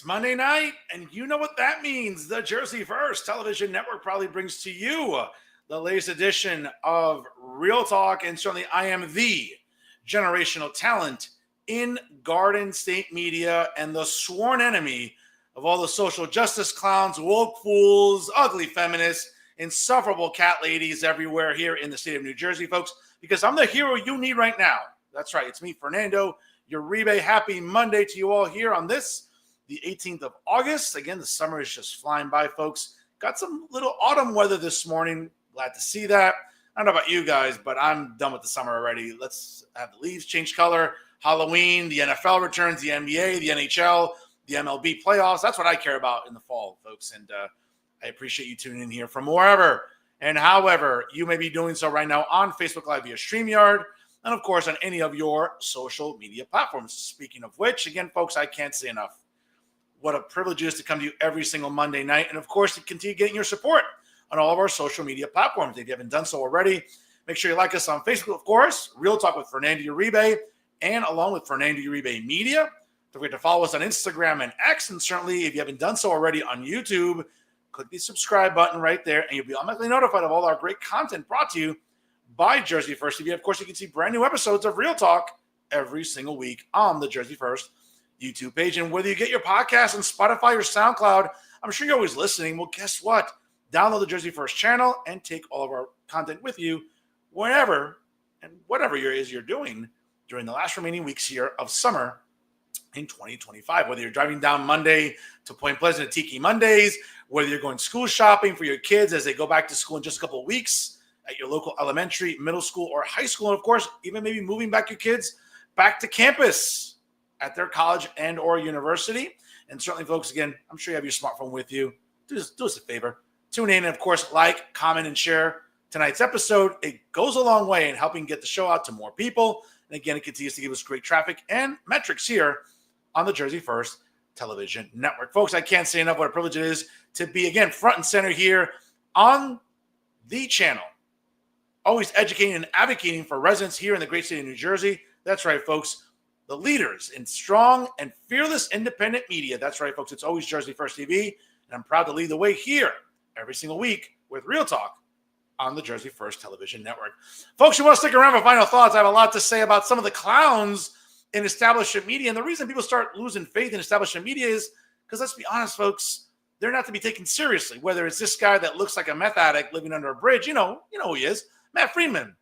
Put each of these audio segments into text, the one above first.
It's Monday night, and you know what that means. The Jersey First Television Network probably brings to you the latest edition of Real Talk, and certainly I am the generational talent in Garden State media and the sworn enemy of all the social justice clowns, woke fools, ugly feminists, insufferable cat ladies everywhere here in the state of New Jersey, folks, because I'm the hero you need right now. That's right. It's me, Fernando, Uribe. Happy Monday to you all here on this, the 18th of August. Again, the summer is just flying by, folks. Got some little autumn weather this morning. Glad to see that. I don't know about you guys, but I'm done with the summer already. Let's have the leaves change color. Halloween, the NFL returns, the NBA, the NHL, the MLB playoffs. That's what I care about in the fall, folks. And I appreciate you tuning in here from wherever and however you may be doing so right now on Facebook Live via StreamYard, and of course on any of your social media platforms. Speaking of which, again, folks, I can't say enough what a privilege it is to come to you every single Monday night, and of course to continue getting your support on all of our social media platforms. If you haven't done so already, make sure you like us on Facebook, of course, Real Talk with Fernando Uribe, and along with Fernando Uribe Media. Don't forget to follow us on Instagram and X, and certainly if you haven't done so already on YouTube, click the subscribe button right there, and you'll be automatically notified of all our great content brought to you by Jersey First TV. Of course, you can see brand new episodes of Real Talk every single week on the Jersey First YouTube page. And whether you get your podcast on Spotify or SoundCloud, I'm sure you're always listening. Well, guess what? Download the Jersey First channel and take all of our content with you wherever and whatever it is you're doing during the last remaining weeks here of summer in 2025. Whether you're driving down Monday to Point Pleasant at Tiki Mondays, whether you're going school shopping for your kids as they go back to school in just a couple of weeks at your local elementary, middle school, or high school, and of course, even maybe moving back your kids back to campus at their college and or university. And certainly, folks, again, I'm sure you have your smartphone with you. Do us a favor. Tune in and, of course, like, comment, and share tonight's episode. It goes a long way in helping get the show out to more people. And again, it continues to give us great traffic and metrics here on the Jersey First Television Network. Folks, I can't say enough what a privilege it is to be, again, front and center here on the channel. Always educating and advocating for residents here in the great state of New Jersey. That's right, folks. The leaders in strong and fearless independent media. That's right, folks. It's always Jersey First TV, and I'm proud to lead the way here every single week with Real Talk on the Jersey First Television Network. Folks, you want to stick around for final thoughts? I have a lot to say about some of the clowns in establishment media, and the reason people start losing faith in establishment media is because, let's be honest, folks, they're not to be taken seriously. Whether it's this guy that looks like a meth addict living under a bridge, you know who he is, Matt Friedman.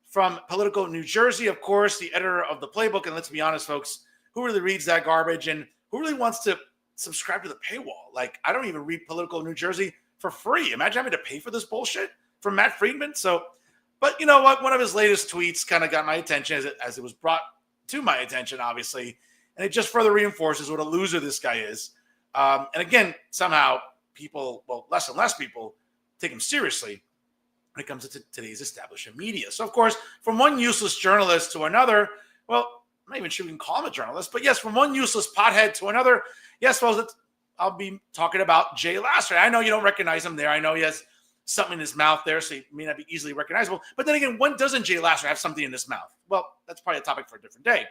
From Political New Jersey, of course, the editor of the Playbook. And let's be honest, folks, who really reads that garbage and who really wants to subscribe to the paywall? Like, I don't even read Political New Jersey for free. Imagine having to pay for this bullshit from Matt Friedman. So, but you know what? One of his latest tweets kind of got my attention as it was brought to my attention, obviously. And it just further reinforces what a loser this guy is. And again, somehow people, well, less and less people take him seriously when it comes to today's establishment media. So, of course, from one useless journalist to another, well, I'm not even sure we can call him a journalist, but yes, from one useless pothead to another, yes, folks, I'll be talking about Jay Lasser. I know you don't recognize him there. I know he has something in his mouth there, so he may not be easily recognizable. But then again, when doesn't Jay Lasser have something in his mouth? Well, that's probably a topic for a different day.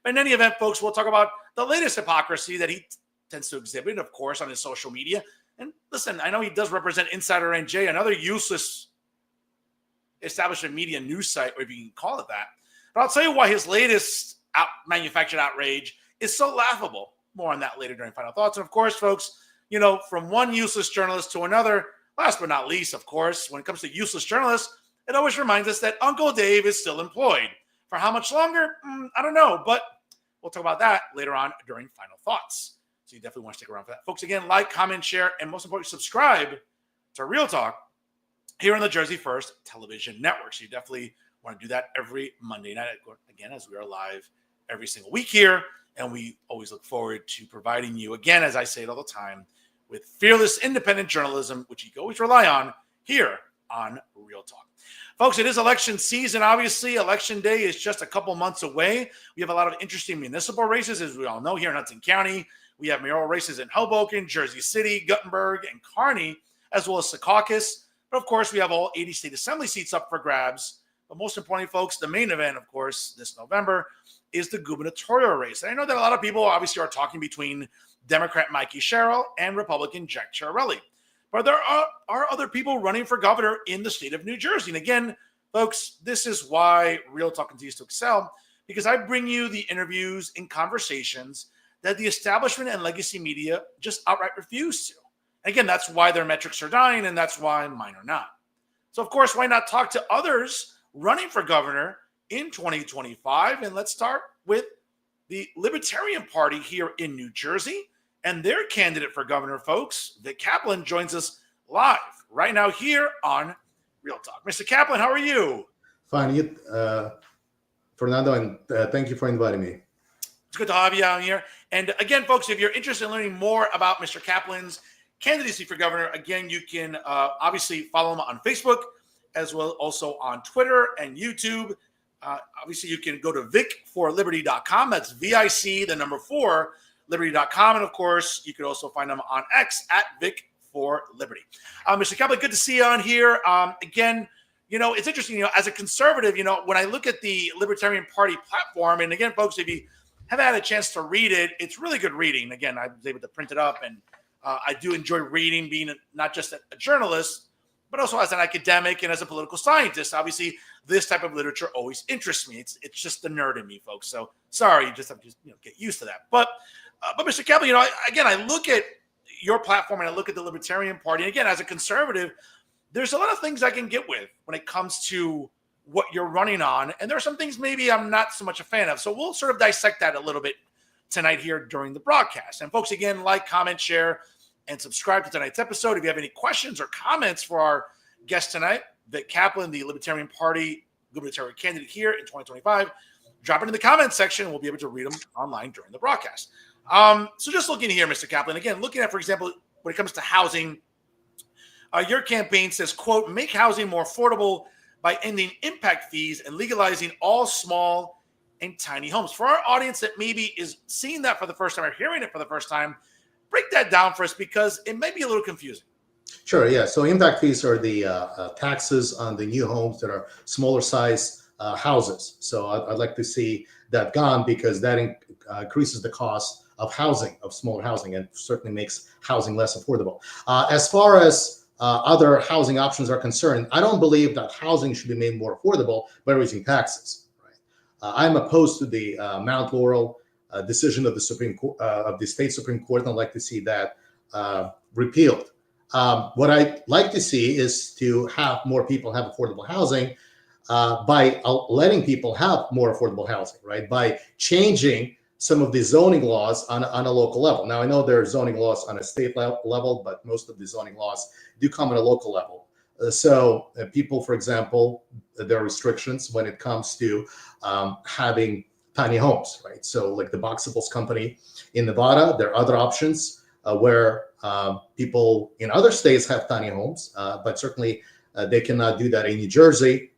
But in any event, folks, we'll talk about the latest hypocrisy that he tends to exhibit, of course, on his social media. And listen, I know he does represent Insider NJ, another useless establishment media news site, or if you can call it that. But I'll tell you why his latest manufactured outrage is so laughable. More on that later during Final Thoughts. And of course, folks, from one useless journalist to another, last but not least, of course, when it comes to useless journalists, it always reminds us that Uncle Dave is still employed. For how much longer? I don't know, but we'll talk about that later on during Final Thoughts. So you definitely want to stick around for that. Folks, again, like, comment, share, and most importantly, subscribe to Real Talk here on the Jersey First Television Network. So you definitely want to do that every Monday night, again, as we are live every single week here. And we always look forward to providing you, again, as I say it all the time, with fearless independent journalism, which you can always rely on here on Real Talk. Folks, it is election season. Obviously, Election Day is just a couple months away. We have a lot of interesting municipal races, as we all know, here in Hudson County. We have mayoral races in Hoboken, Jersey City, Guttenberg, and Kearney, as well as Secaucus. But, of course, we have all 80 state assembly seats up for grabs. But most importantly, folks, the main event, of course, this November is the gubernatorial race. And I know that a lot of people obviously are talking between Democrat Mikey Sherrill, and Republican Jack Ciarelli. But there are other people running for governor in the state of New Jersey. And again, folks, this is why Real Talk continues to excel, because I bring you the interviews and conversations that the establishment and legacy media just outright refuse to. Again, that's why their metrics are dying, and that's why mine are not. So, of course, why not talk to others running for governor in 2025? And let's start with the Libertarian Party here in New Jersey and their candidate for governor, folks. Vic Kaplan joins us live right now here on Real Talk. Mr. Kaplan, how are you? Fine, Fernando, and thank you for inviting me. It's good to have you out here. And again, folks, if you're interested in learning more about Mr. Kaplan's candidacy for governor, again, you can obviously follow him on Facebook, as well also on Twitter and YouTube. Obviously, you can go to vicforliberty.com. That's VIC, the number 4, liberty.com. And of course, you can also find him on X at vicforliberty. Mr. Kaplan, good to see you on here. Again, it's interesting, as a conservative, when I look at the Libertarian Party platform, and again, folks, if you haven't had a chance to read it, it's really good reading. Again, I was able to print it up, and I do enjoy reading, being not just a journalist, but also as an academic and as a political scientist. Obviously, this type of literature always interests me. It's just the nerd in me, folks. So sorry, you just have to get used to that. But Mr. Kaplan, again, I look at your platform and I look at the Libertarian Party. And again, as a conservative, there's a lot of things I can get with when it comes to what you're running on. And there are some things maybe I'm not so much a fan of. So we'll sort of dissect that a little bit tonight here during the broadcast. And folks, again, like, comment, share, and subscribe to tonight's episode. If you have any questions or comments for our guest tonight, Vic Kaplan, the Libertarian Party Libertarian candidate here in 2025, drop it in the comments section, and we'll be able to read them online during the broadcast. So just looking here, Mr. Kaplan, again, looking at, for example, when it comes to housing, your campaign says, quote, make housing more affordable by ending impact fees and legalizing all small and tiny homes. For our audience that maybe is seeing that for the first time or hearing it for the first time, break that down for us, because it may be a little confusing. Sure, yeah. So impact fees are the taxes on the new homes that are smaller size houses. So I'd like to see that gone, because that increases the cost of housing, of smaller housing, and certainly makes housing less affordable. As far as other housing options are concerned, I don't believe that housing should be made more affordable by raising taxes. Right? I'm opposed to the Mount Laurel decision of the Supreme Court, of the state Supreme Court, and I'd like to see that repealed. What I'd like to see is to have more people have affordable housing by letting people have more affordable housing, right? By changing some of the zoning laws on a local level. Now, I know there are zoning laws on a state level, but most of the zoning laws do come at a local level. So people, for example, there are restrictions when it comes to having tiny homes, right? So like the Boxables company in Nevada, there are other options where people in other states have tiny homes, but certainly they cannot do that in New Jersey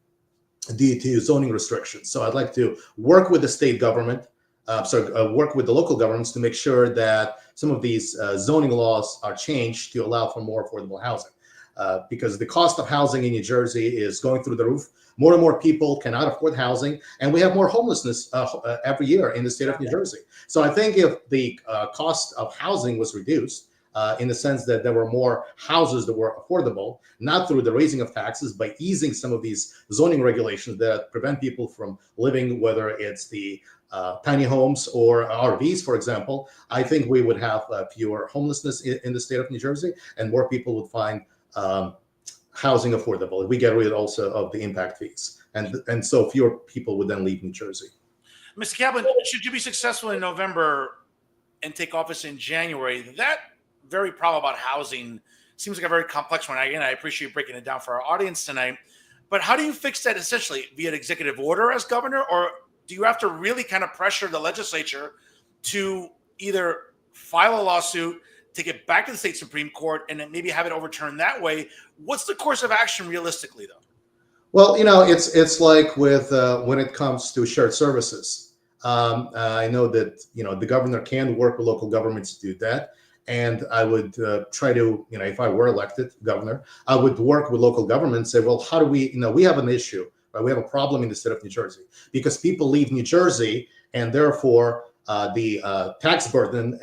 due to zoning restrictions. So I'd like to work with the state government, work with the local governments to make sure that some of these zoning laws are changed to allow for more affordable housing. Because the cost of housing in New Jersey is going through the roof. More and more people cannot afford housing, and we have more homelessness every year in the state of New Jersey. So I think if the cost of housing was reduced, in the sense that there were more houses that were affordable, not through the raising of taxes, by easing some of these zoning regulations that prevent people from living, whether it's the tiny homes or RVs, for example, I think we would have fewer homelessness in the state of New Jersey, and more people would find housing affordable. We get rid also of the impact fees, and so fewer people would then leave New Jersey. Mr. Kaplan, should you be successful in November and take office in January, that very problem about housing seems like a very complex one. Again, I appreciate breaking it down for our audience tonight. But how do you fix that essentially via executive order as governor, or do you have to really kind of pressure the legislature to either file a lawsuit, take it back to the state Supreme Court, and then maybe have it overturned that way? What's the course of action realistically, though? Well, it's like with when it comes to shared services. I know that the governor can work with local governments to do that, and I would try to, if I were elected governor, I would work with local governments and say, well, how do we, we have an issue, right? We have a problem in the state of New Jersey because people leave New Jersey, and therefore the tax burden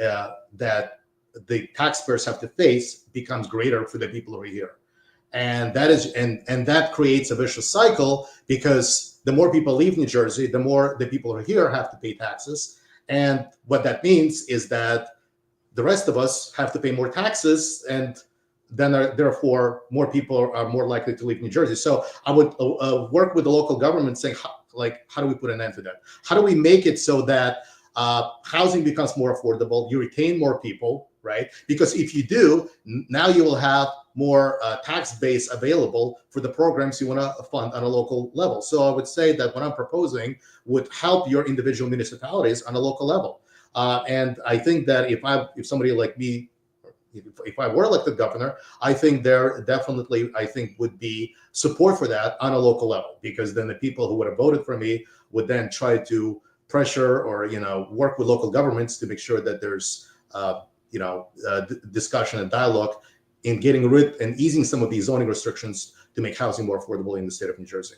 that the taxpayers have to face becomes greater for the people who are here. And that is and that creates a vicious cycle, because the more people leave New Jersey, the more the people who are here have to pay taxes. And what that means is that the rest of us have to pay more taxes, and then therefore more people are more likely to leave New Jersey. So I would work with the local government saying, how do we put an end to that? How do we make it so that housing becomes more affordable, you retain more people, right? Because if you do, now you will have more tax base available for the programs you want to fund on a local level. So I would say that what I'm proposing would help your individual municipalities on a local level. And I think that if somebody like me, if I were elected governor, I think there definitely, would be support for that on a local level, because then the people who would have voted for me would then try to pressure or, work with local governments to make sure that there's, discussion and dialogue in getting rid and easing some of these zoning restrictions to make housing more affordable in the state of New Jersey.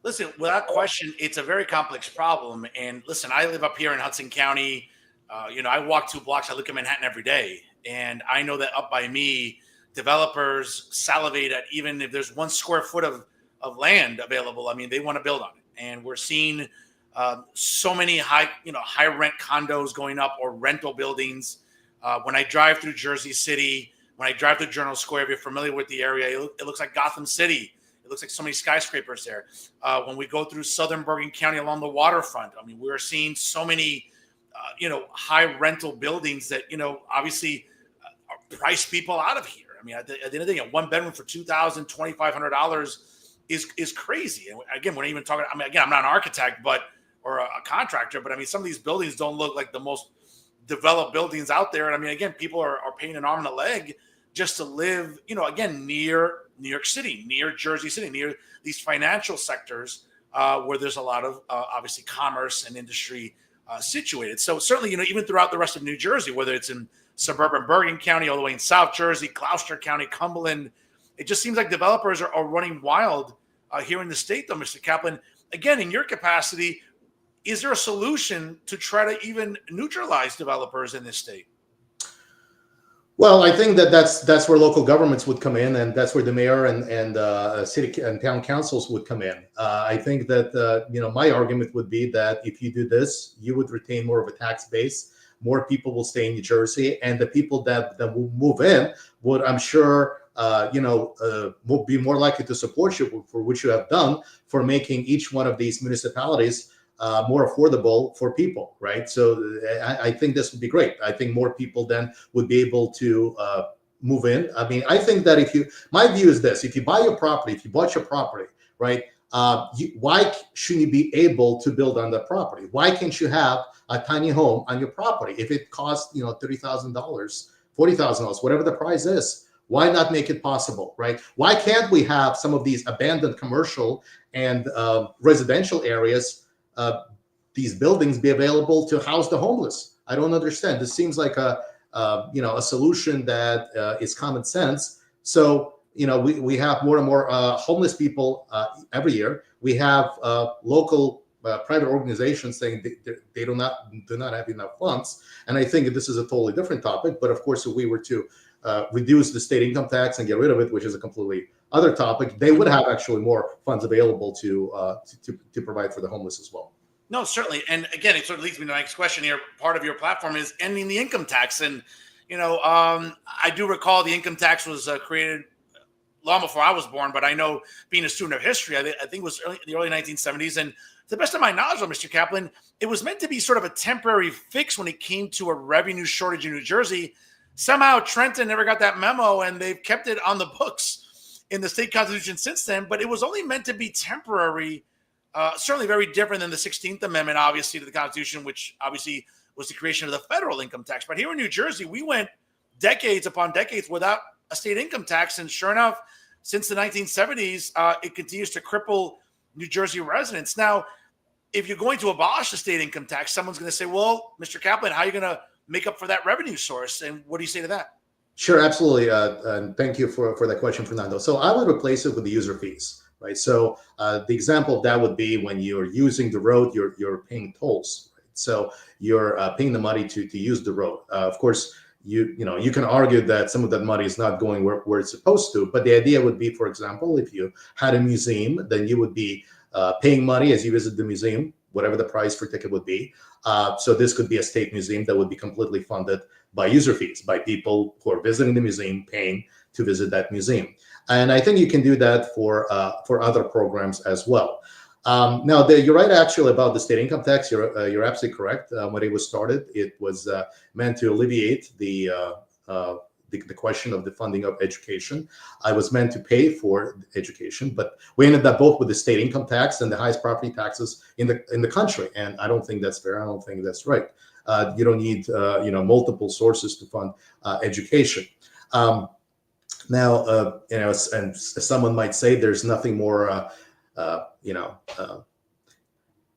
Listen, without question, it's a very complex problem. And listen, I live up here in Hudson County. I walk 2 blocks. I look at Manhattan every day. And I know that up by me, developers salivate at even if there's 1 square foot of land available. I mean, they want to build on it. And we're seeing so many high rent condos going up, or rental buildings. When I drive through Jersey City, when I drive through Journal Square, if you're familiar with the area, it looks like Gotham City. It looks like so many skyscrapers there. When we go through Southern Bergen County along the waterfront, I mean, we're seeing so many, high rental buildings that, obviously price people out of here. I mean, at the end of the day, a 1-bedroom for $2,000, $2,500 is crazy. And again, we're not even talking. I mean, again, I'm not an architect, or a contractor, but I mean, some of these buildings don't look like the most developed buildings out there. And I mean, again, people are paying an arm and a leg just to live, again, near New York City, near Jersey City, near these financial sectors where there's a lot of obviously commerce and industry situated. So certainly, even throughout the rest of New Jersey, whether it's in suburban Bergen County, all the way in South Jersey, Gloucester County, Cumberland, it just seems like developers are running wild here in the state, though, Mr. Kaplan. Again, in your capacity, is there a solution to try to even neutralize developers in this state? Well, I think that's where local governments would come in, and that's where the mayor and city and town councils would come in. I think that my argument would be that if you do this, you would retain more of a tax base. More people will stay in New Jersey, and the people that will move in would, I'm sure, will be more likely to support you for what you have done for making each one of these municipalities more affordable for people, right? So I think this would be great. I think more people then would be able to move in. I mean, I think that my view is this: if you bought your property, right? Why shouldn't you be able to build on that property? Why can't you have a tiny home on your property if it costs $30,000, $40,000, whatever the price is? Why not make it possible, right? Why can't we have some of these abandoned commercial and residential areas, these buildings be available to house the homeless? I don't understand. This seems like a solution that is common sense. So we have more and more homeless people every year. We have local private organizations saying they do not have enough funds. And I think this is a totally different topic. But of course, if we were to reduce the state income tax and get rid of it, which is a completely other topic, they would have actually more funds available to provide for the homeless as well. No, certainly. And again, it sort of leads me to my next question here. Part of your platform is ending the income tax. And, I do recall the income tax was created long before I was born, but I know, being a student of history, I think it was the early 1970s. And to the best of my knowledge, Mr. Kaplan, it was meant to be sort of a temporary fix when it came to a revenue shortage in New Jersey. Somehow Trenton never got that memo, and they've kept it on the books in the state constitution since then. But it was only meant to be temporary, certainly very different than the 16th Amendment, obviously, to the Constitution, which obviously was the creation of the federal income tax. But here in New Jersey, we went decades upon decades without a state income tax. And sure enough, since the 1970s, it continues to cripple New Jersey residents. Now, if you're going to abolish the state income tax, someone's going to say, well, Mr. Kaplan, how are you going to make up for that revenue source? And what do you say to that? Sure, absolutely. And thank you for that question, Fernando. So I would replace it with the user fees, right? So the example of that would be when you're using the road, you're paying tolls. Right? So you're paying the money to use the road. Of course, you can argue that some of that money is not going where it's supposed to, but the idea would be, for example, if you had a museum, then you would be paying money as you visit the museum, whatever the price for ticket would be. So this could be a state museum that would be completely funded by user fees, by people who are visiting the museum, paying to visit that museum. And I think you can do that for other programs as well. Now, you're right, actually, about the state income tax. You're absolutely correct. When it was started, it was meant to alleviate the question of the funding of education. I was meant to pay for education, but we ended up both with the state income tax and the highest property taxes in the country, and I don't think that's fair. I don't think that's right. You don't need multiple sources to fund education. Now, and someone might say there's nothing more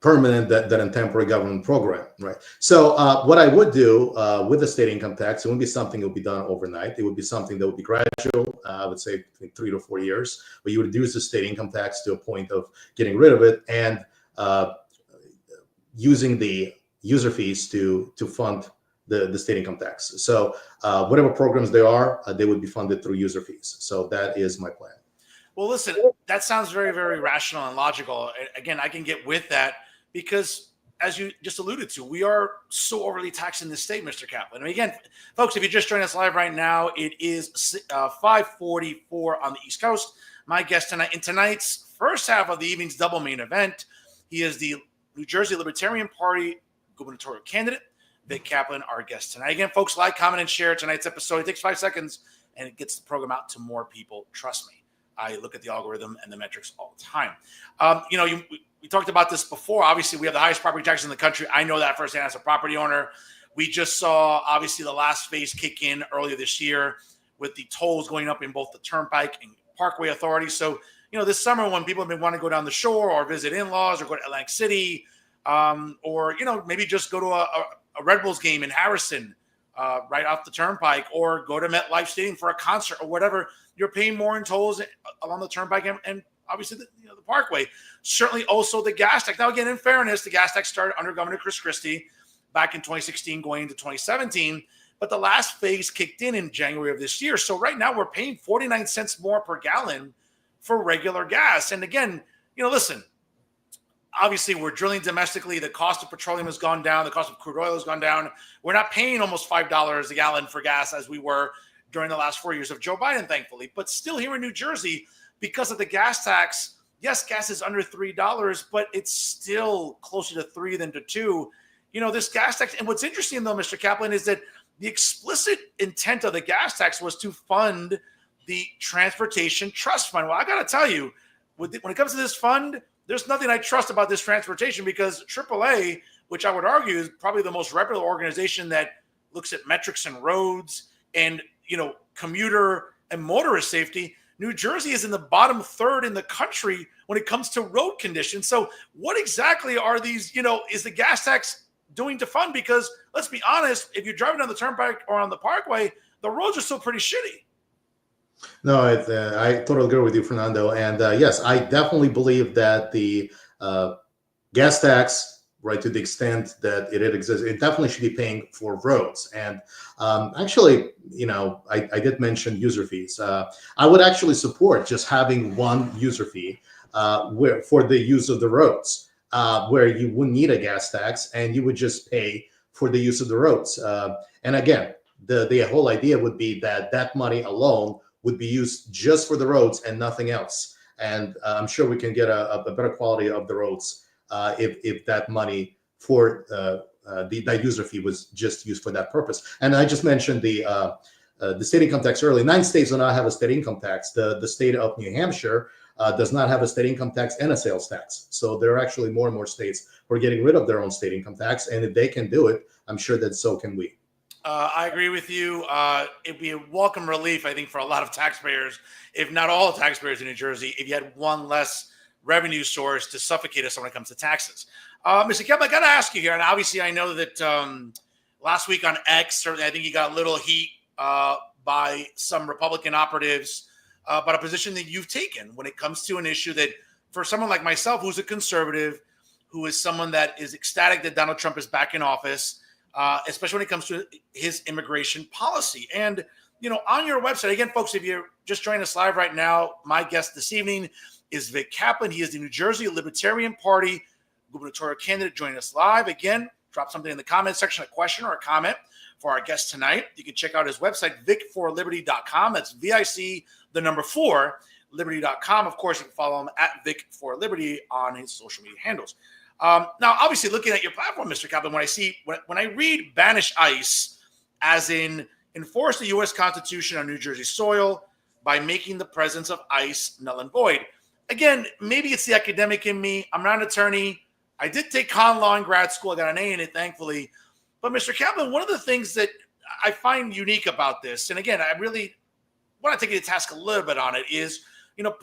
permanent than a temporary government program, right? So what I would do with the state income tax, it wouldn't be something that would be done overnight. It would be something that would be gradual, I would say between 3 to 4 years, but you would reduce the state income tax to a point of getting rid of it and using the user fees to fund the state income tax. So whatever programs they are, they would be funded through user fees. So that is my plan. Well, listen, that sounds very, very rational and logical. Again, I can get with that because, as you just alluded to, we are so overly taxed in this state, Mr. Kaplan. And again, folks, if you just joined us live right now, it is 5:44 on the East Coast. My guest tonight, in tonight's first half of the evening's double main event, he is the New Jersey Libertarian Party gubernatorial candidate, Vic Kaplan, our guest tonight. Again, folks, like, comment, and share tonight's episode. It takes 5 seconds, and it gets the program out to more people. Trust me. I look at the algorithm and the metrics all the time. We talked about this before. Obviously, we have the highest property tax in the country. I know that firsthand as a property owner. We just saw, obviously, the last phase kick in earlier this year with the tolls going up in both the Turnpike and Parkway authorities. So, this summer when people have been wanting to go down the shore or visit in-laws or go to Atlantic City, or, maybe just go to a Red Bulls game in Harrison, right off the Turnpike, or go to MetLife Stadium for a concert or whatever, you're paying more in tolls along the Turnpike and obviously the Parkway. Certainly also the gas tax. Now, again, in fairness, the gas tax started under Governor Chris Christie back in 2016 going into 2017, but the last phase kicked in January of this year. So right now we're paying 49 cents more per gallon for regular gas. And again, listen, obviously we're drilling domestically. The cost of petroleum has gone down. The cost of crude oil has gone down. We're not paying almost $5 a gallon for gas as we were during the last 4 years of Joe Biden, thankfully. But still here in New Jersey, because of the gas tax, yes, gas is under $3, but it's still closer to 3 than to 2. This gas tax. And what's interesting, though, Mr. Kaplan, is that the explicit intent of the gas tax was to fund the Transportation Trust Fund. Well, I got to tell you, when it comes to this fund, there's nothing I trust about this transportation because AAA, which I would argue is probably the most reputable organization that looks at metrics and roads and, commuter and motorist safety, New Jersey is in the bottom third in the country when it comes to road conditions. So what exactly are these, is the gas tax doing to fund? Because let's be honest, if you're driving on the Turnpike or on the Parkway, the roads are still pretty shitty. No, I totally agree with you, Fernando. And yes, I definitely believe that the gas tax, right, to the extent that it exists, it definitely should be paying for roads. And actually, I did mention user fees. I would actually support just having one user fee for the use of the roads, where you wouldn't need a gas tax and you would just pay for the use of the roads. And again, the whole idea would be that money alone would be used just for the roads and nothing else. And I'm sure we can get a better quality of the roads if that money for that user fee was just used for that purpose. And I just mentioned the state income tax earlier. 9 states do not have a state income tax. The state of New Hampshire does not have a state income tax and a sales tax. So there are actually more and more states who are getting rid of their own state income tax. And if they can do it, I'm sure that so can we. I agree with you. It'd be a welcome relief, I think, for a lot of taxpayers, if not all taxpayers in New Jersey, if you had one less revenue source to suffocate us when it comes to taxes. Mr. Kaplan, I got to ask you here, and obviously I know that last week on X, certainly I think you got a little heat by some Republican operatives about a position that you've taken when it comes to an issue that for someone like myself, who's a conservative, who is someone that is ecstatic that Donald Trump is back in office, especially when it comes to his immigration policy. And, on your website, again, folks, if you're just joining us live right now, my guest this evening is Vic Kaplan. He is the New Jersey Libertarian Party gubernatorial candidate joining us live. Again, drop something in the comment section, a question or a comment for our guest tonight. You can check out his website, vic4liberty.com. That's VIC, the number 4, liberty.com. Of course, you can follow him at Vic4Liberty on his social media handles. Now, obviously, looking at your platform, Mr. Kaplan, when I read banish ICE, as in enforce the U.S. Constitution on New Jersey soil by making the presence of ICE null and void. Again, maybe it's the academic in me. I'm not an attorney. I did take con law in grad school. I got an A in it, thankfully. But Mr. Kaplan, one of the things that I find unique about this, and again, I really want to take you to task a little bit on it, is,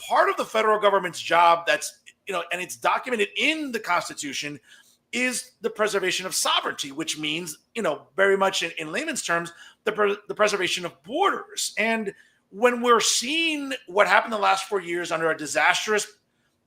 part of the federal government's job that's, and it's documented in the Constitution, is the preservation of sovereignty, which means, very much in layman's terms, the preservation of borders. And when we're seeing what happened the last 4 years under a disastrous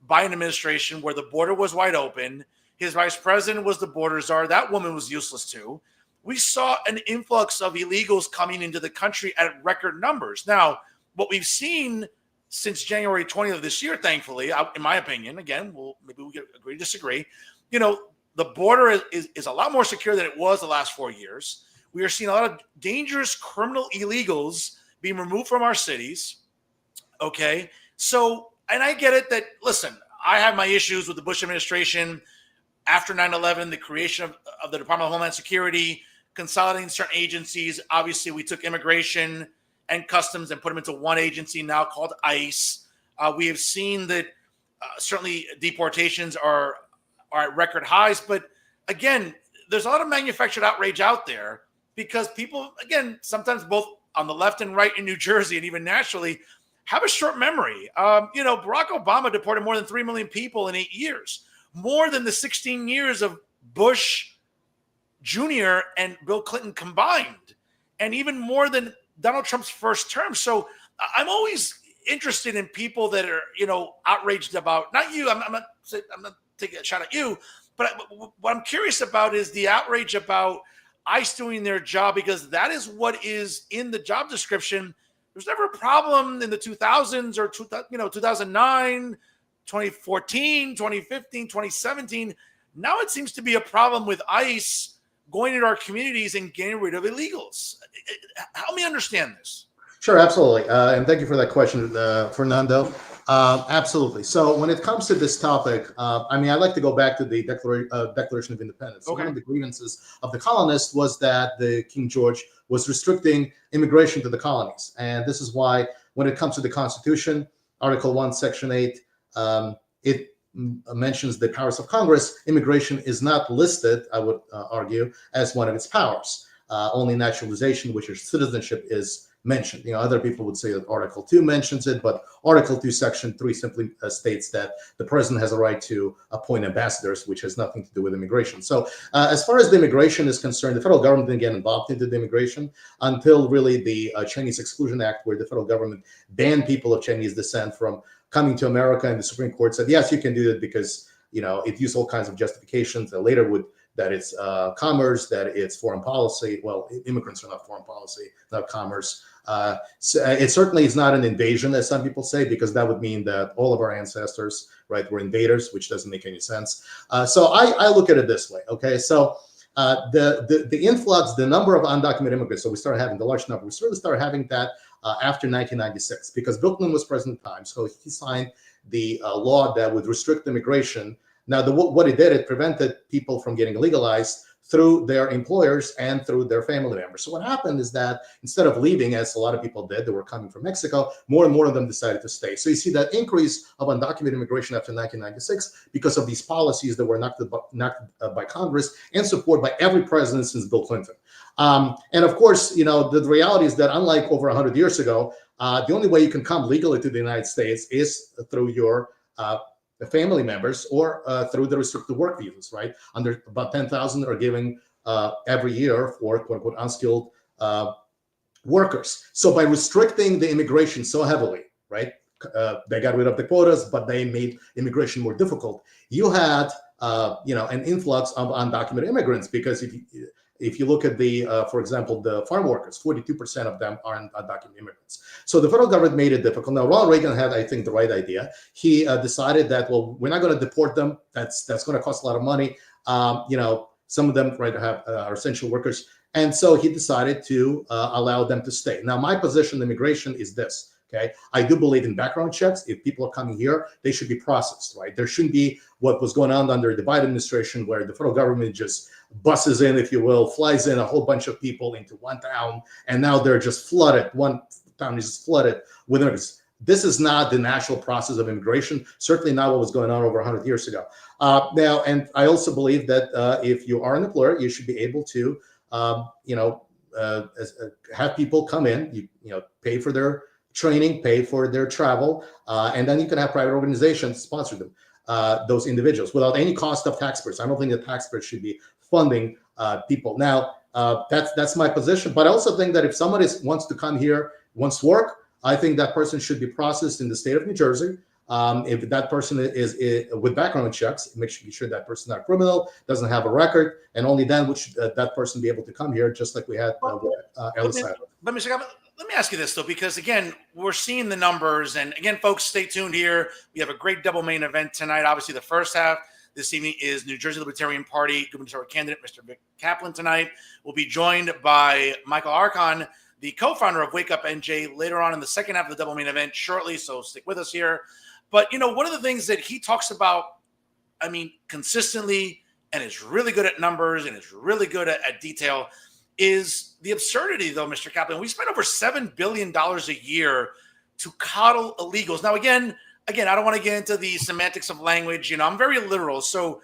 Biden administration where the border was wide open, his vice president was the border czar, that woman was useless too. We saw an influx of illegals coming into the country at record numbers. Now, what we've seen since January 20th of this year, thankfully, in my opinion, again, maybe we can agree to disagree, the border is a lot more secure than it was the last 4 years. We are seeing a lot of dangerous criminal illegals being removed from our cities. Okay. So, and I get it that, listen, I have my issues with the Bush administration after 9/11, the creation of the Department of Homeland Security, consolidating certain agencies. Obviously, we took immigration and customs and put them into one agency now called ICE. We have seen that certainly deportations are at record highs. But again, there's a lot of manufactured outrage out there because people, again, sometimes both on the left and right in New Jersey and even nationally, have a short memory. Barack Obama deported more than 3 million people in 8 years, more than the 16 years of Bush Jr. and Bill Clinton combined, and even more than Donald Trump's first term. So I'm always interested in people that are, outraged about, not you, I'm not taking a shot at you, but what I'm curious about is the outrage about ICE doing their job, because that is what is in the job description. There's never a problem in the 2000s or 2009, 2014, 2015, 2017. Now it seems to be a problem with ICE going into our communities and getting rid of illegals. Help me understand this. Sure, absolutely. And thank you for that question, Fernando. Absolutely. So when it comes to this topic, I'd like to go back to the Declaration of Independence. Okay. One of the grievances of the colonists was that the King George was restricting immigration to the colonies. And this is why when it comes to the Constitution, Article 1, Section 8, it mentions the powers of Congress. Immigration is not listed, I would argue, as one of its powers. Only naturalization, which is citizenship, is mentioned. Other people would say that Article 2 mentions it, but Article 2, Section 3 simply states that the president has a right to appoint ambassadors, which has nothing to do with immigration. So as far as the immigration is concerned, the federal government didn't get involved into the immigration until really the Chinese Exclusion Act, where the federal government banned people of Chinese descent from coming to America, and the Supreme Court said, yes, you can do that because, it used all kinds of justifications that later would, that it's commerce, that it's foreign policy. Well, immigrants are not foreign policy, not commerce. So it certainly is not an invasion, as some people say, because that would mean that all of our ancestors, right, were invaders, which doesn't make any sense. So I look at it this way. Okay, so the influx, the number of undocumented immigrants. So we started having the large number. We really started having that after 1996, because Bill Clinton was president at the time, so he signed the law that would restrict immigration. Now, what it did, it prevented people from getting legalized through their employers and through their family members. So what happened is that instead of leaving, as a lot of people did, that were coming from Mexico, more and more of them decided to stay. So you see that increase of undocumented immigration after 1996 because of these policies that were enacted by Congress and supported by every president since Bill Clinton. And of course, the reality is that unlike over 100 years ago, the only way you can come legally to the United States is through your family members or through the restricted work visas, right? Under about 10,000 are given every year for quote unquote unskilled workers. So by restricting the immigration so heavily, right? They got rid of the quotas, but they made immigration more difficult. You had an influx of undocumented immigrants, because if you look at for example, the farm workers, 42% of them are undocumented immigrants. So the federal government made it difficult. Now, Ronald Reagan had, I think, the right idea. He decided that, well, we're not going to deport them. That's going to cost a lot of money. Some of them, right, are essential workers. And so he decided to allow them to stay. Now, my position on immigration is this. Okay, I do believe in background checks. If people are coming here, they should be processed, right? There shouldn't be what was going on under the Biden administration, where the federal government just buses in, if you will, flies in a whole bunch of people into one town, and now they're just flooded. One town is just flooded with immigrants. This is not the natural process of immigration. Certainly not what was going on over 100 years ago. Now, and I also believe that if you are an employer, you should be able to, have people come in. You pay for their training, pay for their travel, and then you can have private organizations sponsor them, those individuals, without any cost of taxpayers. I don't think the taxpayers should be funding people. Now, that's my position. But I also think that if somebody wants to come here, wants to work, I think that person should be processed in the state of New Jersey. If that person is with background checks, make sure that person is not criminal, doesn't have a record, and only then would that person be able to come here, just like we had with Ellis Island. But Mr. Kaplan, let me ask you this, though, because, again, we're seeing the numbers. And, again, folks, stay tuned here. We have a great double main event tonight. Obviously, the first half this evening is New Jersey Libertarian Party gubernatorial candidate Mr. Vic Kaplan tonight. We'll be joined by Michael Archon, the co-founder of Wake Up NJ, later on in the second half of the double main event shortly, so stick with us here. But, one of the things that he talks about, consistently, and is really good at numbers and is really good at detail, is the absurdity, though, Mr. Kaplan. We spend over $7 billion a year to coddle illegals. Now, again, I don't want to get into the semantics of language. I'm very literal. So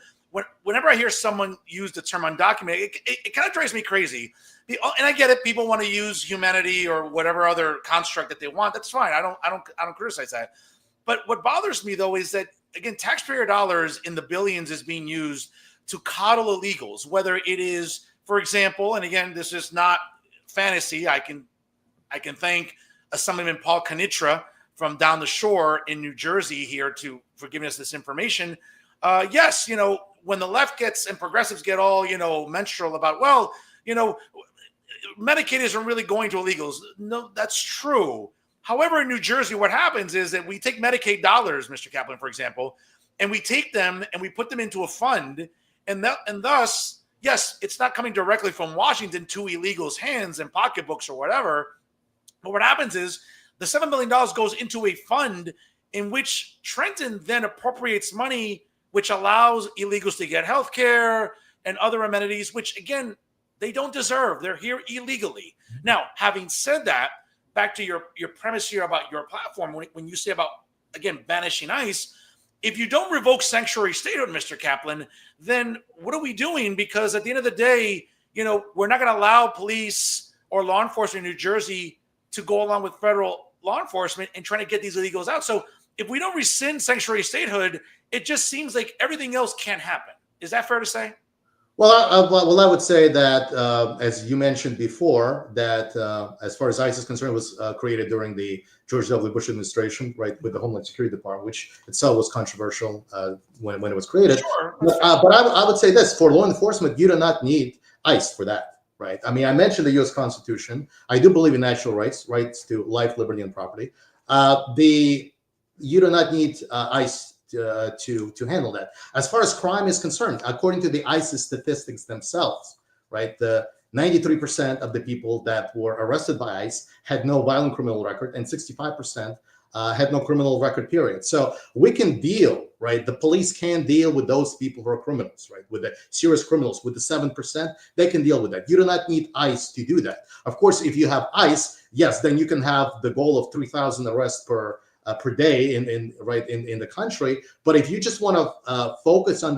whenever I hear someone use the term undocumented, it kind of drives me crazy. And I get it. People want to use humanity or whatever other construct that they want. That's fine. I don't criticize that. But what bothers me, though, is that, again, taxpayer dollars in the billions is being used to coddle illegals, whether it is, for example, and again, this is not fantasy. I can thank Assemblyman Paul Kanitra from down the shore in New Jersey here for giving us this information. Yes, when the left gets and progressives get all, menstrual about, well, Medicaid isn't really going to illegals. No, that's true. However, in New Jersey, what happens is that we take Medicaid dollars, Mr. Kaplan, for example, and we take them and we put them into a fund, and thus, yes, it's not coming directly from Washington to illegals' hands and pocketbooks or whatever. But what happens is the $7 billion goes into a fund in which Trenton then appropriates money, which allows illegals to get health care and other amenities, which, again, they don't deserve. They're here illegally. Now, having said that, back to your premise here about your platform, when you say about, again, banishing ICE, if you don't revoke sanctuary statehood, Mr. Kaplan, then what are we doing? Because at the end of the day, we're not going to allow police or law enforcement in New Jersey to go along with federal law enforcement and trying to get these illegals out. So if we don't rescind sanctuary statehood, it just seems like everything else can't happen. Is that fair to say? Well, I would say that, as you mentioned before, that as far as ICE is concerned, was created during the George W. Bush administration, right, with the Homeland Security Department, which itself was controversial when it was created. Sure. But I would say this: for law enforcement, you do not need ICE for that, right? I mentioned the U.S. Constitution. I do believe in natural rights to life, liberty, and property. You do not need ICE to handle that. As far as crime is concerned, according to the ICE statistics themselves, right, the 93% of the people that were arrested by ICE had no violent criminal record, and 65% had no criminal record, period. So we can deal, right? The police can deal with those people who are criminals, right? With the serious criminals, with the 7%, they can deal with that. You do not need ICE to do that. Of course, if you have ICE, yes, then you can have the goal of 3,000 arrests per day in the country. But if you just want to focus on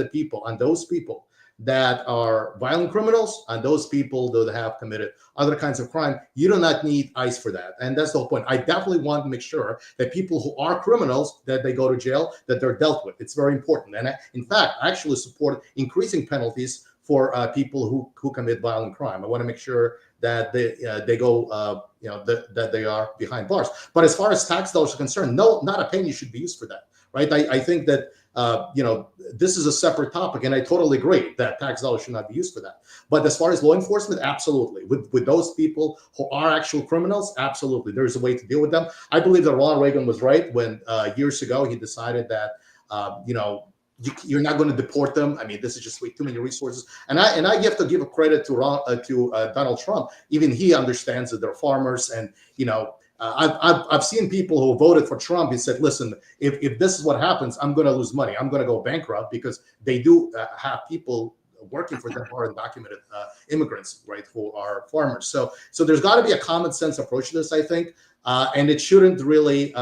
those people that are violent criminals, and those people that have committed other kinds of crime, you do not need ICE for that. And that's the whole point. I definitely want to make sure that people who are criminals, that they go to jail, that they're dealt with. It's very important. And in fact, I actually support increasing penalties for people who commit violent crime. I want to make sure that they go, that they are behind bars. But as far as tax dollars are concerned, no, not a penny should be used for that, right? I think that this is a separate topic, and I totally agree that tax dollars should not be used for that. But as far as law enforcement, absolutely. With those people who are actual criminals, absolutely, there's a way to deal with them. I believe that Ronald Reagan was right when years ago he decided that you're not going to deport them. I mean, this is just way too many resources. And I have to give a credit to Donald Trump. Even he understands that they're farmers, and I've seen people who voted for Trump. He said, listen, if this is what happens, I'm going to lose money. I'm going to go bankrupt, because they do have people working for them who are undocumented immigrants, right, who are farmers. So there's got to be a common sense approach to this, I think, and it shouldn't really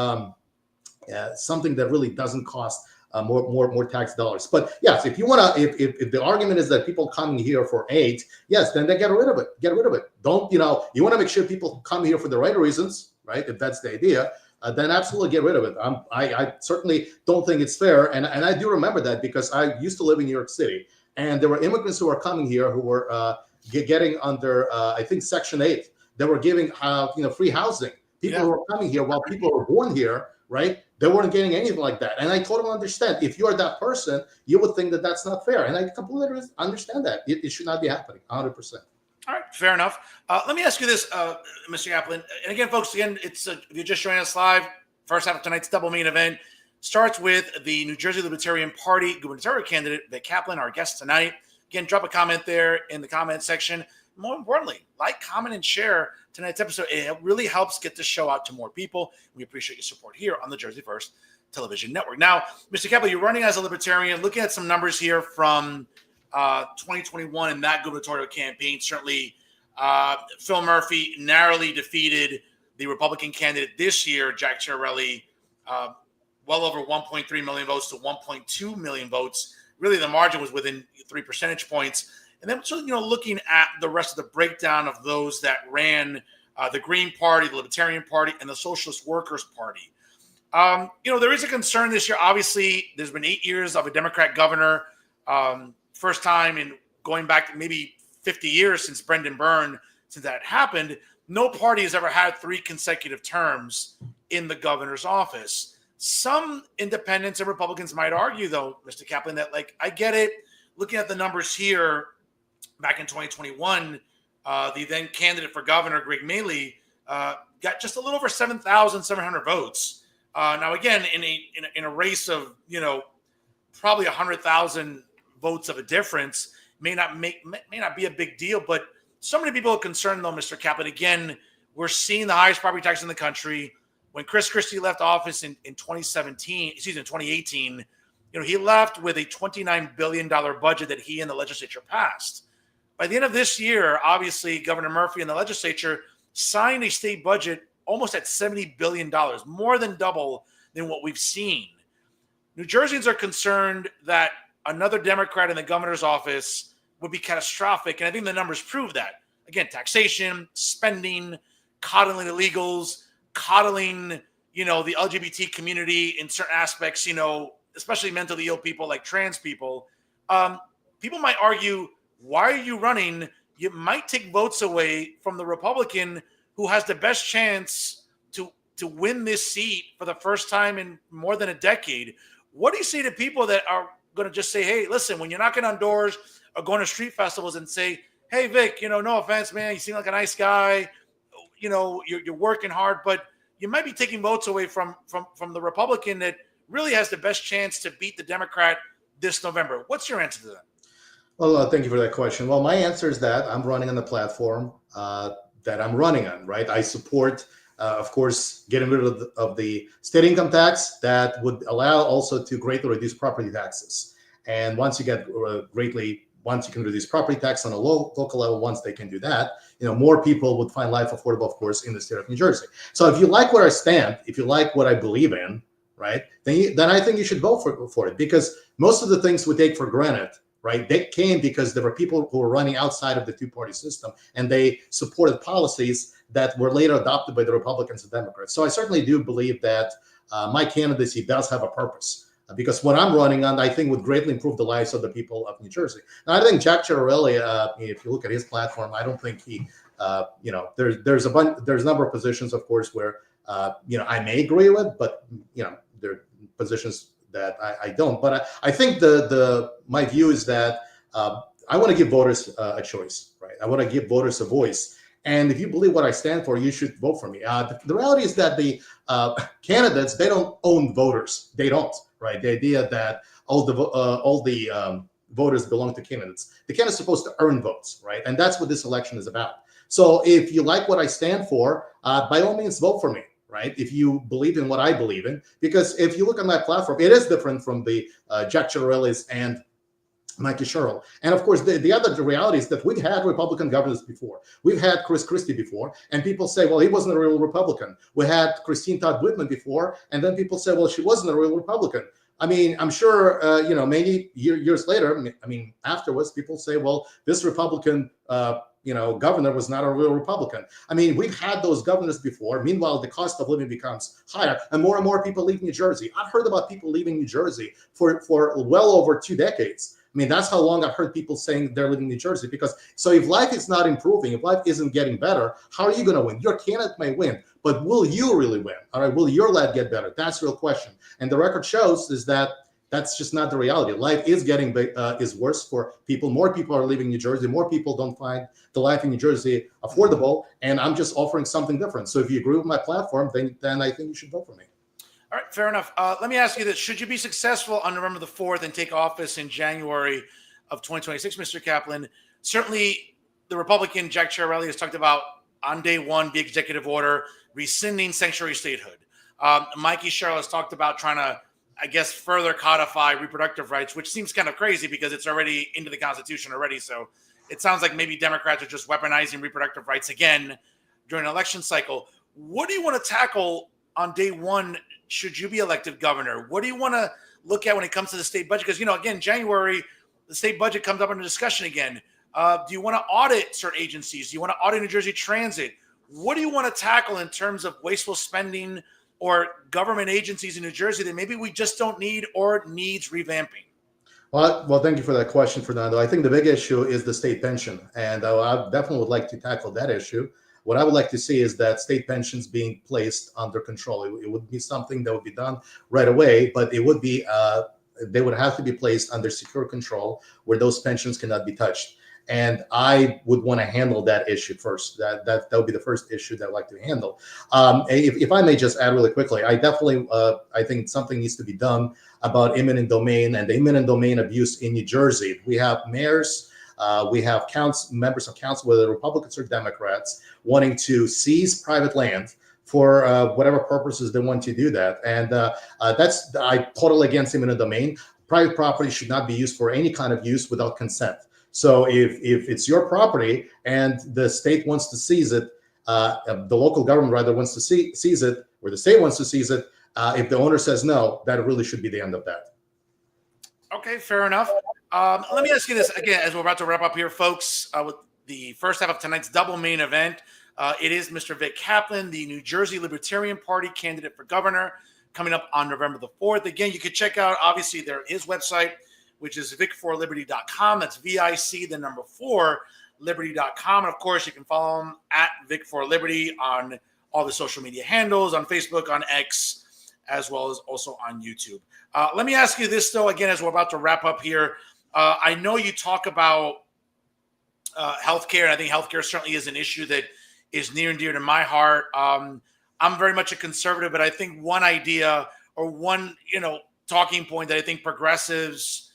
something that really doesn't cost more tax dollars. But yes, if you want to, if the argument is that people coming here for aid, yes, then they get rid of it. Get rid of it. Don't you want to make sure people come here for the right reasons, right? If that's the idea, then absolutely get rid of it. I certainly don't think it's fair, and I do remember that, because I used to live in New York City, and there were immigrants who were coming here who were getting under I think Section 8. They were giving free housing. People who were coming here while people were born here, right? They weren't getting anything like that. And I totally understand. If you're that person, you would think that that's not fair. And I completely understand that. It should not be happening, 100%. All right, fair enough. Let me ask you this, Mr. Kaplan. And again, folks, it's if you're just joining us live, first half of tonight's double main event starts with the New Jersey Libertarian Party gubernatorial candidate, Vic Kaplan, our guest tonight. Again, drop a comment there in the comment section. More importantly, like, comment, and share tonight's episode. It really helps get the show out to more people. We appreciate your support here on the Jersey First Television Network. Now, Mr. Kaplan, you're running as a Libertarian. Looking at some numbers here from 2021 in that gubernatorial campaign, certainly Phil Murphy narrowly defeated the Republican candidate this year, Jack Ciarelli, well over 1.3 million votes to 1.2 million votes. Really, the margin was within 3 percentage points. And then, looking at the rest of the breakdown of those that ran the Green Party, the Libertarian Party, and the Socialist Workers Party, there is a concern this year. Obviously, there's been 8 years of a Democrat governor. First time in going back maybe 50 years since Brendan Byrne, since that happened. No party has ever had 3 consecutive terms in the governor's office. Some independents and Republicans might argue, though, Mr. Kaplan, that, I get it. Looking at the numbers here, back in 2021, the then candidate for governor, Greg Maley, got just a little over 7,700 votes. Now, again, in a race of probably 100,000 votes of a difference, may not be a big deal. But so many people are concerned, though, Mr. Kaplan. Again, we're seeing the highest property tax in the country. When Chris Christie left office in 2018, he left with a $29 billion budget that he and the legislature passed. By the end of this year, obviously, Governor Murphy and the legislature signed a state budget almost at $70 billion, more than double than what we've seen. New Jerseyans are concerned that another Democrat in the governor's office would be catastrophic, and I think the numbers prove that. Again, taxation, spending, coddling illegals, coddling, the LGBT community in certain aspects, especially mentally ill people like trans people. People might argue, why are you running? You might take votes away from the Republican who has the best chance to win this seat for the first time in more than a decade. What do you say to people that are going to just say, hey, listen, when you're knocking on doors or going to street festivals and say, hey, Vic, no offense, man, you seem like a nice guy. You're working hard, but you might be taking votes away from the Republican that really has the best chance to beat the Democrat this November. What's your answer to that? Well, thank you for that question. Well, my answer is that I'm running on the platform that I'm running on, right? I support, of course, getting rid of the state income tax that would allow also to greatly reduce property taxes. And once you can reduce property tax on a local level, once they can do that, more people would find life affordable, of course, in the state of New Jersey. So if you like where I stand, if you like what I believe in, right, then I think you should vote for it, because most of the things we take for granted, right, they came because there were people who were running outside of the two-party system, and they supported policies that were later adopted by the Republicans and Democrats. So I certainly do believe that my candidacy does have a purpose, because what I'm running on, I think, would greatly improve the lives of the people of New Jersey. Now, I think Jack Ciarelli, if you look at his platform, I don't think he, there's a number of positions, of course, where I may agree with, but there are positions that I don't. But I think my view is that I want to give voters a choice, right? I want to give voters a voice. And if you believe what I stand for, you should vote for me. The reality is that the candidates, they don't own voters. They don't, right? The idea that all the voters belong to candidates. The candidate's supposed to earn votes, right? And that's what this election is about. So if you like what I stand for, by all means, vote for me, right? If you believe in what I believe in, because if you look at my platform, it is different from the Jack Ciattarelli's and Mikey Sherrill. And of course, the other reality is that we've had Republican governors before. We've had Chris Christie before, and people say, well, he wasn't a real Republican. We had Christine Todd Whitman before, and then people say, well, she wasn't a real Republican. I mean, I'm sure, many years later, afterwards, people say, well, this Republican, governor was not a real Republican. I mean, we've had those governors before. Meanwhile, the cost of living becomes higher, and more people leave New Jersey. I've heard about people leaving New Jersey for well over 2 decades. I mean, that's how long I've heard people saying they're living in New Jersey. Because so if life is not improving, if life isn't getting better, how are you going to win? Your candidate may win, but will you really win? All right, will your life get better? That's the real question. And the record shows is that that's just not the reality. Life is getting is worse for people. More people are leaving New Jersey. More people don't find the life in New Jersey affordable. And I'm just offering something different. So if you agree with my platform, then I think you should vote for me. All right, fair enough. Let me ask you this. Should you be successful on November the 4th and take office in January of 2026, Mr. Kaplan? Certainly, the Republican Jack Ciattarelli has talked about on day one, the executive order, rescinding sanctuary statehood. Mikey Sherrill has talked about trying to, I guess, further codify reproductive rights, which seems kind of crazy because it's already into the Constitution already. So it sounds like maybe Democrats are just weaponizing reproductive rights again during an election cycle. What do you want to tackle on day one should you be elected governor? What do you want to look at when it comes to the state budget? Because, again, January, the state budget comes up under discussion again. Do you want to audit certain agencies? Do you want to audit New Jersey Transit? What do you want to tackle in terms of wasteful spending or government agencies in New Jersey that maybe we just don't need or needs revamping? Well, thank you for that question, Fernando. I think the big issue is the state pension, and I definitely would like to tackle that issue. What I would like to see is that state pensions being placed under control. It would be something that would be done right away, but it would be they would have to be placed under secure control where those pensions cannot be touched. And I would want to handle that issue first. That would be the first issue that I'd like to handle. If I may just add really quickly, I definitely I think something needs to be done about eminent domain and the eminent domain abuse in New Jersey. We have mayors. We have members of council, whether Republicans or Democrats, wanting to seize private land for whatever purposes they want to do that. And I'm totally against eminent domain. Private property should not be used for any kind of use without consent. So if it's your property and the state wants to seize it, the local government rather wants to seize it, or the state wants to seize it, if the owner says no, that really should be the end of that. Okay, fair enough. Let me ask you this again, as we're about to wrap up here, folks, with the first half of tonight's double main event. It is Mr. Vic Kaplan, the New Jersey Libertarian Party candidate for governor, coming up on November the 4th. Again, you can check out, obviously, his website, which is vic4liberty.com. That's VIC, the number 4, liberty.com. And, of course, you can follow him at Vic4Liberty on all the social media handles, on Facebook, on X, as well as also on YouTube. Let me ask you this, though, again, as we're about to wrap up here. I know you talk about healthcare, and I think healthcare certainly is an issue that is near and dear to my heart. I'm very much a conservative, but I think one idea or one, talking point that I think progressives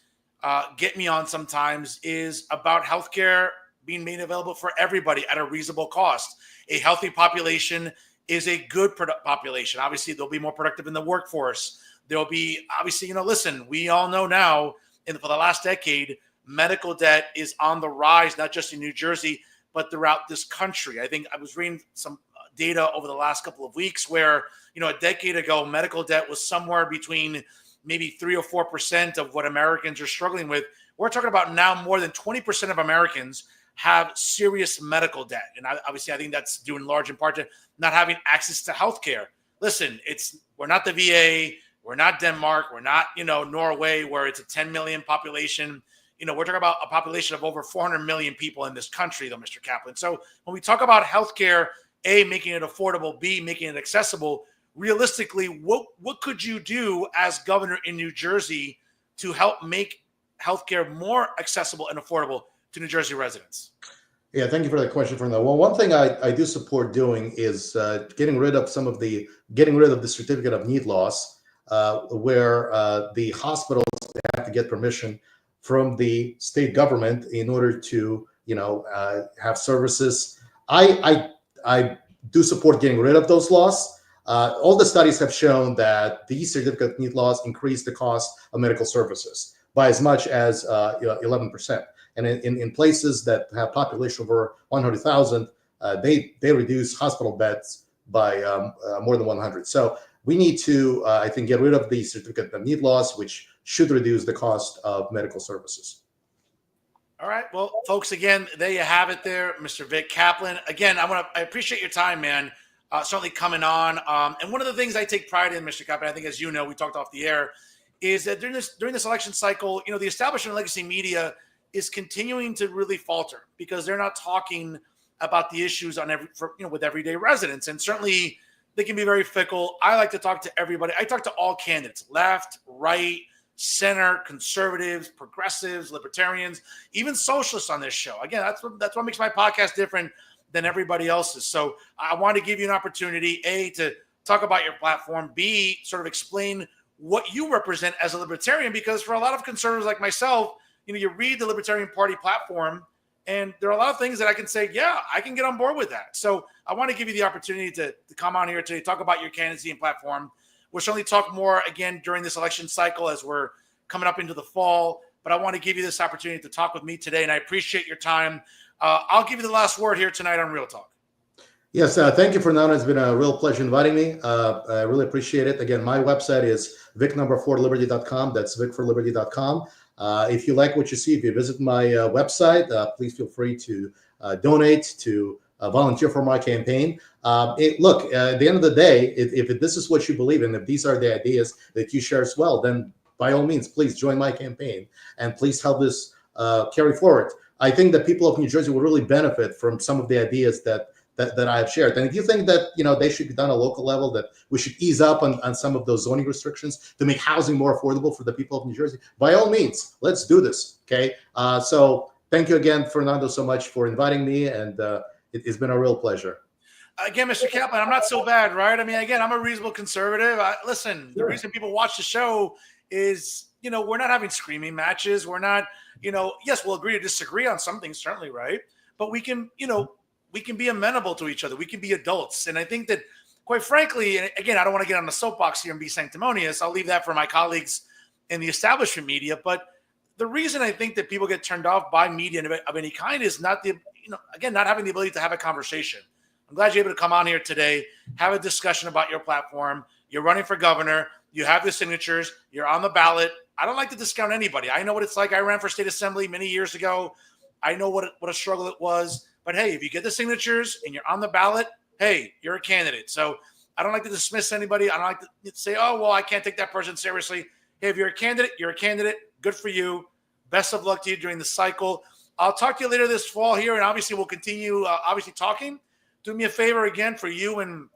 get me on sometimes is about healthcare being made available for everybody at a reasonable cost. A healthy population is a good population. Obviously, they'll be more productive in the workforce. There'll be, obviously, listen, we all know now, for the last decade, medical debt is on the rise, not just in New Jersey, but throughout this country. I think I was reading some data over the last couple of weeks where, a decade ago, medical debt was somewhere between maybe 3 or 4% of what Americans are struggling with. We're talking about now more than 20% of Americans have serious medical debt. And obviously, I think that's due in large in part to not having access to healthcare. Listen, we're not the VA. We're not Denmark. We're not, Norway, where it's a 10 million population. We're talking about a population of over 400 million people in this country, though, Mr. Kaplan. So when we talk about healthcare, A, making it affordable, B, making it accessible, realistically, what could you do as governor in New Jersey to help make healthcare more accessible and affordable to New Jersey residents? Yeah, thank you for that question, Fernando. Well, one thing I do support doing is getting rid of the certificate of need laws, where the hospitals have to get permission from the state government in order to, have services. I do support getting rid of those laws. All the studies have shown that these certificate of need laws increase the cost of medical services by as much as 11%. And in places that have population over 100,000, they reduce hospital beds by more than 100. So we need to, I think, get rid of the certificate of need laws, which should reduce the cost of medical services. All right. Well, folks, again, there you have it there, Mr. Vic Kaplan. Again, I appreciate your time, man. Certainly coming on. And one of the things I take pride in, Mr. Kaplan, I think, as you know, we talked off the air, is that during this election cycle, the establishment legacy media is continuing to really falter because they're not talking about the issues with everyday residents. And certainly they can be very fickle. I like to talk to everybody. I talk to all candidates, left, right, center, conservatives, progressives, libertarians, even socialists on this show. Again, that's what makes my podcast different than everybody else's. So I want to give you an opportunity, A, to talk about your platform, B, sort of explain what you represent as a libertarian, because for a lot of conservatives like myself, you read the Libertarian Party platform, and there are a lot of things that I can say, yeah, I can get on board with that. So I want to give you the opportunity to come on here today, talk about your candidacy and platform. We'll certainly talk more again during this election cycle as we're coming up into the fall. But I want to give you this opportunity to talk with me today, and I appreciate your time. I'll give you the last word here tonight on Real Talk. Yes, thank you, Fernando. It's been a real pleasure inviting me. I really appreciate it. Again, my website is vic4liberty.com. That's vic4liberty.com. If you like what you see, if you visit my website, please feel free to donate, to volunteer for my campaign. Look, at the end of the day, if this is what you believe in, if these are the ideas that you share as well, then by all means, please join my campaign and please help this carry forward. I think that people of New Jersey will really benefit from some of the ideas that I have shared. And if you think that they should be done at a local level, that we should ease up on some of those zoning restrictions to make housing more affordable for the people of New Jersey, by all means, let's do this. Okay. So thank you again, Fernando, so much for inviting me, and it's been a real pleasure. Again, Mr. Kaplan, I'm not so bad, right? I mean, again, I'm a reasonable conservative. Listen, the reason people watch the show is, we're not having screaming matches. We're not, yes, we'll agree to disagree on some things, certainly, right? But we can, we can be amenable to each other. We can be adults. And I think that, quite frankly, and again, I don't want to get on the soapbox here and be sanctimonious. I'll leave that for my colleagues in the establishment media. But the reason I think that people get turned off by media of any kind is not not having the ability to have a conversation. I'm glad you're able to come on here today, have a discussion about your platform. You're running for governor. You have the signatures. You're on the ballot. I don't like to discount anybody. I know what it's like. I ran for state assembly many years ago. I know what a struggle it was. But hey, if you get the signatures and you're on the ballot, hey, you're a candidate. So I don't like to dismiss anybody. I don't like to say, oh, well, I can't take that person seriously. Hey, if you're a candidate, you're a candidate. Good for you. Best of luck to you during the cycle. I'll talk to you later this fall here, and obviously we'll continue talking. Do me a favor again for you and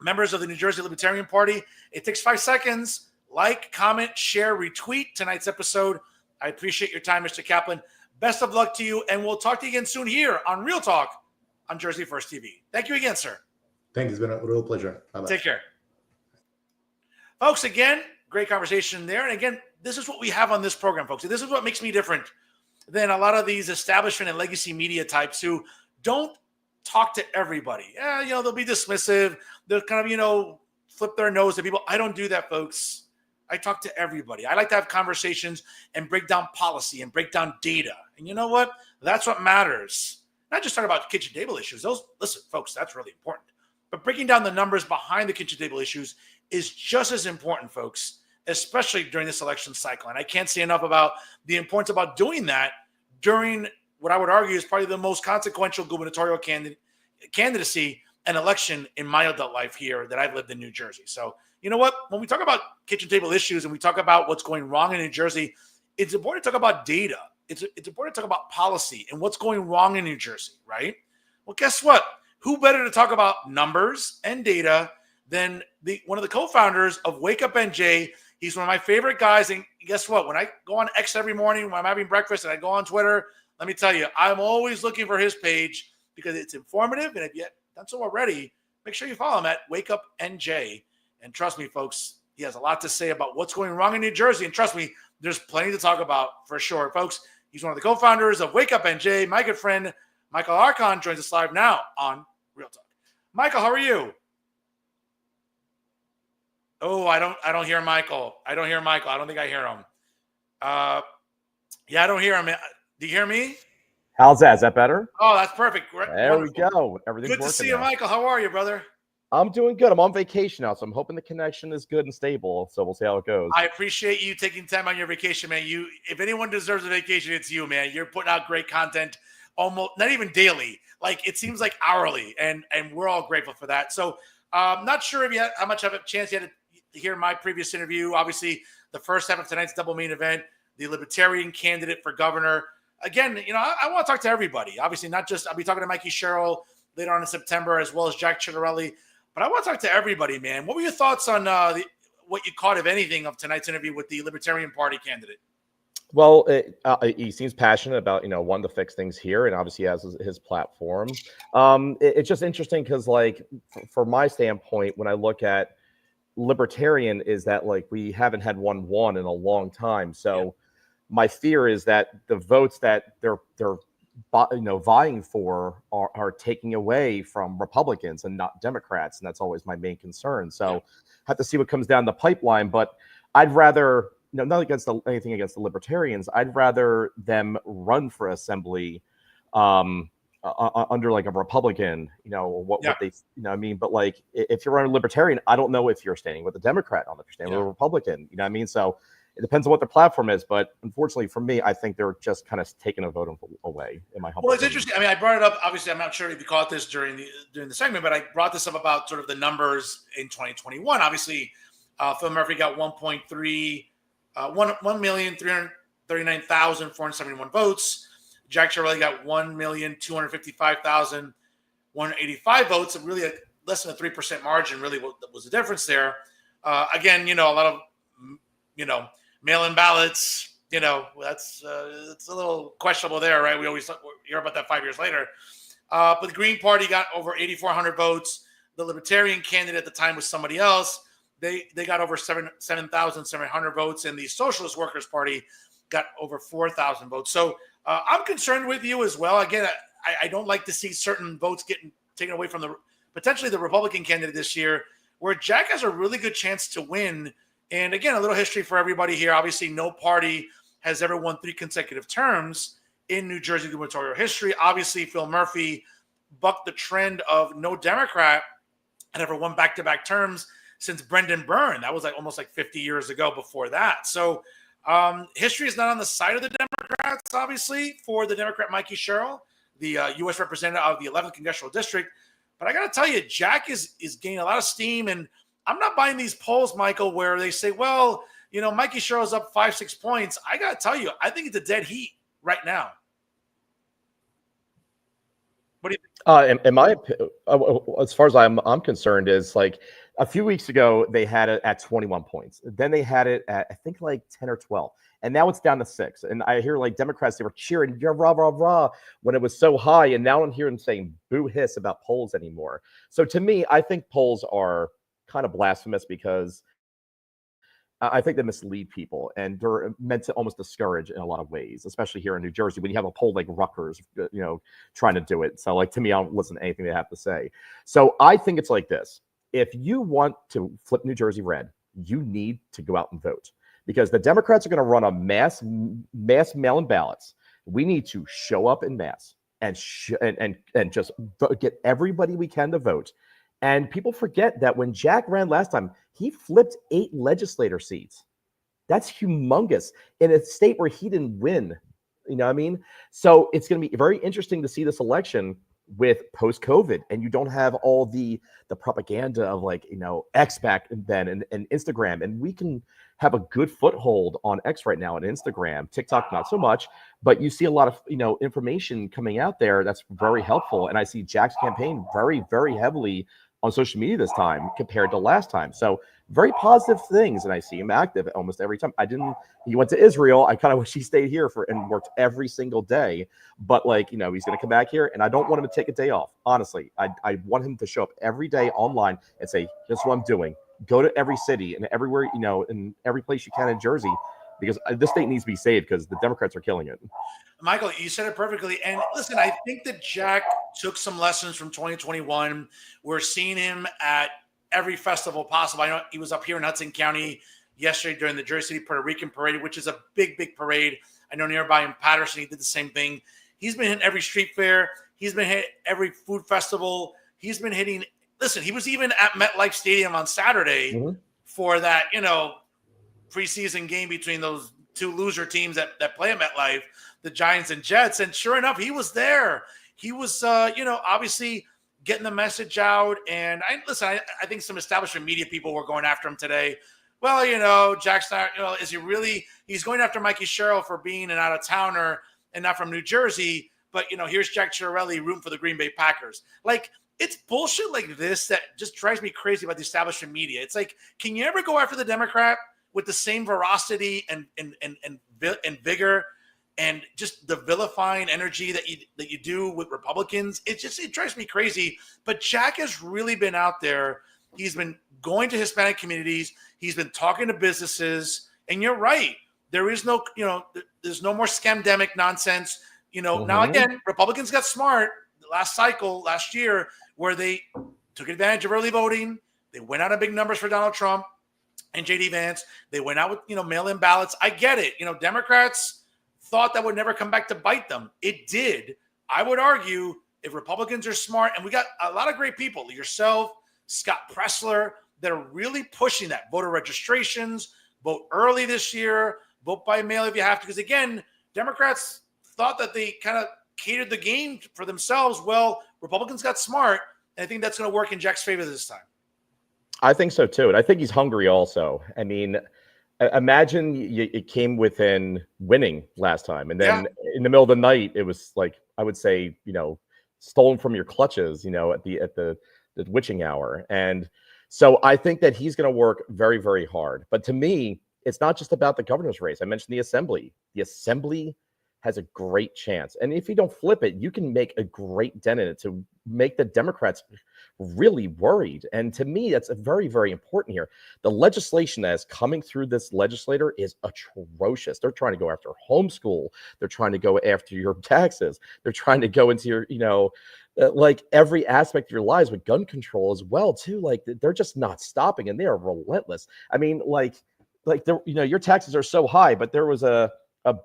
members of the New Jersey Libertarian Party. It takes 5 seconds. Like, comment, share, retweet tonight's episode. I appreciate your time, Mr. Kaplan. Best of luck to you, and we'll talk to you again soon here on Real Talk on Jersey First TV. Thank you again, sir. Thank you. It's been a real pleasure. Bye-bye. Take care. Folks, again, great conversation there. And again, this is what we have on this program, folks. This is what makes me different than a lot of these establishment and legacy media types who don't talk to everybody. Yeah, they'll be dismissive. They'll kind of, flip their nose at people. I don't do that, folks. I talk to everybody. I like to have conversations and break down policy and break down data. And you know what? That's what matters. Not just talk about kitchen table issues. Listen, folks, that's really important. But breaking down the numbers behind the kitchen table issues is just as important, folks, especially during this election cycle. And I can't say enough about the importance about doing that during what I would argue is probably the most consequential gubernatorial candidacy and election in my adult life here that I've lived in New Jersey. So, you know what? When we talk about kitchen table issues and we talk about what's going wrong in New Jersey, it's important to talk about data. It's important to talk about policy and what's going wrong in New Jersey, right? Well, guess what? Who better to talk about numbers and data then one of the co-founders of Wake Up NJ. He's one of my favorite guys. And guess what? When I go on X every morning when I'm having breakfast and I go on Twitter, let me tell you, I'm always looking for his page because it's informative. And if you haven't done so already, make sure you follow him at Wake Up NJ. And trust me, folks, he has a lot to say about what's going wrong in New Jersey. And trust me, there's plenty to talk about for sure. Folks, he's one of the co-founders of Wake Up NJ. My good friend, Michael Archon, joins us live now on Real Talk. Michael, how are you? Oh, I don't hear Michael. I don't think I hear him. Yeah, I don't hear him. Do you hear me? How's that? Is that better? Oh, that's perfect. There we go. Everything's good to working see you, now. Michael. How are you, brother? I'm doing good. I'm on vacation now, so I'm hoping the connection is good and stable. So we'll see how it goes. I appreciate you taking time on your vacation, man. If anyone deserves a vacation, it's you, man. You're putting out great content, almost not even daily. Like it seems like hourly, and we're all grateful for that. So, not sure if you had how much of a chance you had to hear my previous interview. Obviously, the first half of tonight's double main event, the Libertarian candidate for governor. Again, I want to talk to everybody. Obviously, not just I'll be talking to Mikey Sherrill later on in September, as well as Jack Ciattarelli. But I want to talk to everybody, man. What were your thoughts on what you caught, if anything, of tonight's interview with the Libertarian Party candidate? Well, he seems passionate about, wanting to fix things here, and obviously has his platform. It's just interesting because, like, from my standpoint, when I look at Libertarian, is that, like, we haven't had one in a long time. So my fear is that the votes that they're vying for are taking away from Republicans and not Democrats, and that's always my main concern. So have to see what comes down the pipeline. But I'd rather, not against anything against the Libertarians, I'd rather them run for assembly under like a Republican, what they, I mean. But like, if you're running Libertarian, I don't know if you're standing with a Democrat on the standing with a Republican, you know what I mean? So it depends on what their platform is, but unfortunately for me, I think they're just kind of taking a vote away. In my humble Well, it's opinion. interesting. I mean, I brought it up. Obviously, I'm not sure if you caught this during the segment, but I brought this up about sort of the numbers in 2021. Obviously, Phil Murphy got 1,339,471 votes. Jack Ciattarelli got 1,255,185 votes. Really, less than a 3% margin. Really, was the difference there? Again, a lot of mail-in ballots, that's it's a little questionable there, right? We always hear about that 5 years later. But the Green Party got over 8,400 votes. The Libertarian candidate at the time was somebody else. They got over 7,700 votes, and the Socialist Workers Party got over 4,000 votes. So I'm concerned with you as well. Again, I don't like to see certain votes getting taken away from potentially the Republican candidate this year, where Jack has a really good chance to win. And again, a little history for everybody here. Obviously, no party has ever won 3 consecutive terms in New Jersey gubernatorial history. Obviously, Phil Murphy bucked the trend of no Democrat had ever won back-to-back terms since Brendan Byrne. That was almost 50 years ago before that. So history is not on the side of the Democrats, obviously, for the Democrat Mikey Sherrill, the U.S. representative of the 11th Congressional District. But I got to tell you, Jack is gaining a lot of steam, and I'm not buying these polls, Michael, where they say, well, Mikey Sherrill's up 5-6 points. I got to tell you, I think it's a dead heat right now. What do you think? As far as I'm concerned, is like a few weeks ago, they had it at 21 points. Then they had it at, I think, 10 or 12. And now it's down to 6. And I hear Democrats, they were cheering, rah, rah, rah, when it was so high. And now I don't hear them saying boo hiss about polls anymore. So to me, I think polls are kind of blasphemous because I think they mislead people, and they're meant to almost discourage in a lot of ways, especially here in New Jersey when you have a poll like Rutgers, trying to do it. So to me, I don't listen to anything they have to say. So I think it's like this. If you want to flip New Jersey red, you need to go out and vote, because the Democrats are going to run a mass mail-in ballots. We need to show up in mass and just get everybody we can to vote. And people forget that when Jack ran last time, he flipped 8 legislator seats. That's humongous in a state where he didn't win. You know what I mean? So it's going to be very interesting to see this election with post-COVID, and you don't have all the propaganda of X back then and Instagram, and we can have a good foothold on X right now and Instagram. TikTok not so much, but you see a lot of information coming out there that's very helpful. And I see Jack's campaign very, very heavily on social media this time compared to last time. So very positive things, and I see him active almost every time. He went to Israel. I kind of wish he stayed here and worked every single day, but like, he's going to come back here, and I don't want him to take a day off. Honestly, I want him to show up every day online and say, here's what I'm doing. Go to every city and everywhere, in every place you can in Jersey, because this state needs to be saved because the Democrats are killing it. Michael, you said it perfectly. And listen, I think that Jack took some lessons from 2021. We're seeing him at every festival possible. I know he was up here in Hudson County yesterday during the Jersey City Puerto Rican Parade, which is a big, big parade. I know nearby in Patterson, he did the same thing. He's been hitting every street fair. He's been hitting every food festival. He's been hitting – listen, he was even at MetLife Stadium on Saturday for that, preseason game between those two loser teams that play at MetLife, the Giants and Jets. And sure enough, he was there. He was, obviously getting the message out. And I think some establishment media people were going after him today. Well, Jack's not, is he really, he's going after Mikey Sherrill for being an out-of-towner and not from New Jersey. But, here's Jack Chiarelli rooting for the Green Bay Packers. Like, it's bullshit like this that just drives me crazy about the establishment media. It's like, can you ever go after the Democrat with the same veracity and vigor and just the vilifying energy that you do with Republicans? It drives me crazy. But Jack has really been out there. He's been going to Hispanic communities. He's been talking to businesses. And you're right. There is no, there's no more scamdemic nonsense. Now again, Republicans got smart last year, where they took advantage of early voting. They went out in big numbers for Donald Trump and J.D. Vance. They went out with, mail-in ballots. I get it. Democrats thought that would never come back to bite them. It did. I would argue if Republicans are smart, and we got a lot of great people, yourself, Scott Pressler, that are really pushing that. Voter registrations, vote early this year, vote by mail if you have to. Because again, Democrats thought that they kind of catered the game for themselves. Well, Republicans got smart, and I think that's going to work in Jack's favor this time. I think so too, and I think he's hungry also. I mean, imagine it came within winning last time, and then in the middle of the night, it was like, I would say, stolen from your clutches, at the witching hour. And so I think that he's going to work very, very hard. But to me, it's not just about the governor's race. I mentioned the assembly. The assembly has a great chance. And if you don't flip it, you can make a great dent in it to make the Democrats really worried. And to me, that's very, very important here. The legislation that is coming through this legislator is atrocious. They're trying to go after homeschool. They're trying to go after your taxes. They're trying to go into your, like every aspect of your lives with gun control as well, too. Like, they're just not stopping, and they are relentless. I mean, like your taxes are so high, but there was a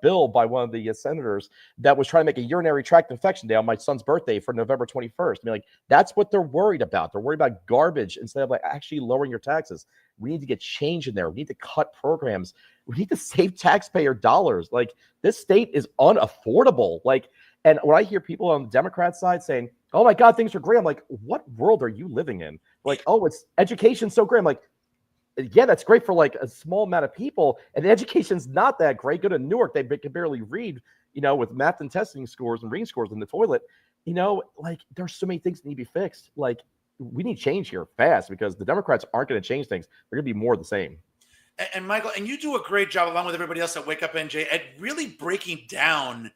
bill by one of the senators that was trying to make a urinary tract infection day on my son's birthday for November 21st. I mean, like, that's what they're worried about. They're worried about garbage instead of like actually lowering your taxes. We need to get change in there. We need to cut programs. We need to save taxpayer dollars. Like, this state is unaffordable. Like, and when I hear people on the Democrat side saying, oh my God, things are great, I'm like, what world are you living in? Like, oh, it's education's so great. I'm like, yeah, that's great for like a small amount of people, and the education's not that great. Go to Newark, they can barely read, with math and testing scores and reading scores in the toilet. Like, there's so many things that need to be fixed. Like, we need change here fast, because the Democrats aren't going to change things. They're going to be more of the same. And Michael, and you do a great job along with everybody else at Wake Up NJ at really breaking down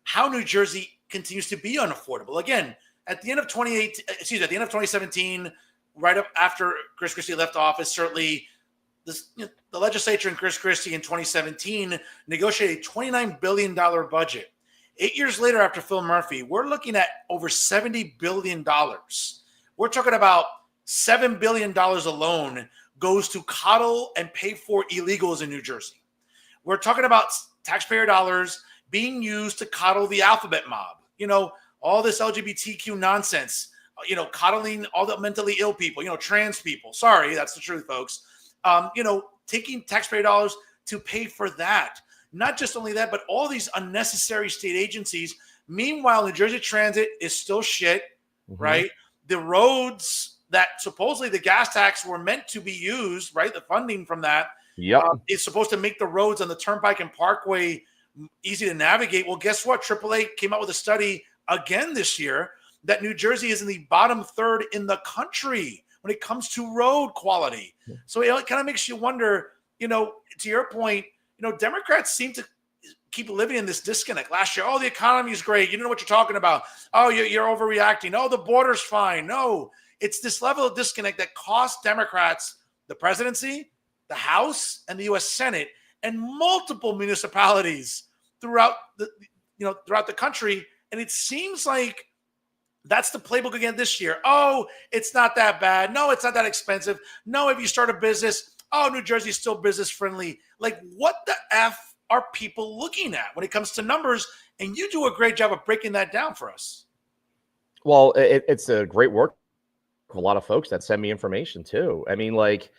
how New Jersey continues to be unaffordable. Again, at the end of 2017, right up after Chris Christie left office, certainly the legislature and Chris Christie in 2017 negotiated a $29 billion budget. 8 years later, after Phil Murphy, we're looking at over $70 billion. We're talking about $7 billion alone goes to coddle and pay for illegals in New Jersey. We're talking about taxpayer dollars being used to coddle the alphabet mob. All this LGBTQ nonsense. Coddling all the mentally ill people, trans people. Sorry, that's the truth, folks. Taking taxpayer dollars to pay for that. Not just only that, but all these unnecessary state agencies. Meanwhile, New Jersey Transit is still shit, right? The roads that supposedly the gas tax were meant to be used, right? The funding from that is supposed to make the roads on the Turnpike and Parkway easy to navigate. Well, guess what? AAA came out with a study again this year that New Jersey is in the bottom third in the country when it comes to road quality. So it kind of makes you wonder, to your point, Democrats seem to keep living in this disconnect. Last year, the economy is great. You don't know what you're talking about. Oh, you're overreacting. Oh, the border's fine. No, it's this level of disconnect that cost Democrats the presidency, the House, and the U.S. Senate, and multiple municipalities throughout the country. And it seems like that's the playbook again this year. Oh, it's not that bad. No, it's not that expensive. No, if you start a business, New Jersey's still business friendly. Like, what the F are people looking at when it comes to numbers? And you do a great job of breaking that down for us. Well, it's a great work for a lot of folks that send me information too. I mean, like,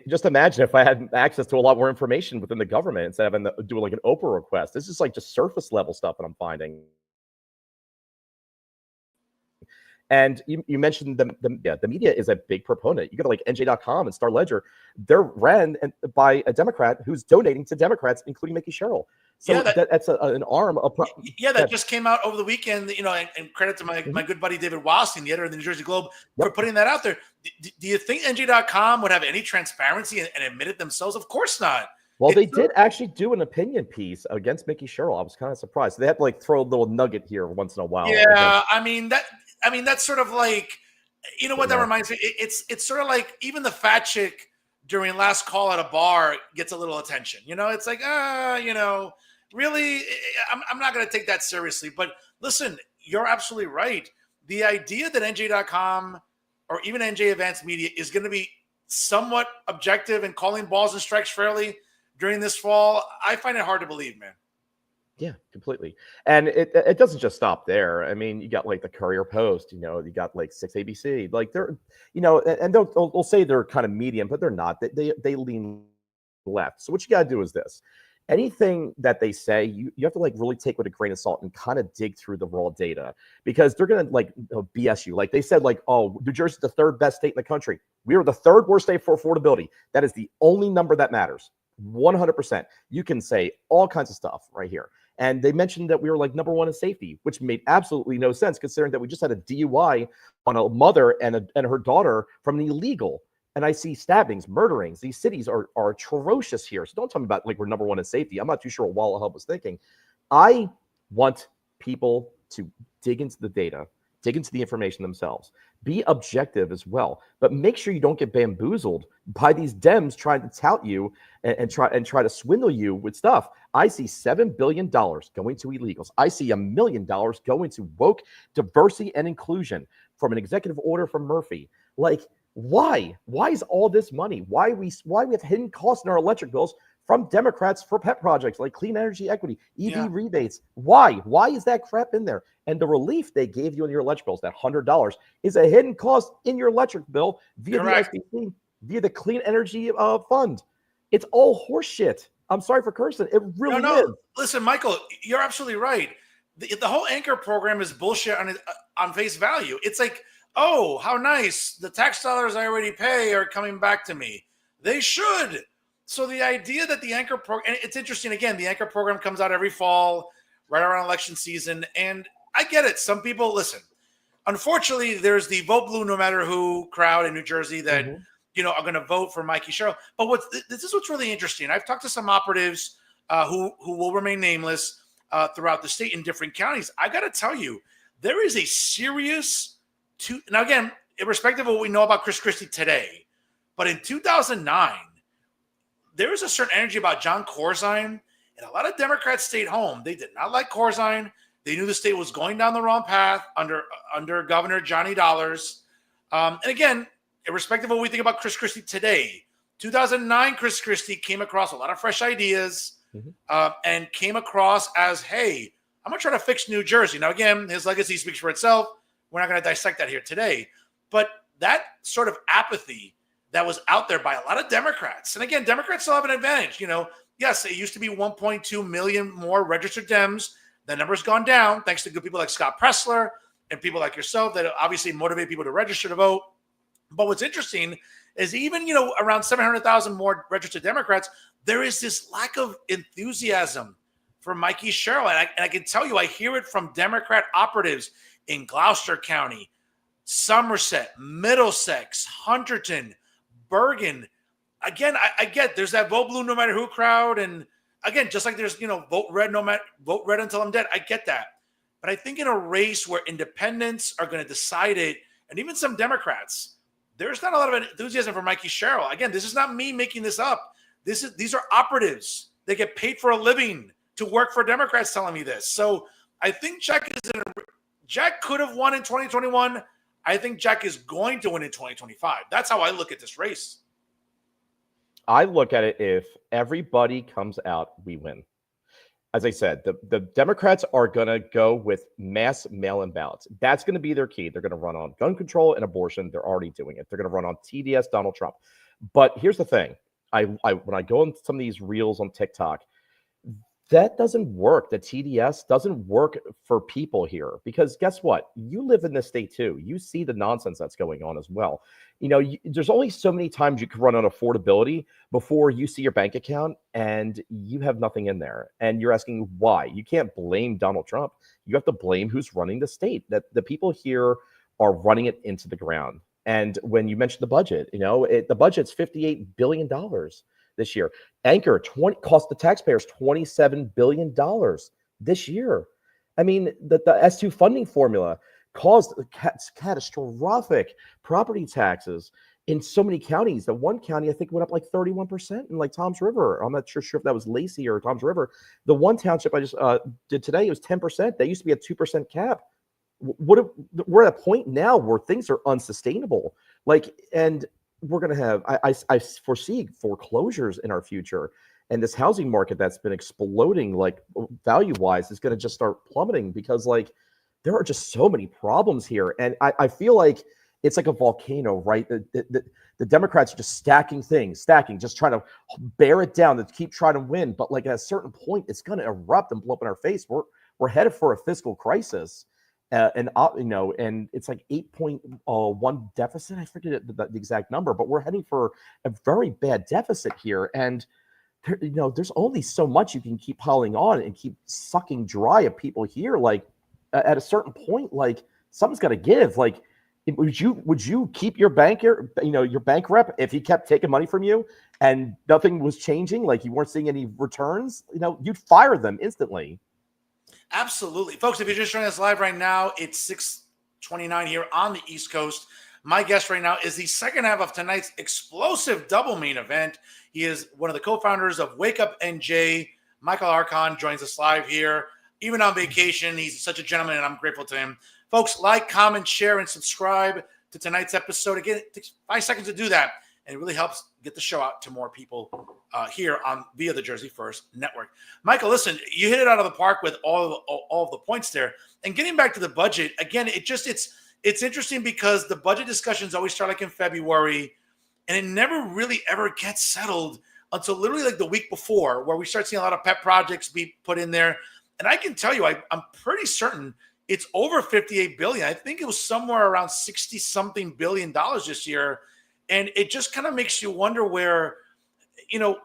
just imagine if I had access to a lot more information within the government instead of having to do like an Oprah request. This is like just surface level stuff that I'm finding. And you mentioned the media is a big proponent. You go to like NJ.com and Star Ledger. They're ran by a Democrat who's donating to Democrats, including Mickey Sherrill. So that's an arm. That just came out over the weekend, and credit to my good buddy David Wallstein, the editor of the New Jersey Globe, for putting that out there. Do you think NJ.com would have any transparency and admit it themselves? Of course not. Well, they did actually do an opinion piece against Mickey Sherrill. I was kind of surprised. They had to like throw a little nugget here once in a while. Yeah, that's sort of like, what that reminds me. It's sort of like even the fat chick during last call at a bar gets a little attention. It's like, really, I'm not going to take that seriously. But listen, you're absolutely right. The idea that NJ.com or even NJ Advanced Media is going to be somewhat objective and calling balls and strikes fairly during this fall, I find it hard to believe, man. Yeah, completely. And it doesn't just stop there. I mean, you got like the Courier Post, you got like 6 ABC, like they're, and they'll say they're kind of medium, but they're not. They lean left. So what you got to do is this. Anything that they say, you have to like really take with a grain of salt and kind of dig through the raw data, because they're going to like BS you. Like they said, like, oh, New Jersey's the third best state in the country. We are the third worst state for affordability. That is the only number that matters. 100%. You can say all kinds of stuff right here. And they mentioned that we were like number one in safety, which made absolutely no sense considering that we just had a DUI on a mother and her daughter from an illegal. And I see stabbings, murderings. These cities are atrocious here. So don't tell me about like we're number one in safety. I'm not too sure what Walla Hub was thinking. I want people to dig into the data, dig into the information themselves. Be objective as well, but make sure you don't get bamboozled by these Dems trying to tout you and try to swindle you with stuff. I see $7 billion going to illegals. I see $1 million going to woke diversity and inclusion from an executive order from Murphy. Like, why? Why is all this money? Why we have hidden costs in our electric bills from Democrats for pet projects like clean energy equity, EV rebates? Why? Why is that crap in there? And the relief they gave you on your electric bills, that $100, is a hidden cost in your electric bill via Correct. the SBC, via the Clean Energy Fund. It's all horseshit. I'm sorry for cursing. It really is. Listen, Michael, you're absolutely right. The whole anchor program is bullshit on face value. It's like, oh, how nice. The tax dollars I already pay are coming back to me. They should. So the idea that the anchor program, and it's interesting, again, the anchor program comes out every fall, right around election season. And I get it. Some people, listen, unfortunately, there's the vote blue no matter who crowd in New Jersey that, are going to vote for Mikey Sherrill. But this is what's really interesting. I've talked to some operatives who will remain nameless throughout the state in different counties. I got to tell you, there is a serious, now again, irrespective of what we know about Chris Christie today, but in 2009, there was a certain energy about John Corzine, and a lot of Democrats stayed home. They did not like Corzine. They knew the state was going down the wrong path under Governor Johnny Dollars. And again, irrespective of what we think about Chris Christie today, 2009 Chris Christie came across a lot of fresh ideas and came across as, hey, I'm going to try to fix New Jersey. Now, again, his legacy speaks for itself. We're not going to dissect that here today. But that sort of apathy that was out there by a lot of Democrats. And again, Democrats still have an advantage. Yes, it used to be 1.2 million more registered Dems. The number's gone down thanks to good people like Scott Pressler and people like yourself that obviously motivate people to register to vote. But what's interesting is even, around 700,000 more registered Democrats, there is this lack of enthusiasm for Mikey Sherrill. And I can tell you, I hear it from Democrat operatives in Gloucester County, Somerset, Middlesex, Hunterton, Bergen. Again, I get there's that vote blue no matter who crowd, and again, just like there's vote red vote red until I'm dead. I get that, but I think in a race where independents are going to decide it, and even some Democrats, there's not a lot of enthusiasm for Mikey Sherrill. Again, this is not me making this up. These are operatives. They get paid for a living to work for Democrats telling me this. So I think Jack could have won in 2021. I think Jack is going to win in 2025. That's how I look at this race. I look at it, if everybody comes out, we win. As I said, the Democrats are going to go with mass mail-in ballots. That's going to be their key. They're going to run on gun control and abortion. They're already doing it. They're going to run on TDS, Donald Trump. But here's the thing. When I go into some of these reels on TikTok, that doesn't work. The TDS doesn't work for people here, because guess what? You live in this state too. You see the nonsense that's going on as well. There's only so many times you can run on affordability before you see your bank account and you have nothing in there. And you're asking why. You can't blame Donald Trump. You have to blame who's running the state. That the people here are running it into the ground. And when you mentioned the budget, the budget's $58 billion this year. Anchor cost the taxpayers $27 billion this year. I mean, the S2 funding formula caused catastrophic property taxes in so many counties. The one county, I think, went up like 31% in like Tom's River. I'm not sure if that was Lacey or Tom's River. The one township I just did today, it was 10%. That used to be a 2% cap. We're at a point now where things are unsustainable. And we're going to have, I foresee foreclosures in our future. And this housing market that's been exploding, value-wise, is going to just start plummeting, because there are just so many problems here. And I feel like it's like a volcano, right? The Democrats are just stacking, just trying to bear it down, to keep trying to win. But at a certain point, it's going to erupt and blow up in our face. We're headed for a fiscal crisis. And it's like 8.1 deficit. I forget the exact number, but we're heading for a very bad deficit here. And there's only so much you can keep piling on and keep sucking dry of people here. At a certain point, something's got to give. Would you keep your banker, your bank rep, if he kept taking money from you and nothing was changing, you weren't seeing any returns? You'd fire them instantly. Absolutely. Folks, if you're just joining us live right now, it's 6:29 here on the East Coast. My guest right now is the second half of tonight's explosive double main event. He is one of the co-founders of Wake Up NJ. Michael Archon joins us live here, even on vacation. He's such a gentleman, and I'm grateful to him. Folks, like, comment, share, and subscribe to tonight's episode. Again, it takes 5 seconds to do that, and it really helps get the show out to more people here via the Jersey First Network. Michael, listen, you hit it out of the park with all of the points there. And getting back to the budget, again, it's interesting because the budget discussions always start in February, and it never really ever gets settled until literally the week before, where we start seeing a lot of pet projects be put in there. And I can tell you, I'm pretty certain it's over $58 billion. I think it was somewhere around 60-something billion dollars this year. And it just kind of makes you wonder where,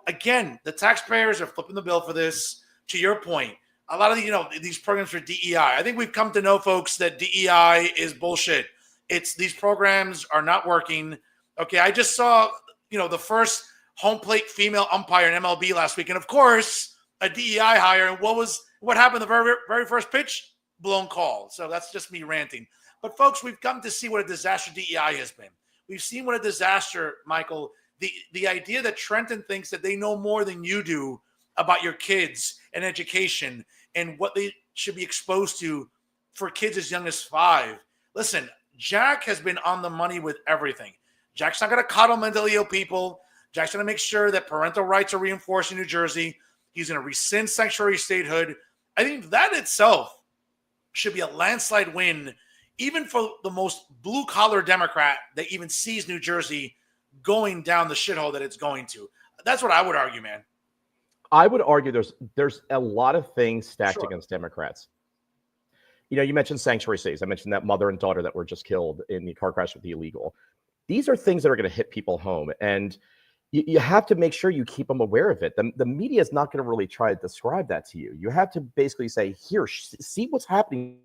again, the taxpayers are flipping the bill for this. To your point, a lot of these programs for DEI. I think we've come to know, folks, that DEI is bullshit. These programs are not working. Okay, I just saw the first home plate female umpire in MLB last week, and of course a DEI hire. And what happened the very very first pitch? Blown call. So that's just me ranting. But folks, we've come to see what a disaster DEI has been. We've seen what a disaster, Michael. The idea that Trenton thinks that they know more than you do about your kids and education and what they should be exposed to for kids as young as 5. Listen, Jack has been on the money with everything. Jack's not going to coddle mentally ill people. Jack's going to make sure that parental rights are reinforced in New Jersey. He's going to rescind sanctuary statehood. I think that itself should be a landslide win, even for the most blue-collar Democrat that even sees New Jersey going down the shithole that it's going to. That's what I would argue, man. I would argue there's a lot of things stacked against Democrats. You mentioned sanctuary states. I mentioned that mother and daughter that were just killed in the car crash with the illegal. These are things that are going to hit people home, and you have to make sure you keep them aware of it. The media is not going to really try to describe that to you. You have to basically say, here, see what's happening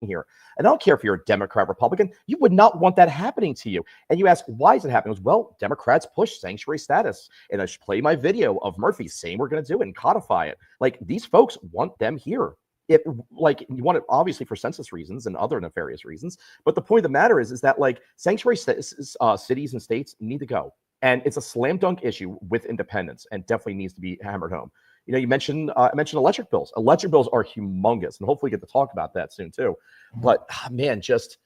here. And I don't care if you're a Democrat, Republican, you would not want that happening to you. And you ask, why is it happening? It was, well, Democrats push sanctuary status. And I should play my video of Murphy saying we're going to do it and codify it. Like, these folks want them here. It, like, you want it obviously for census reasons and other nefarious reasons. But the point of the matter is that, like, sanctuary cities and states need to go. And it's a slam dunk issue with independence and definitely needs to be hammered home. You know, you mentioned I mentioned electric bills. Electric bills are humongous, and hopefully get to talk about that soon too. But man, just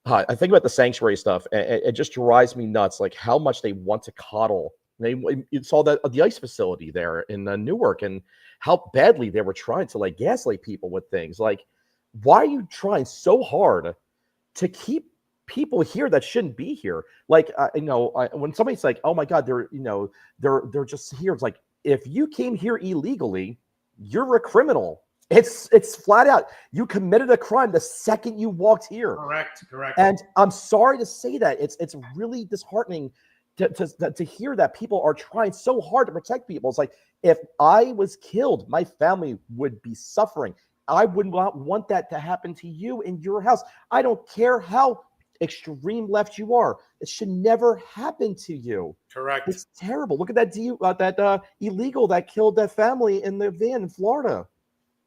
I think about the sanctuary stuff. It just drives me nuts, like how much they want to coddle. You saw that the ICE facility there in Newark, and how badly they were trying to like gaslight people with things. Like, why are you trying so hard to keep people here that shouldn't be here? Like, when somebody's like, "Oh my God, they're just here," it's like, if you came here illegally, you're a criminal. It's flat out. You committed a crime the second you walked here. Correct. And I'm sorry to say that. It's really disheartening to hear that people are trying so hard to protect people. It's like, if I was killed, my family would be suffering. I would not want that to happen to you in your house. I don't care how extreme left you are. It should never happen to you. Correct. It's terrible. Look at that illegal that killed that family in the van in Florida.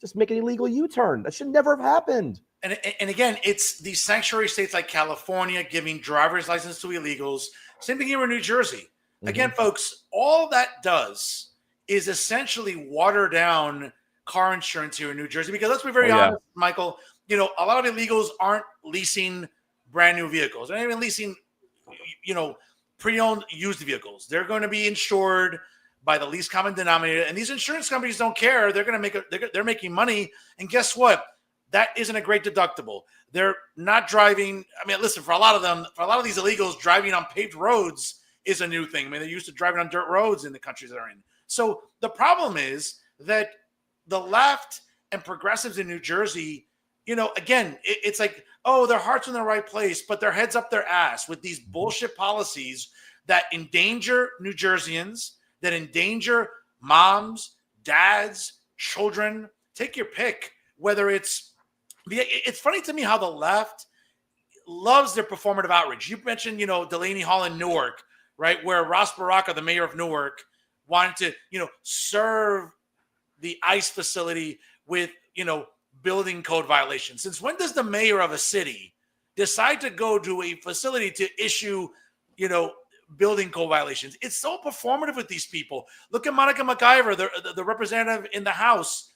Just make an illegal U-turn. That should never have happened. And again, it's these sanctuary states like California giving driver's license to illegals. Same thing here in New Jersey. Again, folks, all that does is essentially water down car insurance here in New Jersey. Because let's be very honest, Michael, a lot of illegals aren't leasing brand new vehicles. They're not even leasing, pre-owned used vehicles. They're going to be insured by the least common denominator, and these insurance companies don't care. They're going to they're making money, and guess what? That isn't a great deductible. They're not driving. I mean, listen, for a lot of these illegals, driving on paved roads is a new thing. I mean, they're used to driving on dirt roads in the countries they're in. So the problem is that the left and progressives in New Jersey, again, it's like, oh, their heart's in the right place, but their head's up their ass with these bullshit policies that endanger New Jerseyans, that endanger moms, dads, children. Take your pick. Whether it's funny to me how the left loves their performative outrage. You mentioned, Delaney Hall in Newark, right, where Ross Baraka, the mayor of Newark, wanted to, serve the ICE facility with, building code violations. Since when does the mayor of a city decide to go to a facility to issue, building code violations? It's so performative with these people. Look at Monica McIver, the representative in the House,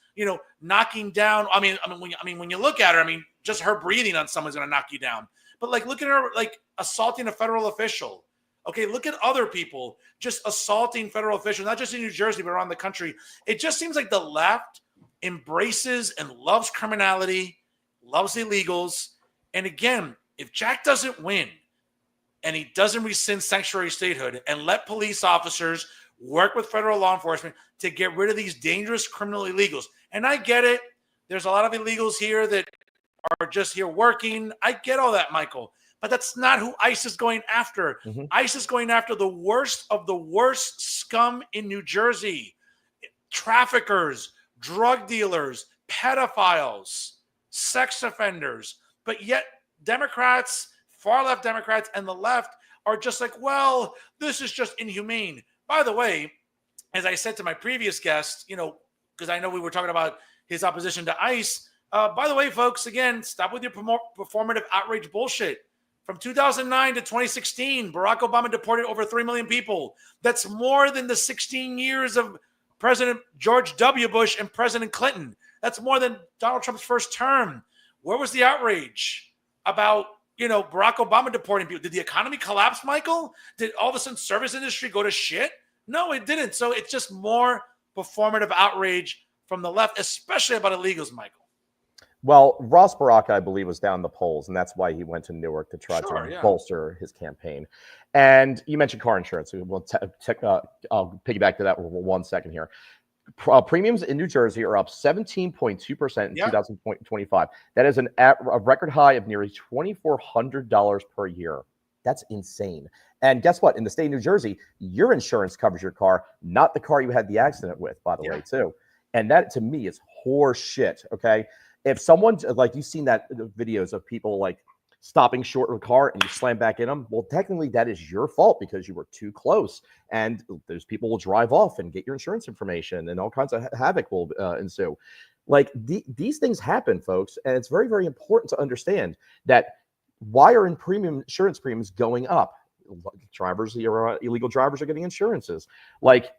knocking down. When you look at her, just her breathing on someone's going to knock you down. But like, look at her, like assaulting a federal official. Okay, look at other people just assaulting federal officials, not just in New Jersey, but around the country. It just seems like the left embraces and loves criminality, loves illegals. And again, if Jack doesn't win and he doesn't rescind sanctuary statehood and let police officers work with federal law enforcement to get rid of these dangerous criminal illegals, and I get it, there's a lot of illegals here that are just here working. I get all that, Michael. But that's not who ICE is going after. ICE is going after the worst of the worst scum in New Jersey. Traffickers, drug dealers, pedophiles, sex offenders. But yet Democrats, far left Democrats, and the left are just like, well, this is just inhumane. By the way, as I said to my previous guest, because I know we were talking about his opposition to ICE. By the way, folks, again, stop with your performative outrage bullshit. From 2009 to 2016, Barack Obama deported over 3 million people. That's more than the 16 years of President George W. Bush and President Clinton. That's more than Donald Trump's first term. Where was the outrage about, Barack Obama deporting people? Did the economy collapse, Michael? Did all of a sudden service industry go to shit? No, it didn't. So it's just more performative outrage from the left, especially about illegals, Michael. Well, Ross Baraka, I believe, was down in the polls, and that's why he went to Newark to try to bolster his campaign. And you mentioned car insurance. So I'll piggyback to that for 1 second here. Premiums in New Jersey are up 17.2% in 2025. That is a record high of nearly $2,400 per year. That's insane. And guess what? In the state of New Jersey, your insurance covers your car, not the car you had the accident with, by the way, too. And that, to me, is horse shit, okay? if someone, like, you've seen that videos of people like stopping short of a car and you slam back in them, well, technically that is your fault because you were too close. And those people will drive off and get your insurance information, and all kinds of havoc will ensue. Like, these things happen, folks, and it's very, very important to understand that. Why are insurance premiums going up? Drivers, illegal drivers are getting insurances. Like,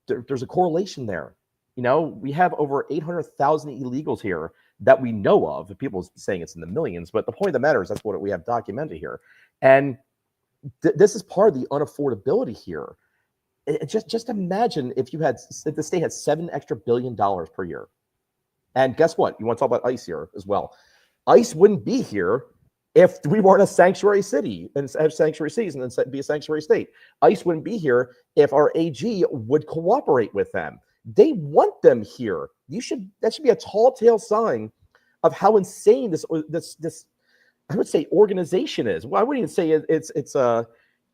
there's a correlation there. You know, we have over 800,000 illegals here that we know of. People saying it's in the millions, but the point of the matter is that's what we have documented here. And this is part of the unaffordability here. Just imagine if the state had $7 billion per year. And guess what? You want to talk about ICE here as well. ICE wouldn't be here if we weren't a sanctuary city and have sanctuary cities and then be a sanctuary state. ICE wouldn't be here if our AG would cooperate with them. They want them here. That should be a tall tale sign of how insane this I would say organization is. Well, I wouldn't even say it's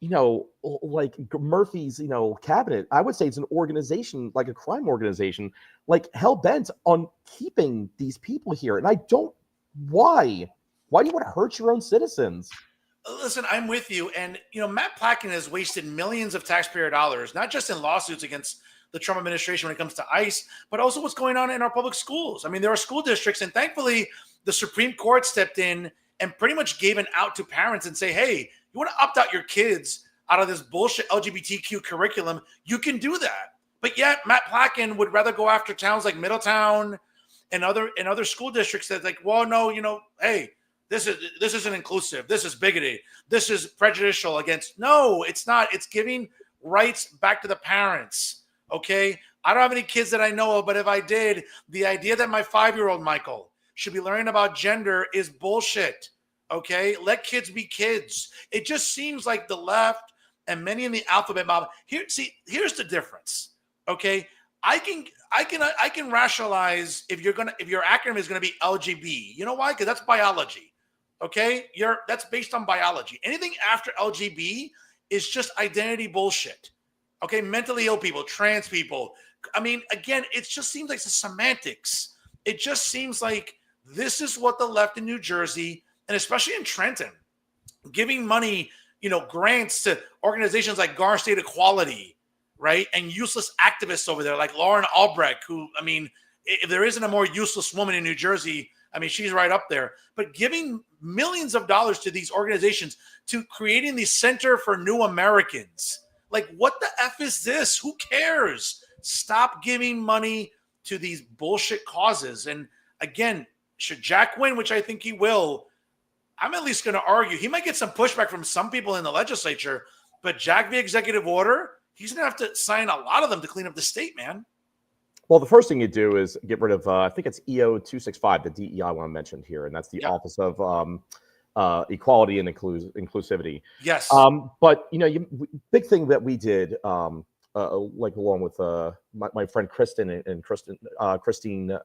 like Murphy's, cabinet. I would say it's an organization, like a crime organization, like hell bent on keeping these people here. And I don't, why? Why do you want to hurt your own citizens? Listen, I'm with you. And, Matt Plotkin has wasted millions of taxpayer dollars, not just in lawsuits against the Trump administration when it comes to ICE, but also what's going on in our public schools. I mean, there are school districts, and thankfully the Supreme Court stepped in and pretty much gave an out to parents and say, hey, you want to opt out your kids out of this bullshit LGBTQ curriculum, you can do that. But yet Matt Plotkin would rather go after towns like Middletown and other school districts that like, well, no, hey, this isn't inclusive. This is bigoted. This is prejudicial against. No, it's not. It's giving rights back to the parents. Okay. I don't have any kids that I know of, but if I did, the idea that my 5-year-old Michael should be learning about gender is bullshit. Okay. Let kids be kids. It just seems like the left and many in the alphabet mob here's the difference. Okay. I can rationalize if your acronym is going to be LGB. You know why? Because that's biology. Okay, that's based on biology. Anything after LGB is just identity bullshit. Okay, mentally ill people, trans people. I mean, again, it just seems like the semantics. It just seems like this is what the left in New Jersey, and especially in Trenton, giving money, grants to organizations like Gar State Equality, right? And useless activists over there like Lauren Albrecht, who, I mean, if there isn't a more useless woman in New Jersey, I mean, she's right up there. But giving millions of dollars to these organizations, to creating the Center for New Americans. Like, what the F is this? Who cares? Stop giving money to these bullshit causes. And again, should Jack win, which I think he will, I'm at least going to argue. He might get some pushback from some people in the legislature, but Jack via executive order, he's going to have to sign a lot of them to clean up the state, man. Well, the first thing you do is get rid of, I think it's EO 265, the DEI one I mentioned here, and that's the Office of Equality and Inclusivity. Yes. But big thing that we did, like along with my friend Kristen and Christine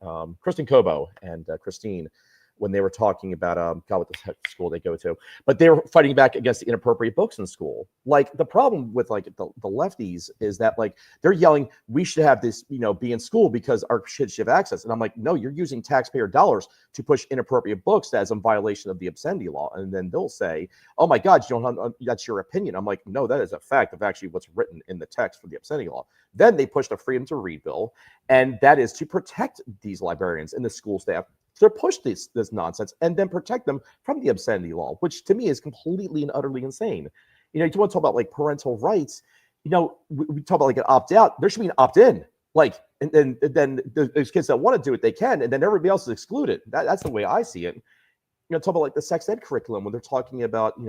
Cobo and Christine, when they were talking about what the school they go to, but they were fighting back against the inappropriate books in school. Like, the problem with like the lefties is that like they're yelling, we should have this, be in school because our kids should have access. And I'm like, no, you're using taxpayer dollars to push inappropriate books that's in violation of the obscenity law. And then they'll say, oh my God, you don't have, that's your opinion. I'm like, no, that is a fact of actually what's written in the text for the obscenity law. Then they push the Freedom to Read bill, and that is to protect these librarians and the school staff to push this nonsense and then protect them from the obscenity law, which to me is completely and utterly insane. You want to talk about like parental rights. We talk about like an opt out. There should be an opt in. Like, and then there's kids that want to do it, they can, and then everybody else is excluded. That's the way I see it. Talk about like the sex ed curriculum when they're talking about,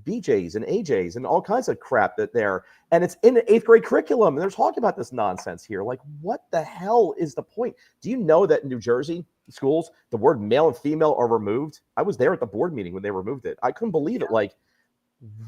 BJs and AJs and all kinds of crap and it's in the 8th grade curriculum. And they're talking about this nonsense here. Like, what the hell is the point? Do you know that in New Jersey schools, the word male and female are removed? I was there at the board meeting when they removed it. I couldn't believe it. Like,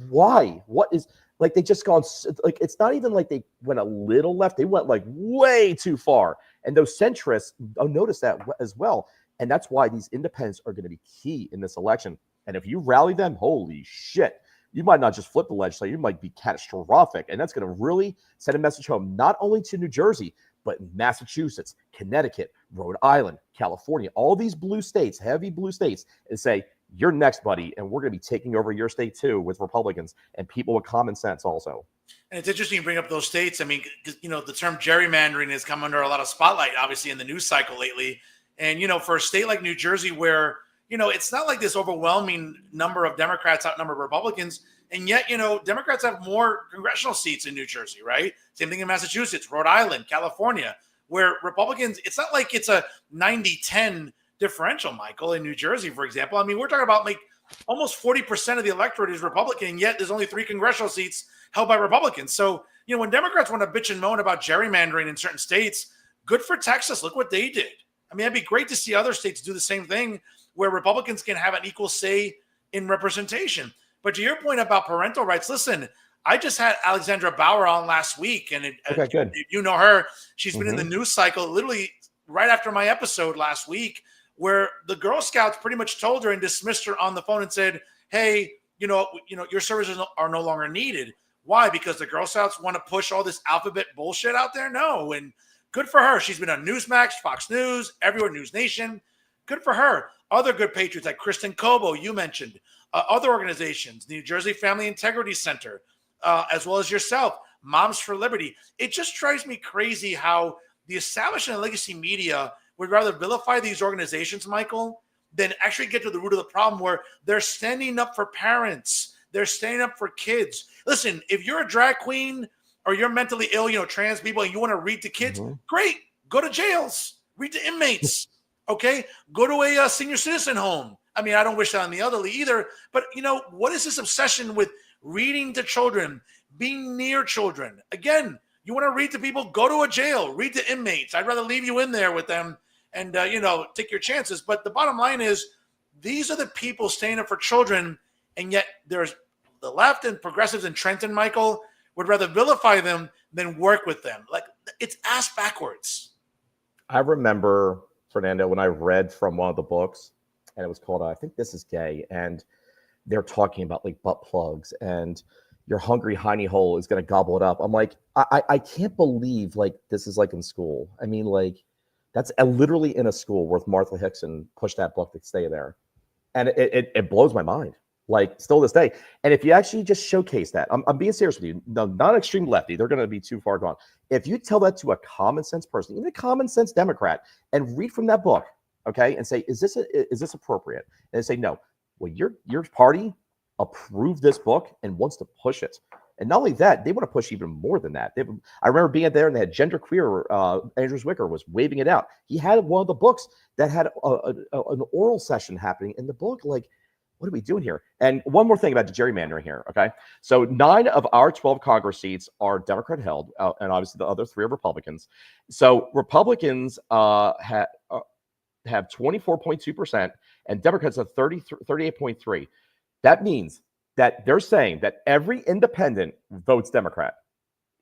why? What is, like, they just gone, like, it's not even like they went a little left. They went like way too far. And those centrists, notice that as well. And that's why these independents are going to be key in this election. And if you rally them, holy shit, you might not just flip the legislature, you might be catastrophic. And that's going to really send a message home, not only to New Jersey, But Massachusetts, Connecticut, Rhode Island, California, all these blue states, heavy blue states, and say, you're next, buddy, and we're going to be taking over your state too with Republicans and people with common sense also. And it's interesting you bring up those states. I mean, the term gerrymandering has come under a lot of spotlight, obviously, in the news cycle lately. And, for a state like New Jersey where, it's not like this overwhelming number of Democrats outnumber Republicans. And yet, Democrats have more congressional seats in New Jersey, right? Same thing in Massachusetts, Rhode Island, California, where Republicans, it's not like it's a 90-10 differential, Michael, in New Jersey, for example. I mean, we're talking about like almost 40% of the electorate is Republican, and yet there's only 3 congressional seats held by Republicans. So, when Democrats want to bitch and moan about gerrymandering in certain states, good for Texas. Look what they did. I mean, it'd be great to see other states do the same thing where Republicans can have an equal say in representation. But to your point about parental rights, listen, I just had Alexandra Bauer on last week, and good. You know her. She's been in the news cycle literally right after my episode last week, where the Girl Scouts pretty much told her and dismissed her on the phone and said, hey, your services are no longer needed. Why? Because the Girl Scouts want to push all this alphabet bullshit out there? No. And good for her. She's been on Newsmax, Fox News, everywhere, News Nation. Good for her. Other good patriots like Kristen Cobo, you mentioned, other organizations, New Jersey Family Integrity Center, as well as yourself, Moms for Liberty. It just drives me crazy how the establishment and legacy media would rather vilify these organizations, Michael, than actually get to the root of the problem where they're standing up for parents. They're standing up for kids. Listen, if you're a drag queen or you're mentally ill, trans people, and you want to read to kids, great. Go to jails. Read to inmates. Okay? Go to a senior citizen home. I mean, I don't wish that on the elderly either. But, what is this obsession with reading to children, being near children? Again, you want to read to people, go to a jail, read to inmates. I'd rather leave you in there with them and, take your chances. But the bottom line is these are the people standing up for children, and yet there's the left and progressives in Trenton, Michael, would rather vilify them than work with them. Like, it's ass backwards. I remember, Fernando, when I read from one of the books, and it was called, I think This Is Gay, and they're talking about like butt plugs and your hungry hiney hole is going to gobble it up. I'm like, I can't believe like this is like in school. I mean, like that's literally in a school where Martha Hickson pushed that book to stay there. And it blows my mind, like still this day. And if you actually just showcase that, I'm being serious with you, no, not extreme lefty, they're going to be too far gone. If you tell that to a common sense person, even a common sense Democrat, and read from that book, okay, and say, is this appropriate? And they say, no. Well, your party approved this book and wants to push it. And not only that, they want to push even more than that. I remember being there and they had genderqueer, Andrew Zwicker was waving it out. He had one of the books that had an oral session happening in the book. Like, what are we doing here? And one more thing about the gerrymandering here, okay? So 9 of our 12 Congress seats are Democrat held, and obviously the other 3 are Republicans. So Republicans have 24.2%, and Democrats have 38.3%. That means that they're saying that every independent votes Democrat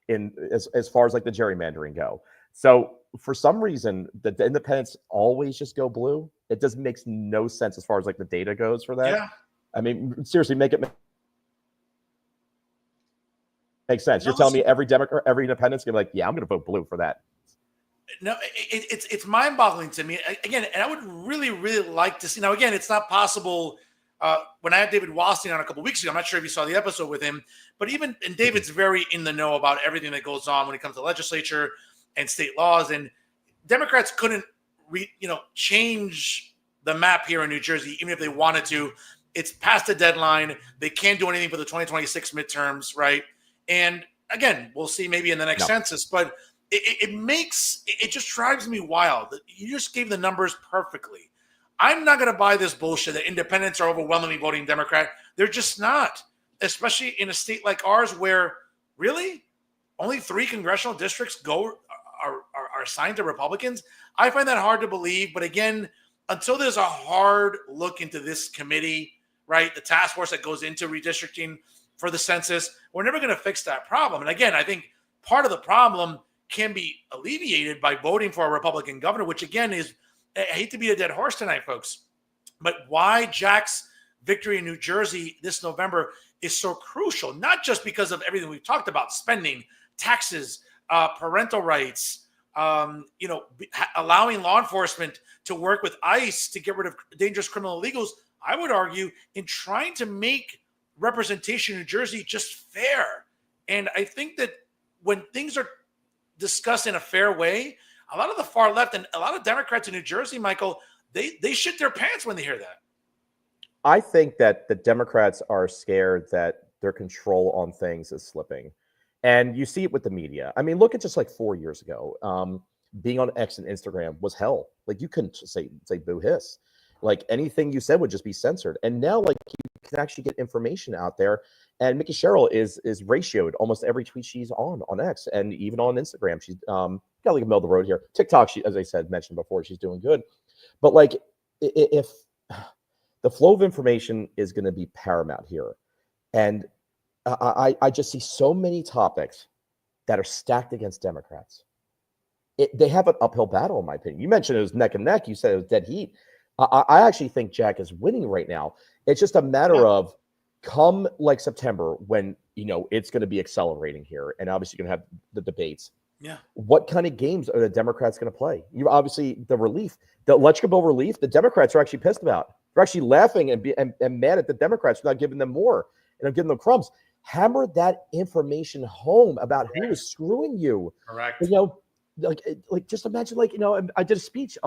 in as far as like the gerrymandering go. So for some reason, the independents always just go blue. It just makes no sense as far as like the data goes for that. Yeah. I mean, seriously, make it make sense. You're telling me every Democrat, every independent's gonna be like, yeah, I'm gonna vote blue for that. No, it's mind-boggling to me. Again, and I would really, really like to see. Now, again, it's not possible. When I had David Wallstein on a couple of weeks ago, I'm not sure if you saw the episode with him, but and David's very in the know about everything that goes on when it comes to legislature and state laws. And Democrats couldn't, change the map here in New Jersey, even if they wanted to. It's past the deadline. They can't do anything for the 2026 midterms, right? And again, we'll see maybe in the next census, but it just drives me wild that you just gave the numbers perfectly. I'm not going to buy this bullshit that independents are overwhelmingly voting Democrat. They're just not, especially in a state like ours where really only 3 congressional districts are assigned to Republicans. I find that hard to believe. But again, until there's a hard look into this committee, right, the task force that goes into redistricting for the census, we're never going to fix that problem. And again, I think part of the problem can be alleviated by voting for a Republican governor, which again is, I hate to be a dead horse tonight, folks, but why Jack's victory in New Jersey this November is so crucial, not just because of everything we've talked about, spending, taxes, parental rights, allowing law enforcement to work with ICE to get rid of dangerous criminal illegals, I would argue, in trying to make representation in New Jersey just fair. And I think that when things are discussed in a fair way, a lot of the far left and a lot of Democrats in New Jersey, Michael, they shit their pants when they hear that. I think that the Democrats are scared that their control on things is slipping. And you see it with the media. I mean, look at just like 4 years ago. Being on X and Instagram was hell. Like you couldn't just say boo hiss. Like anything you said would just be censored. And now like you can actually get information out there. And Mickey Sherrill is ratioed almost every tweet she's on X and even on Instagram. She's got like a middle of the road here. TikTok, she, as I said, mentioned before, she's doing good. But like if the flow of information is going to be paramount here. And I just see so many topics that are stacked against Democrats. They have an uphill battle, in my opinion. You mentioned it was neck and neck. You said it was dead heat. I actually think Jack is winning right now. It's just a matter of come like September when, it's going to be accelerating here. And obviously you're going to have the debates. Yeah. What kind of games are the Democrats going to play? You obviously the electric bill relief, the Democrats are actually pissed about. They're actually laughing and mad at the Democrats for not giving them more and giving them crumbs. Hammer that information home about who is screwing you. Correct. Like just imagine, I did a speech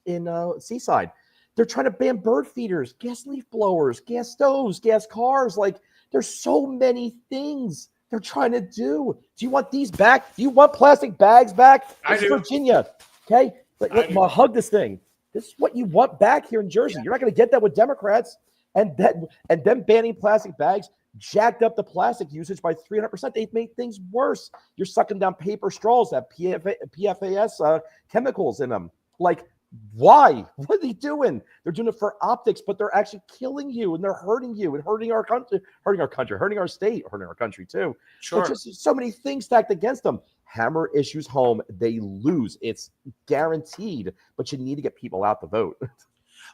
in Seaside. They're trying to ban bird feeders, gas leaf blowers, gas stoves, gas cars. Like there's so many things they're trying to do. Do you want these back? Do you want plastic bags back? It's Virginia. Okay. Like, hug this thing. This is what you want back here in Jersey. Yeah. You're not going to get that with Democrats. And them banning plastic bags jacked up the plastic usage by 300%. They've made things worse. You're sucking down paper straws that PFAS chemicals in them. Like, why? What are they doing? They're doing it for optics, but they're actually killing you and they're hurting you and hurting our country, hurting our state, hurting our country too. Sure. There's just so many things stacked against them. Hammer issues home, they lose. It's guaranteed, but you need to get people out to vote.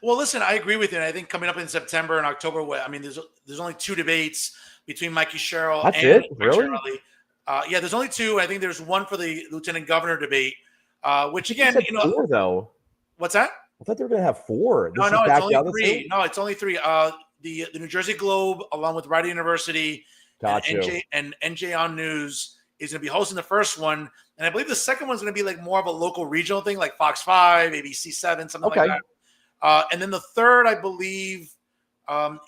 Well, listen, I agree with you. And I think coming up in September and October, I mean, there's only 2 debates between Mikey Sherrill That's and it? Really? Charlie. Yeah, there's only 2. I think there's one for the lieutenant governor debate, which again, 4, though. What's that? I thought they were going to have 4. No, it's only 3. No, it's only 3. The New Jersey Globe, along with Rider University and NJ On News, is going to be hosting the first one. And I believe the second one's going to be like more of a local regional thing, like Fox 5, ABC 7, something like that. And then the third, I believe,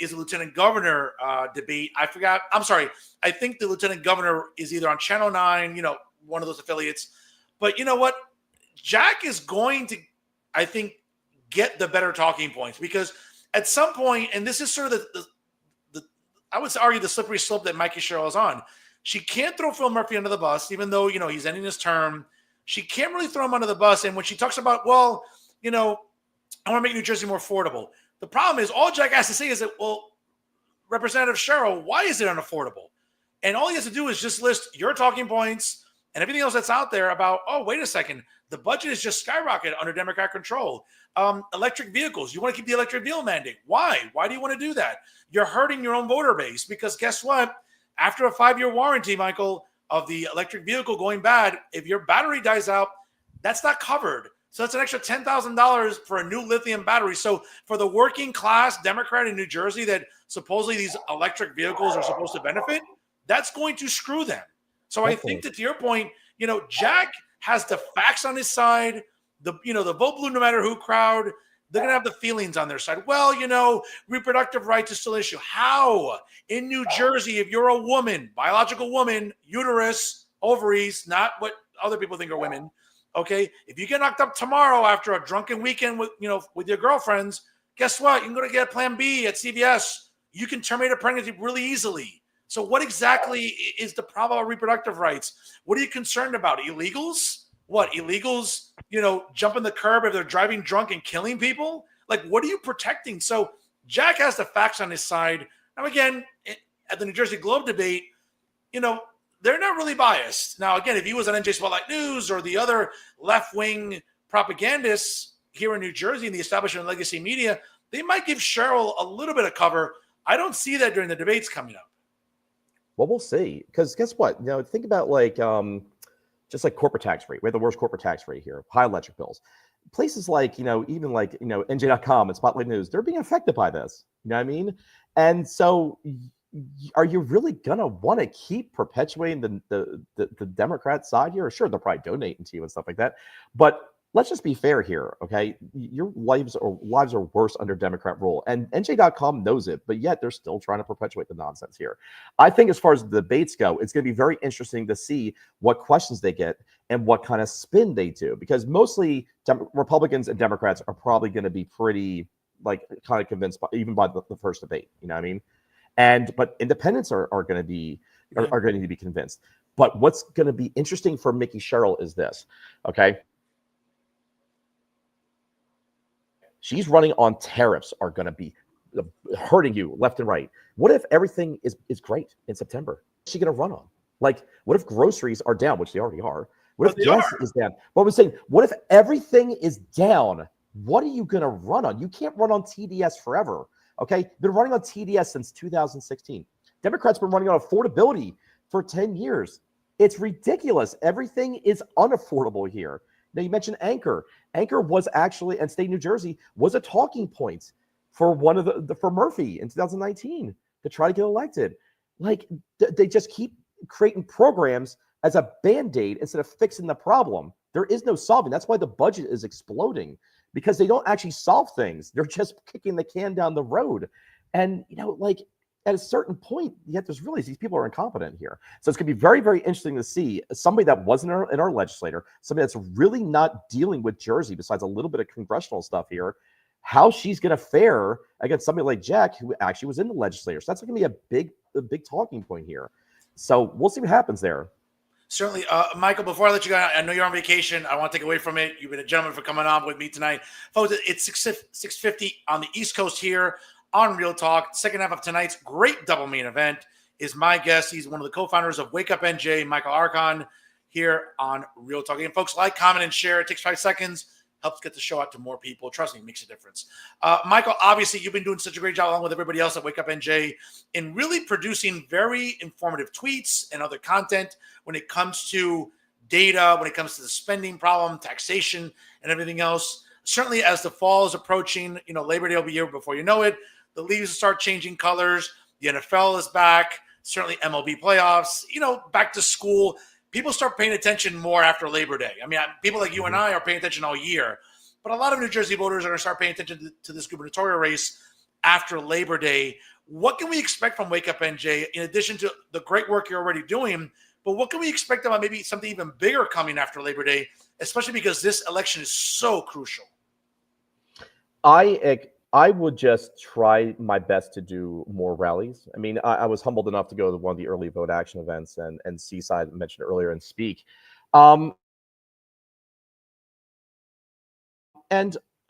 is a lieutenant governor debate. I forgot. I'm sorry. I think the lieutenant governor is either on Channel 9, one of those affiliates. But you know what? Jack is going to, I think, get the better talking points because at some point, and this is sort of the I would argue the slippery slope that Mikey Sherrill is on. She can't throw Phil Murphy under the bus, even though, he's ending his term. She can't really throw him under the bus. And when she talks about, I want to make New Jersey more affordable. The problem is all Jack has to say is that, well, Representative Sherrill, why is it unaffordable? And all he has to do is just list your talking points and everything else that's out there about, oh, wait a second, the budget is just skyrocketed under Democrat control. Electric vehicles, you want to keep the electric vehicle mandate. Why? Why do you want to do that? You're hurting your own voter base because guess what? After a 5-year warranty, Michael, of the electric vehicle going bad, if your battery dies out, that's not covered. So that's an extra $10,000 for a new lithium battery. So for the working class Democrat in New Jersey that supposedly these electric vehicles are supposed to benefit, that's going to screw them. So I think that to your point, Jack has the facts on his side. The vote blue no matter who crowd, they're going to have the feelings on their side. Well, reproductive rights is still an issue. How? In New Jersey, if you're a woman, biological woman, uterus, ovaries, not what other people think are women, okay? If you get knocked up tomorrow after a drunken weekend with your girlfriends, guess what? You can go to get Plan B at CVS. You can terminate a pregnancy really easily. So what exactly is the problem of reproductive rights? What are you concerned about? Illegals? What, illegals, jumping the curb if they're driving drunk and killing people? Like, what are you protecting? So Jack has the facts on his side. Now, again, at the New Jersey Globe debate, they're not really biased. Now, again, if he was on NJ Spotlight News or the other left-wing propagandists here in New Jersey in the establishment legacy media, they might give Sherrill a little bit of cover. I don't see that during the debates coming up. Well, we'll see. Because guess what? Think about just like corporate tax rate. We have the worst corporate tax rate here, high electric bills. Places like, even like, NJ.com and Spotlight News, they're being affected by this. You know what I mean? And so are you really going to want to keep perpetuating the Democrat side here? Sure, they're probably donating to you and stuff like that. But let's just be fair here, okay? Your lives are worse under Democrat rule. And NJ.com knows it, but yet they're still trying to perpetuate the nonsense here. I think as far as the debates go, it's going to be very interesting to see what questions they get and what kind of spin they do. Because mostly Republicans and Democrats are probably going to be pretty, kind of convinced even by the first debate. You know what I mean? But independents are going to be going to be convinced. But what's going to be interesting for Mickey Sherrill is this, okay? She's running on tariffs are going to be hurting you left and right. What if everything is great in September? What's she going to run on? What if groceries are down, which they already are? What if gas is down? But I'm saying, what if everything is down? What are you going to run on? You can't run on TDS forever. Okay, been running on TDS since 2016. Democrats been running on affordability for 10 years. It's ridiculous. Everything is unaffordable here. Now, you mentioned Anchor. Anchor was actually, and State of New Jersey, was a talking point for one of for Murphy in 2019 to try to get elected. They just keep creating programs as a Band-Aid instead of fixing the problem. There is no solving. That's why the budget is exploding, because they don't actually solve things. They're just kicking the can down the road. And, at a certain point, yet there's really, these people are incompetent here. So it's going to be very, very interesting to see somebody that wasn't in our legislator, somebody that's really not dealing with Jersey besides a little bit of congressional stuff here, how she's going to fare against somebody like Jack, who actually was in the legislature. So that's going to be a big talking point here. So we'll see what happens there. Certainly. Michael, before I let you go, I know you're on vacation. I want to take away from it. You've been a gentleman for coming on with me tonight. Folks, it's 6:50 on the East Coast here on Real Talk. Second half of tonight's great double main event is my guest. He's one of the co-founders of Wake Up NJ, Michael Archon, here on Real Talk. And folks, like, comment, and share. It takes 5 seconds. Helps get the show out to more people. Trust me, it makes a difference. Michael, obviously, you've been doing such a great job along with everybody else at Wake Up NJ in really producing very informative tweets and other content when it comes to data, when it comes to the spending problem, taxation, and everything else. Certainly, as the fall is approaching, Labor Day will be here before you know it. The leaves start changing colors. The NFL is back. Certainly, MLB playoffs. Back to school. People start paying attention more after Labor Day. I mean, people like you and I are paying attention all year, but a lot of New Jersey voters are going to start paying attention to this gubernatorial race after Labor Day. What can we expect from Wake Up NJ in addition to the great work you're already doing? But what can we expect about maybe something even bigger coming after Labor Day, especially because this election is so crucial? I would just try my best to do more rallies. I mean, I was humbled enough to go to one of the early vote action events and Seaside mentioned earlier and speak. And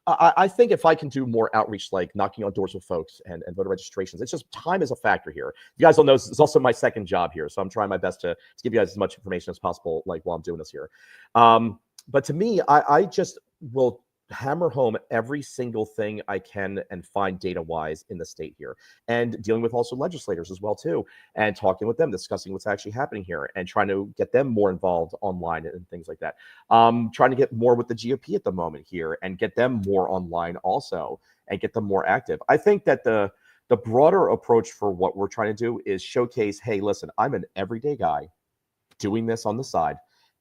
I think if I can do more outreach, like knocking on doors with folks and voter registrations, it's just time is a factor here. You guys don't know, it's also my second job here. So I'm trying my best to give you guys as much information as possible, while I'm doing this here. But to me, I just will hammer home every single thing I can and find data-wise in the state here, and dealing with also legislators as well too, and talking with them, discussing what's actually happening here, and trying to get them more involved online and things like that. Trying to get more with the GOP at the moment here and get them more online also and get them more active. I think that the broader approach for what we're trying to do is showcase, hey, listen, I'm an everyday guy doing this on the side,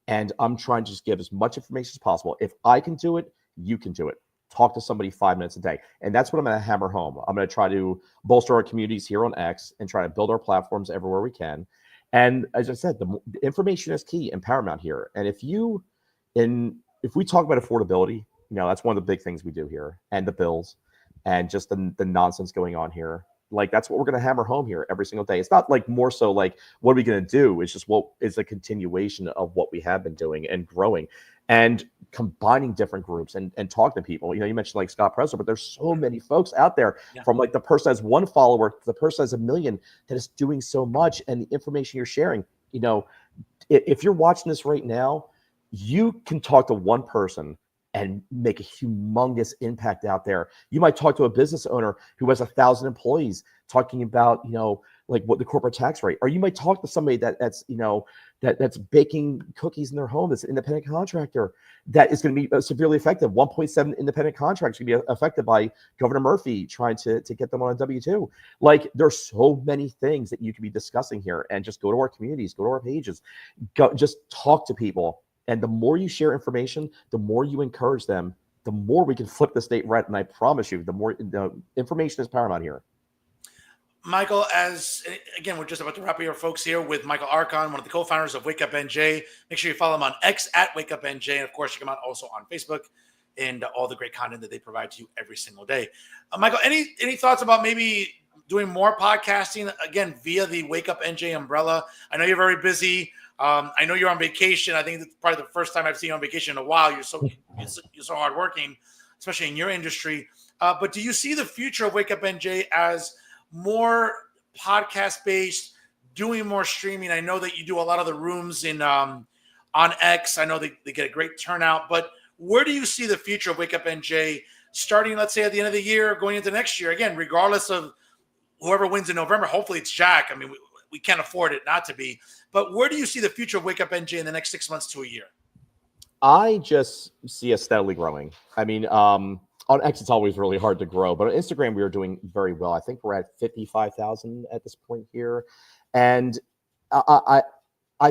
and I'm trying to just give as much information as possible. If I can do it, you can do it. Talk to somebody 5 minutes a day. And that's what I'm going to hammer home. I'm going to try to bolster our communities here on X and try to build our platforms everywhere we can. And as I said, the information is key and paramount here. And if we talk about affordability, that's one of the big things we do here, and the bills and just the nonsense going on here. That's what we're going to hammer home here every single day. It's not more so what are we going to do? It's just what is a continuation of what we have been doing and growing and combining different groups and talking to people. You mentioned Scott Presler, but there's so many folks out there, from the person that has one follower to the person that has 1 million, that is doing so much. And the information you're sharing, if you're watching this right now, you can talk to one person and make a humongous impact out there. You might talk to a business owner who has 1,000 employees, talking about, like what the corporate tax rate, or you might talk to somebody that's that's baking cookies in their home, that's an independent contractor that is going to be severely affected. 1.7 independent contracts going to be affected by Governor Murphy trying to get them on a W-2. Like, there's so many things that you could be discussing here, and just go to our communities, go to our pages, just talk to people. And the more you share information, the more you encourage them, the more we can flip the state red. And I promise you, the information is paramount here. Michael, as again, we're just about to wrap up here, folks, here with Michael Archon, one of the co-founders of Wake Up NJ. Make sure you follow him on X at Wake Up NJ. And of course, you come out also on Facebook and all the great content that they provide to you every single day. Michael, any thoughts about maybe doing more podcasting, again, via the Wake Up NJ umbrella? I know you're very busy. I know you're on vacation. I think it's probably the first time I've seen you on vacation in a while. You're so hardworking, especially in your industry. But do you see the future of Wake Up NJ as more podcast based, doing more streaming? I know that you do a lot of the rooms in on X. I know they get a great turnout. But where do you see the future of Wake Up NJ starting, let's say, at the end of the year, going into next year? Again, regardless of whoever wins in November, hopefully it's Jack. I mean, we can't afford it not to be. But where do you see the future of Wake Up NJ in the next 6 months to a year? I just see us steadily growing. I mean, on X, it's always really hard to grow, but on Instagram, we are doing very well. I think we're at 55,000 at this point here. And I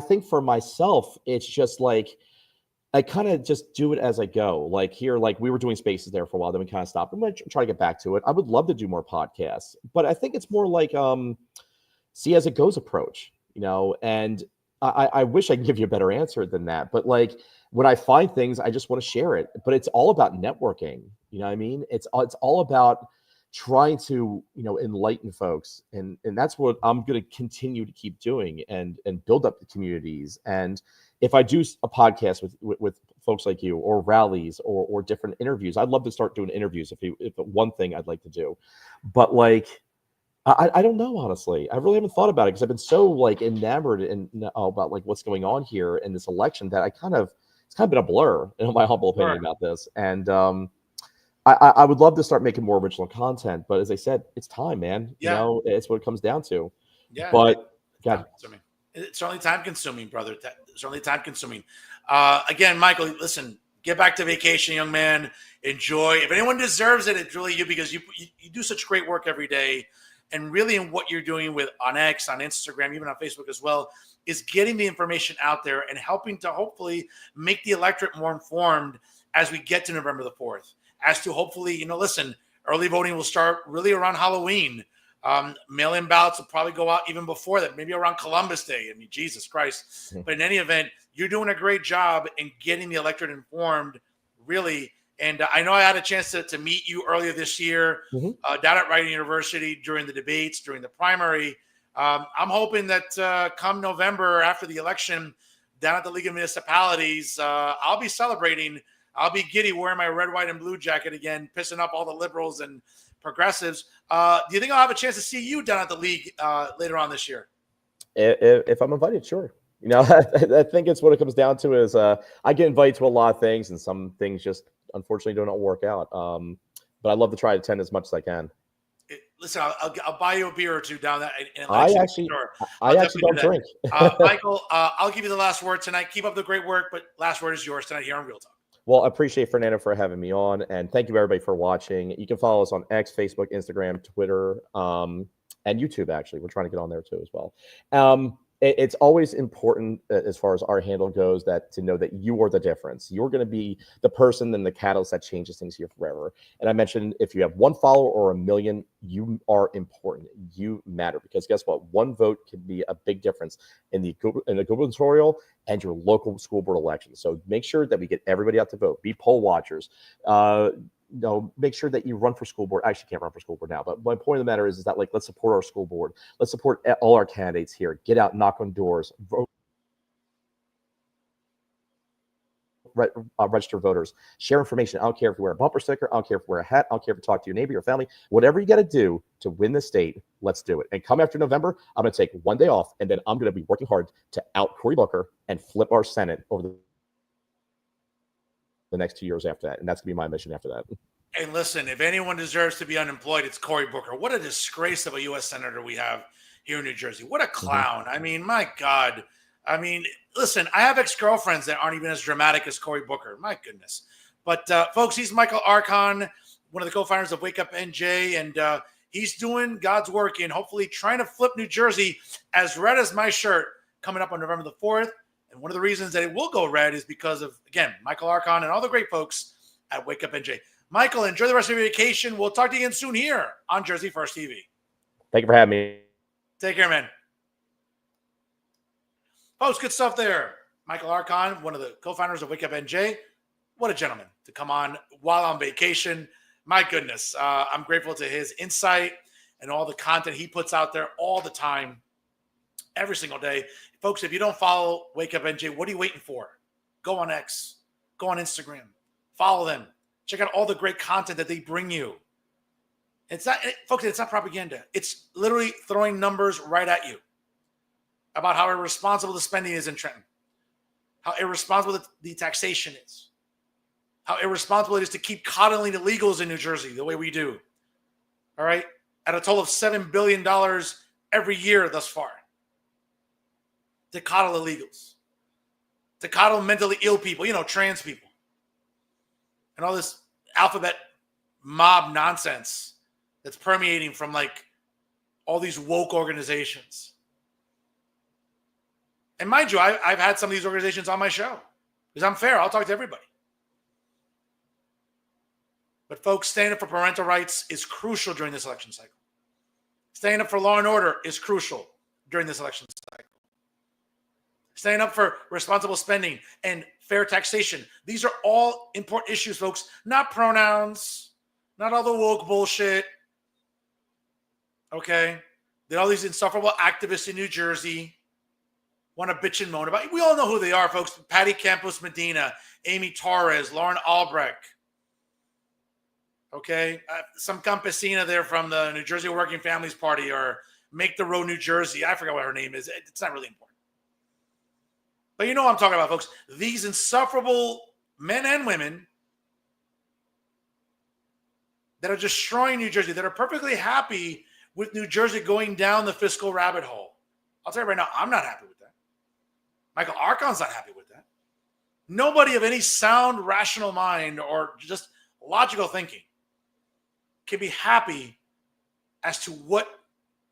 think for myself, it's just like, I kind of just do it as I go. Like here, like we were doing spaces there for a while, then we kind of stopped. I'm going to try to get back to it. I would love to do more podcasts, but I think it's more like see as it goes approach, and I wish I could give you a better answer than that. But like when I find things, I just want to share it. But it's all about networking. You know what I mean? It's all about trying to, enlighten folks. And that's what I'm going to continue to keep doing and build up the communities. And if I do a podcast with folks like you, or rallies or different interviews, I'd love to start doing interviews if one thing I'd like to do. But like, I don't know, honestly. I really haven't thought about it because I've been so like enamored about like what's going on here in this election that it's kind of been a blur, in my humble opinion, about this. And I would love to start making more original content, but as I said, it's time, man. Yeah. It's what it comes down to. Yeah. But God, it's certainly time consuming, brother. Certainly time consuming. Again, Michael, listen, get back to vacation, young man. Enjoy. If anyone deserves it, it's really you, because you do such great work every day. And really in what you're doing with on X, on Instagram, even on Facebook as well, is getting the information out there and helping to hopefully make the electorate more informed as we get to November the 4th. As to hopefully, listen, early voting will start really around Halloween. Mail-in ballots will probably go out even before that, maybe around Columbus Day. I mean, Jesus Christ. But in any event, you're doing a great job in getting the electorate informed, really. And I know I had a chance to meet you earlier this year down at Rice University during the debates, during the primary. I'm hoping that come November, after the election, down at the League of Municipalities, I'll be celebrating. I'll be giddy wearing my red, white, and blue jacket again, pissing up all the liberals and progressives. Do you think I'll have a chance to see you down at the League later on this year? If I'm invited, sure. I think it's what it comes down to is I get invited to a lot of things, and some things just unfortunately do not work out. But I'd love to try to attend as much as I can. Listen, I'll buy you a beer or two down there. I actually don't drink. Michael, I'll give you the last word tonight. Keep up the great work, but last word is yours tonight here on Real Talk. Well, I appreciate Fernando for having me on, and thank you everybody for watching. You can follow us on X, Facebook, Instagram, Twitter, and YouTube. Actually, we're trying to get on there too as well. It's always important, as far as our handle goes, to know that you are the difference. You're going to be the person and the catalyst that changes things here forever. And I mentioned, if you have one follower or 1 million, you are important. You matter, because guess what? One vote can be a big difference in the gubernatorial and your local school board elections. So make sure that we get everybody out to vote. Be poll watchers. Make sure that you run for school board. I actually can't run for school board now, but my point of the matter is that, like, let's support our school board. Let's support all our candidates here. Get out, knock on doors, vote, register voters, share information. I don't care if you wear a bumper sticker. I don't care if you wear a hat. I don't care if you talk to your neighbor, your family, whatever you got to do to win the state. Let's do it. And come after November, I'm going to take one day off, and then I'm going to be working hard to out Cory Booker and flip our Senate over the next 2 years after that. And that's going to be my mission after that. And listen, if anyone deserves to be unemployed, it's Cory Booker. What a disgrace of a U.S. Senator we have here in New Jersey. What a clown. I mean, my God. I mean, listen, I have ex-girlfriends that aren't even as dramatic as Cory Booker. My goodness. But, folks, he's Michael Archon, one of the co-founders of Wake Up NJ, and he's doing God's work in hopefully trying to flip New Jersey as red as my shirt coming up on November the 4th. And one of the reasons that it will go red is because of, again, Michael Archon and all the great folks at Wake Up NJ. Michael, enjoy the rest of your vacation. We'll talk to you again soon here on Jersey First TV. Thank you for having me. Take care, man. Folks, good stuff there. Michael Archon, one of the co-founders of Wake Up NJ. What a gentleman to come on while on vacation. My goodness. I'm grateful to his insight and all the content he puts out there all the time, every single day. Folks, if you don't follow Wake Up NJ, what are you waiting for? Go on X. Go on Instagram. Follow them. Check out all the great content that they bring you. It's not, folks, it's not propaganda. It's literally throwing numbers right at you about how irresponsible the spending is in Trenton, how irresponsible the taxation is, how irresponsible it is to keep coddling illegals in New Jersey the way we do. All right? At a total of $7 billion every year thus far. To coddle illegals. To coddle mentally ill people, trans people. And all this alphabet mob nonsense that's permeating from like all these woke organizations. And mind you, I've had some of these organizations on my show because I'm fair. I'll talk to everybody. But folks, standing up for parental rights is crucial during this election cycle. Standing up for law and order is crucial during this election cycle. Standing up for responsible spending and fair taxation. These are all important issues, folks. Not pronouns, not all the woke bullshit. Okay? That all these insufferable activists in New Jersey want to bitch and moan about. We all know who they are, folks. Patty Campos Medina, Amy Torres, Lauren Albrecht. Okay? Some campesina there from the New Jersey Working Families Party or Make the Road New Jersey. I forgot what her name is. It's not really important. But you know what I'm talking about, folks. These insufferable men and women that are destroying New Jersey, that are perfectly happy with New Jersey going down the fiscal rabbit hole. I'll tell you right now, I'm not happy with that. Michael Archon's not happy with that. Nobody of any sound, rational mind or just logical thinking can be happy as to what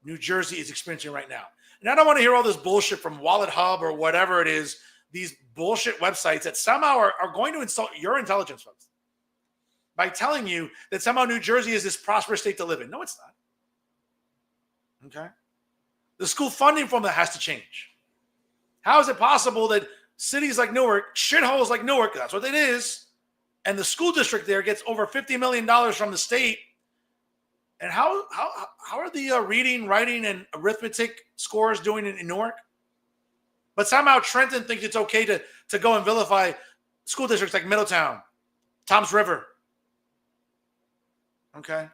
New Jersey is experiencing right now. And I don't want to hear all this bullshit from Wallet Hub or whatever it is, these bullshit websites that somehow are going to insult your intelligence, folks, by telling you that somehow New Jersey is this prosperous state to live in. No, it's not. Okay? The school funding formula has to change. How is it possible that cities like Newark, shitholes like Newark, that's what it is, and the school district there gets over $50 million from the state? And how are the reading, writing, and arithmetic scores doing in Newark? But somehow Trenton thinks it's okay to go and vilify school districts like Middletown, Toms River. Okay?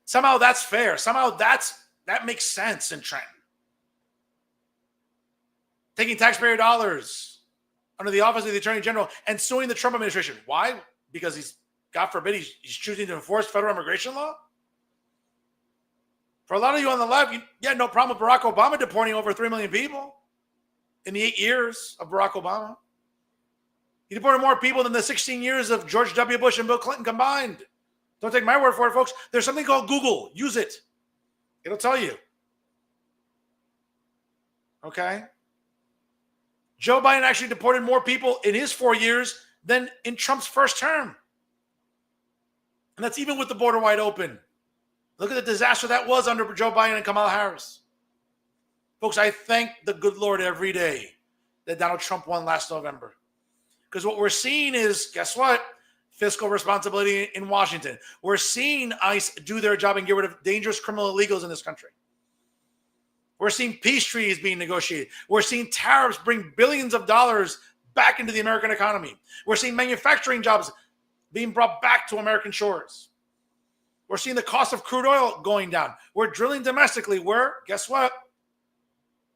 Somehow that's fair. Somehow that makes sense in Trenton. Taking taxpayer dollars under the office of the Attorney General and suing the Trump administration. Why? Because he's, God forbid, he's choosing to enforce federal immigration law? For a lot of you on the left, you had no problem with Barack Obama deporting over 3 million people in the 8 years of Barack Obama. He deported more people than the 16 years of George W. Bush and Bill Clinton combined. Don't take my word for it, folks. There's something called Google. Use it. It'll tell you. Okay? Joe Biden actually deported more people in his 4 years than in Trump's first term. And that's even with the border wide open. Look at the disaster that was under Joe Biden and Kamala Harris. Folks, I thank the good Lord every day that Donald Trump won last November. Because what we're seeing is, guess what? Fiscal responsibility in Washington. We're seeing ICE do their job and get rid of dangerous criminal illegals in this country. We're seeing peace treaties being negotiated. We're seeing tariffs bring billions of dollars back into the American economy. We're seeing manufacturing jobs being brought back to American shores. We're seeing the cost of crude oil going down. We're drilling domestically where, guess what?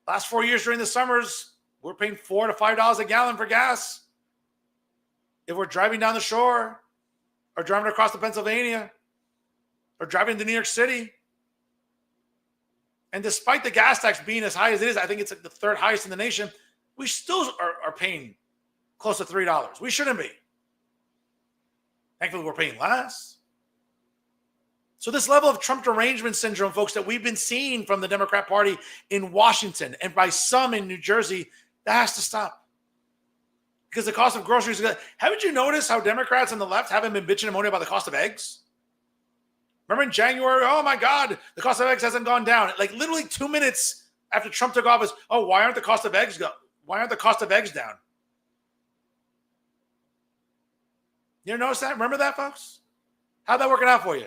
Last 4 years during the summers, we're paying $4 to $5 a gallon for gas. If we're driving down the shore or driving across to Pennsylvania or driving to New York City, And despite the gas tax being as high as it is, I think it's like the third highest in the nation, we still are paying close to $3. We shouldn't be. Thankfully, we're paying less. So this level of Trump derangement syndrome, folks, that we've been seeing from the Democrat Party in Washington and by some in New Jersey, that has to stop. Because the cost of groceries, haven't you noticed how Democrats on the left haven't been bitching and moaning about the cost of eggs? Remember in January, oh my God, the cost of eggs hasn't gone down. Like literally 2 minutes after Trump took office, oh, why aren't the cost of eggs down? You ever notice that? Remember that, folks? How'd that working out for you?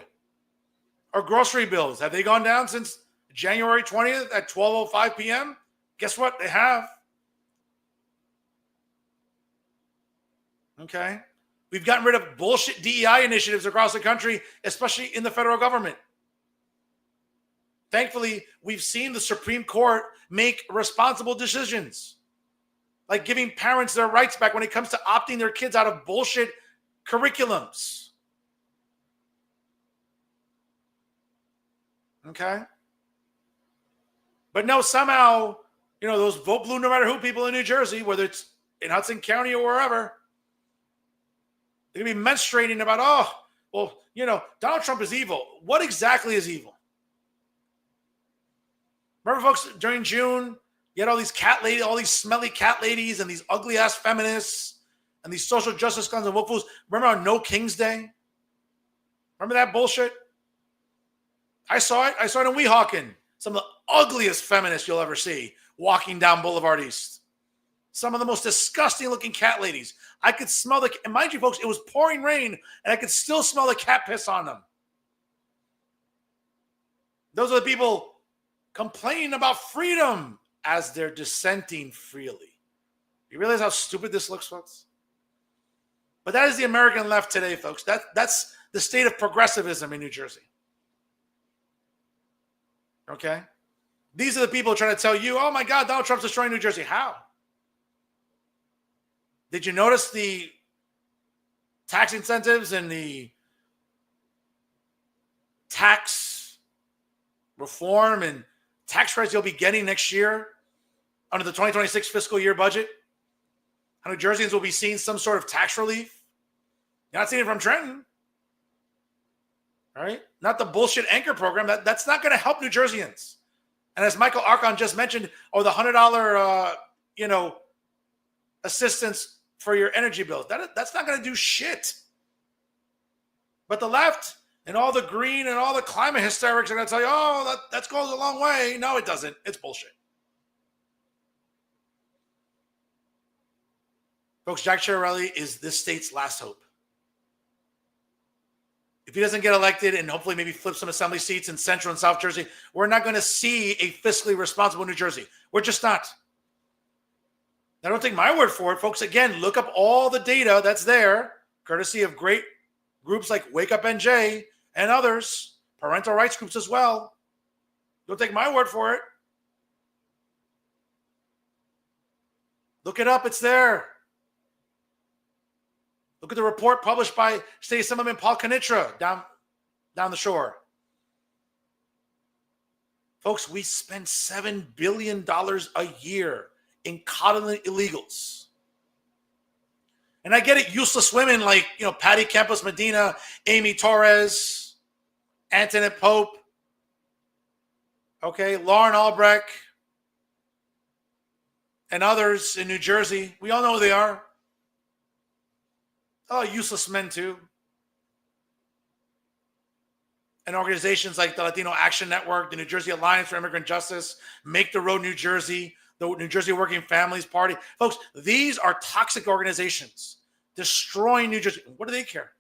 Or grocery bills, have they gone down since January 20th at 12:05 p.m.? Guess what? They have. Okay. We've gotten rid of bullshit DEI initiatives across the country, especially in the federal government. Thankfully, we've seen the Supreme Court make responsible decisions, like giving parents their rights back when it comes to opting their kids out of bullshit curriculums. Okay? But no, somehow, those vote blue no matter who people in New Jersey, whether it's in Hudson County or wherever, they're going to be menstruating about, Donald Trump is evil. What exactly is evil? Remember, folks, during June, you had all these smelly cat ladies and these ugly ass feminists and these social justice guns and woke fools. Remember on No King's Day? Remember that bullshit? I saw it. I saw it in Weehawken. Some of the ugliest feminists you'll ever see walking down Boulevard East. Some of the most disgusting looking cat ladies. I could smell and mind you, folks, it was pouring rain, and I could still smell the cat piss on them. Those are the people complaining about freedom as they're dissenting freely. You realize how stupid this looks, folks? But that is the American left today, folks. That's the state of progressivism in New Jersey. Okay? These are the people trying to tell you, oh my God, Donald Trump's destroying New Jersey. How? Did you notice the tax incentives and the tax reform and tax credits you'll be getting next year under the 2026 fiscal year budget? How New Jerseyans will be seeing some sort of tax relief? You're not seeing it from Trenton. All right? Not the bullshit anchor program. That's not going to help New Jerseyans. And as Michael Archon just mentioned, the $100 assistance for your energy bills. That's not going to do shit. But the left and all the green and all the climate hysterics are going to tell you, that goes a long way. No, it doesn't. It's bullshit. Folks, Jack Chiarelli is this state's last hope. If he doesn't get elected and hopefully maybe flip some assembly seats in Central and South Jersey, we're not going to see a fiscally responsible New Jersey. We're just not. Now, don't take my word for it, folks. Again, look up all the data that's there, courtesy of great groups like Wake Up NJ and others, parental rights groups as well. Don't take my word for it. Look it up. It's there. Look at the report published by State Assemblyman Paul Kanitra down the shore. Folks, we spend $7 billion a year in coddling illegals. And I get it, useless women like, Patty Campos Medina, Amy Torres, Antoinette Pope, okay, Lauren Albrecht, and others in New Jersey. We all know who they are. Oh, useless men too. And organizations like the Latino Action Network, the New Jersey Alliance for Immigrant Justice, Make the Road New Jersey, the New Jersey Working Families Party. Folks, these are toxic organizations destroying New Jersey. What do they care?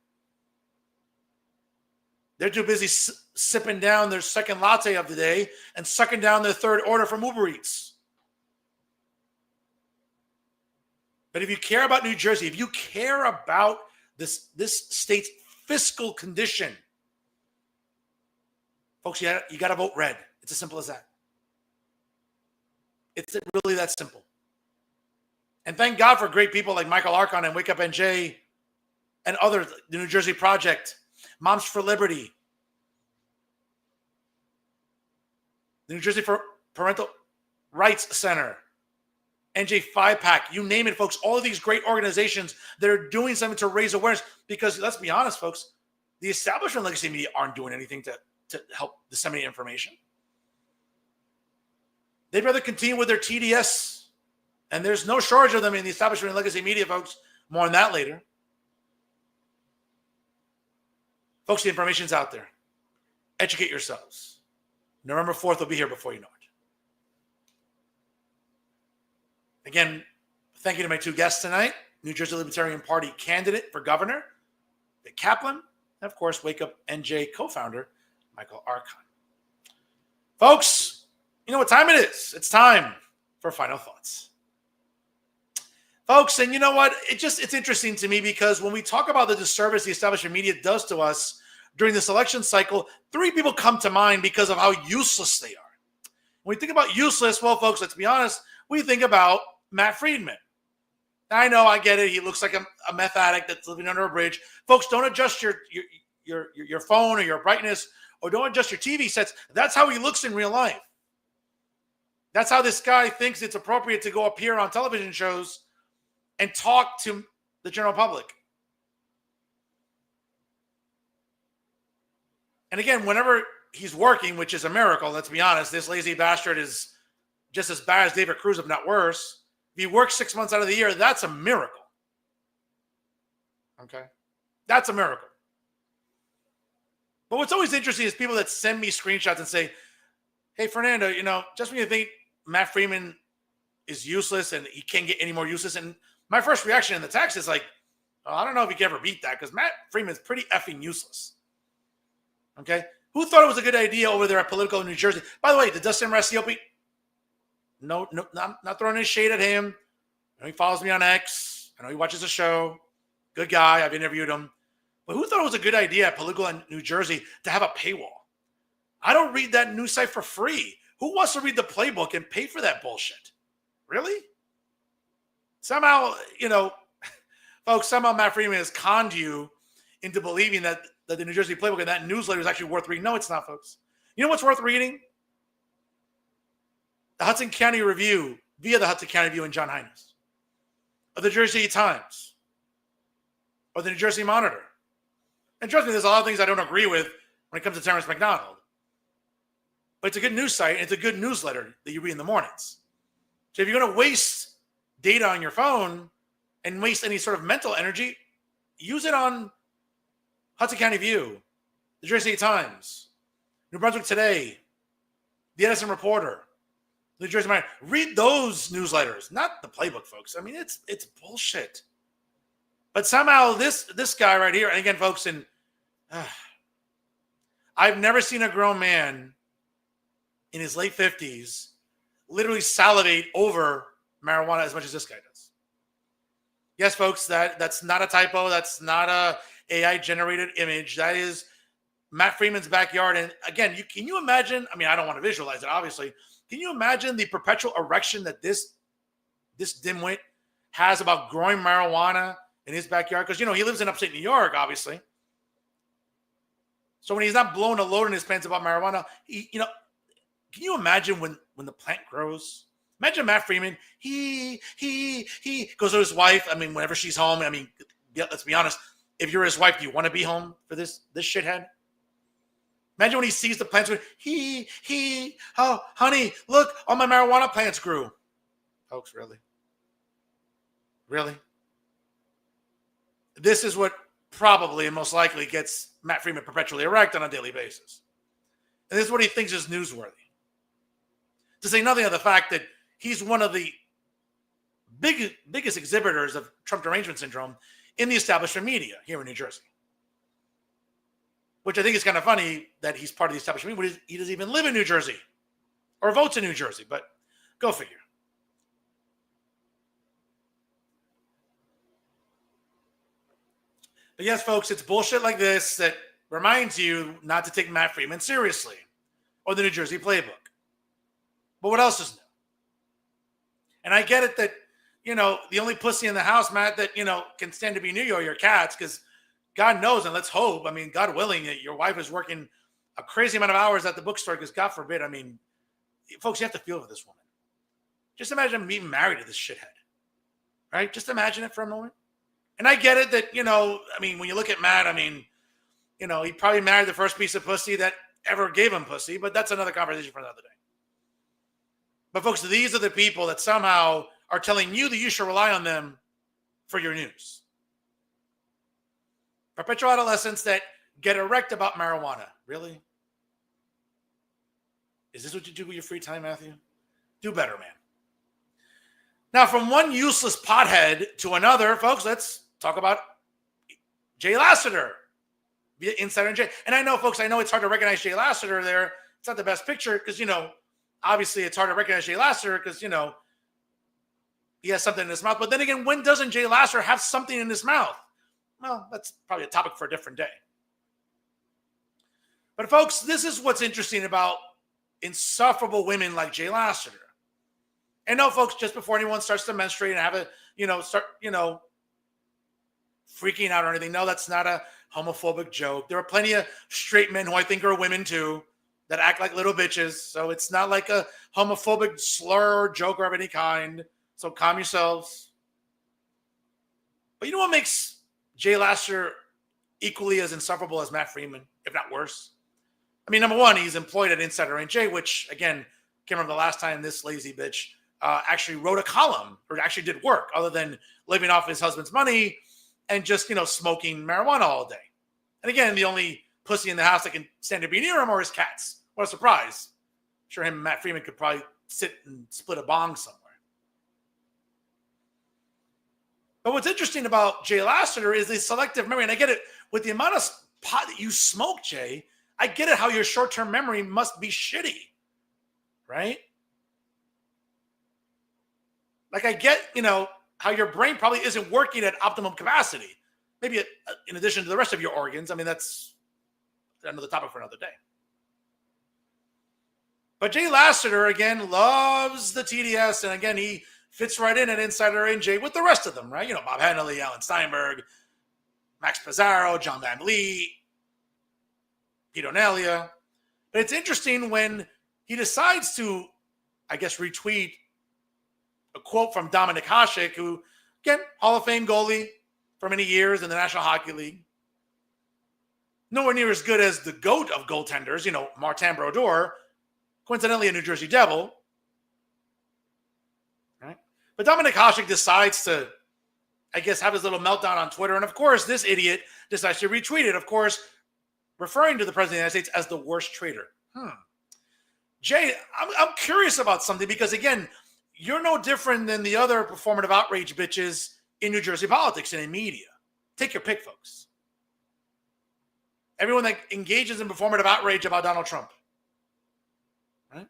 They're too busy sipping down their second latte of the day and sucking down their third order from Uber Eats. But if you care about New Jersey, if you care about this state's fiscal condition, folks, you got to vote red. It's as simple as that. It's really that simple. And thank God for great people like Michael Archon and Wake Up NJ and others, the New Jersey Project, Moms for Liberty. the New Jersey Parental Rights Center, NJ 5-Pack, you name it, folks. All of these great organizations that are doing something to raise awareness, because let's be honest, folks, the establishment legacy media aren't doing anything to help disseminate information. They'd rather continue with their TDS, and there's no shortage of them in the establishment and legacy media, folks. More on that later. Folks, the information's out there. Educate yourselves. November 4th will be here before you know it. Again, thank you to my two guests tonight. New Jersey Libertarian Party candidate for governor, Kaplan, and of course, Wake Up NJ co-founder, Michael Archon. Folks, you know what time it is. It's time for final thoughts. Folks, and you know what? It's interesting to me because when we talk about the disservice the establishment media does to us during this election cycle, three people come to mind because of how useless they are. When we think about useless, well, folks, let's be honest, we think about Matt Friedman. I know, I get it. He looks like a meth addict that's living under a bridge. Folks, don't adjust your phone or your brightness, or don't adjust your TV sets. That's how he looks in real life. That's how this guy thinks it's appropriate to go appear on television shows and talk to the general public. And again, whenever he's working, which is a miracle, let's be honest, this lazy bastard is just as bad as David Cruz, if not worse. If he works 6 months out of the year, that's a miracle. Okay? That's a miracle. But what's always interesting is people that send me screenshots and say, hey, Fernando, just when you think Matt Friedman is useless and he can't get any more useless, and my first reaction in the text is like, oh, I don't know if you can ever beat that because Matt Friedman's pretty effing useless. Okay? Who thought it was a good idea over there at Politico in New Jersey? By the way, did Dustin Rassiopi? No, not throwing any shade at him. I know he follows me on X. I know he watches the show. Good guy. I've interviewed him. But who thought it was a good idea at Politico in New Jersey to have a paywall? I don't read that news site for free. Who wants to read the playbook and pay for that bullshit? Really? Somehow, folks, somehow Matt Friedman has conned you into believing that the New Jersey playbook and that newsletter is actually worth reading. No, it's not, folks. You know what's worth reading? The Hudson County Review, via the Hudson County Review and John Hines, or the Jersey Times, or the New Jersey Monitor. And trust me, there's a lot of things I don't agree with when it comes to Terrence McDonald. But it's a good news site, and it's a good newsletter that you read in the mornings. So if you're going to waste data on your phone and waste any sort of mental energy, use it on Hudson County View, the Jersey Times, New Brunswick Today, the Edison Reporter, the New Jersey Monitor. Read those newsletters, not the playbook, folks. I mean, it's bullshit. But somehow this guy right here, and again, folks, I've never seen a grown man in his late 50s literally salivate over marijuana as much as this guy does. Yes, folks, that's not a typo. That's not a AI-generated image. That is Matt Friedman's backyard. And again, can you imagine? I mean, I don't want to visualize it, obviously. Can you imagine the perpetual erection that this dimwit has about growing marijuana in his backyard? Because, he lives in upstate New York, obviously. So when he's not blowing a load in his pants about marijuana, can you imagine when the plant grows? Imagine Matt Friedman. He goes to his wife. I mean, whenever she's home. I mean, let's be honest. If you're his wife, do you want to be home for this shithead? Imagine when he sees the plants. Oh, honey, look, all my marijuana plants grew. Folks, really? Really? This is what probably and most likely gets Matt Friedman perpetually erect on a daily basis. And this is what he thinks is newsworthy. To say nothing of the fact that he's one of the biggest exhibitors of Trump derangement syndrome in the establishment media here in New Jersey. Which I think is kind of funny that he's part of the establishment media, but he doesn't even live in New Jersey or votes in New Jersey, but go figure. But yes, folks, it's bullshit like this that reminds you not to take Matt Friedman seriously or the New Jersey playbook. But what else is new? And I get it that, the only pussy in the house, Matt, that, can stand to be near you are your cats, because God knows, and let's hope, I mean, God willing, your wife is working a crazy amount of hours at the bookstore, because God forbid, I mean, folks, you have to feel for this woman. Just imagine being married to this shithead, right? Just imagine it for a moment. And I get it that, I mean, when you look at Matt, I mean, he probably married the first piece of pussy that ever gave him pussy, but that's another conversation for another day. But folks, these are the people that somehow are telling you that you should rely on them for your news. Perpetual adolescents that get erect about marijuana. Really? Is this what you do with your free time, Matthew? Do better, man. Now, from one useless pothead to another, folks, let's talk about Jay Lassiter via Insider and Jay. And I know, folks, it's hard to recognize Jay Lassiter there. It's not the best picture because, obviously it's hard to recognize Jay Lassiter because, he has something in his mouth. But then again, when doesn't Jay Lassiter have something in his mouth? Well, that's probably a topic for a different day. But folks, this is what's interesting about insufferable women like Jay Lassiter. And no, folks, just before anyone starts to menstruate and have a, freaking out or anything. No, that's not a homophobic joke. There are plenty of straight men who I think are women too that act like little bitches. So it's not like a homophobic slur or joke of any kind. So calm yourselves. But you know what makes Jay Lassiter equally as insufferable as Matt Freeman, if not worse? I mean, number one, he's employed at Insider NJ, which, again, can't remember the last time this lazy bitch actually wrote a column or actually did work other than living off his husband's money and just, smoking marijuana all day. And again, the only pussy in the house that can stand to be near him are his cats. What a surprise. I'm sure him and Matt Freeman could probably sit and split a bong somewhere. But what's interesting about Jay Lassiter is the selective memory. And I get it, with the amount of pot that you smoke, Jay, I get it how your short-term memory must be shitty, right? Like I get, how your brain probably isn't working at optimum capacity. Maybe in addition to the rest of your organs. I mean, that's another topic for another day. But Jay Lassiter, again, loves the TDS. And again, he fits right in at Insider NJ with the rest of them, right? Bob Hennelly, Alan Steinberg, Max Pizarro, John Van Lee, Pete O'Nelia. But it's interesting when he decides to, I guess, retweet a quote from Dominic Hasek, who, again, Hall of Fame goalie for many years in the National Hockey League. Nowhere near as good as the GOAT of goaltenders, Martin Brodeur, coincidentally a New Jersey Devil. Right? But Dominic Hasek decides to, I guess, have his little meltdown on Twitter. And of course, this idiot decides to retweet it, of course, referring to the President of the United States as the worst traitor. Jay, I'm curious about something because, again, you're no different than the other performative outrage bitches in New Jersey politics and in media. Take your pick, folks. Everyone that engages in performative outrage about Donald Trump. Right?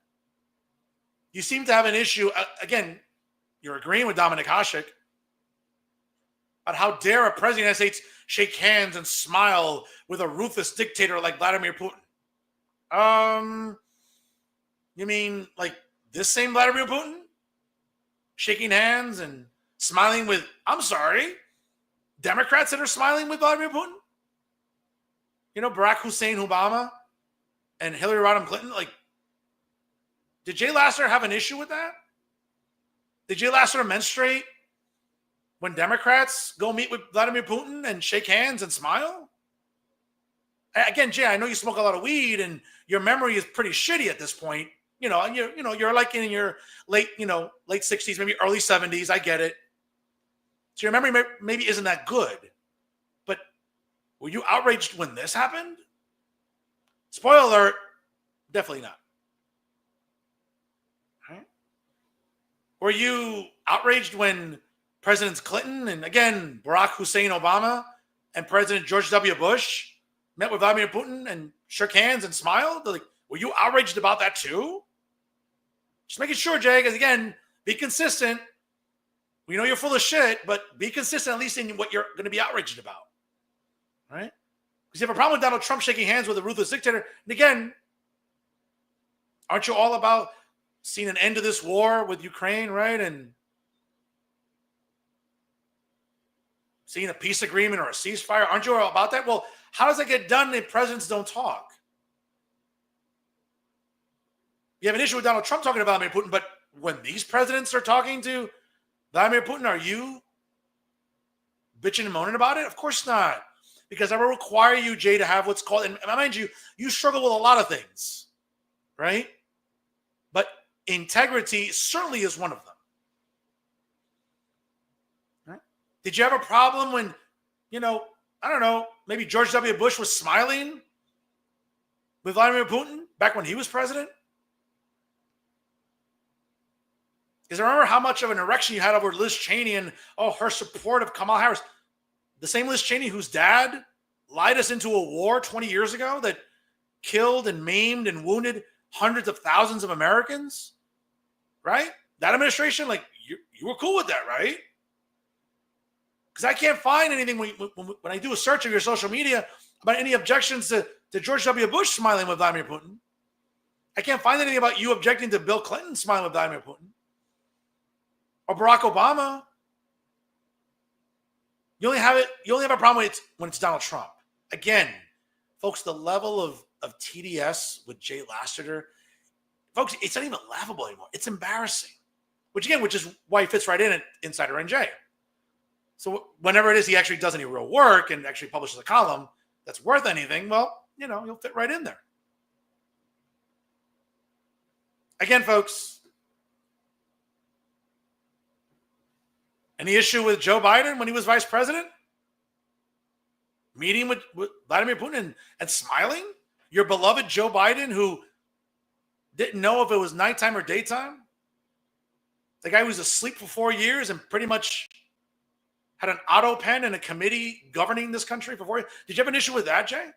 You seem to have an issue. Again, you're agreeing with Dominic Hasek about how dare a president of the United States shake hands and smile with a ruthless dictator like Vladimir Putin. You mean like this same Vladimir Putin? Shaking hands and smiling with, I'm sorry, Democrats that are smiling with Vladimir Putin? Barack Hussein Obama and Hillary Rodham Clinton? Like, did Jay Lassiter have an issue with that? Did Jay Lassiter menstruate when Democrats go meet with Vladimir Putin and shake hands and smile? Again, Jay, I know you smoke a lot of weed and your memory is pretty shitty at this point. And you're like in your late 60s, maybe early 70s. I get it. So your memory maybe isn't that good. But were you outraged when this happened? Spoiler alert, definitely not. Right? Were you outraged when Presidents Clinton and, again, Barack Hussein Obama and President George W. Bush met with Vladimir Putin and shook hands and smiled? Like, were you outraged about that too? Just making sure, Jay, because again, be consistent. We know you're full of shit, but be consistent at least in what you're going to be outraged about. Right? Because you have a problem with Donald Trump shaking hands with a ruthless dictator. And again, aren't you all about seeing an end to this war with Ukraine, right? And seeing a peace agreement or a ceasefire? Aren't you all about that? Well, how does that get done if presidents don't talk? You have an issue with Donald Trump talking to Vladimir Putin, but when these presidents are talking to Vladimir Putin, are you bitching and moaning about it? Of course not. Because I will require you, Jay, to have what's called, and mind you, you struggle with a lot of things, right? But integrity certainly is one of them. Right? Did you have a problem when, I don't know, maybe George W. Bush was smiling with Vladimir Putin back when he was president? Because remember how much of an erection you had over Liz Cheney and, her support of Kamala Harris. The same Liz Cheney whose dad lied us into a war 20 years ago that killed and maimed and wounded hundreds of thousands of Americans, right? That administration, you were cool with that, right? Because I can't find anything when I do a search of your social media about any objections to George W. Bush smiling with Vladimir Putin. I can't find anything about you objecting to Bill Clinton smiling with Vladimir Putin. Or Barack Obama. You only have a problem with it when it's Donald Trump. Again, folks, the level of TDS with Jay Lassiter, folks, it's not even laughable anymore. It's embarrassing. Which is why he fits right in at Insider NJ. So whenever it is he actually does any real work and actually publishes a column that's worth anything, well, he'll fit right in there. Again, folks, any issue with Joe Biden when he was vice president? Meeting with Vladimir Putin and smiling? Your beloved Joe Biden, who didn't know if it was nighttime or daytime? The guy who was asleep for 4 years and pretty much had an auto pen and a committee governing this country for 4 years? Did you have an issue with that, Jay? Do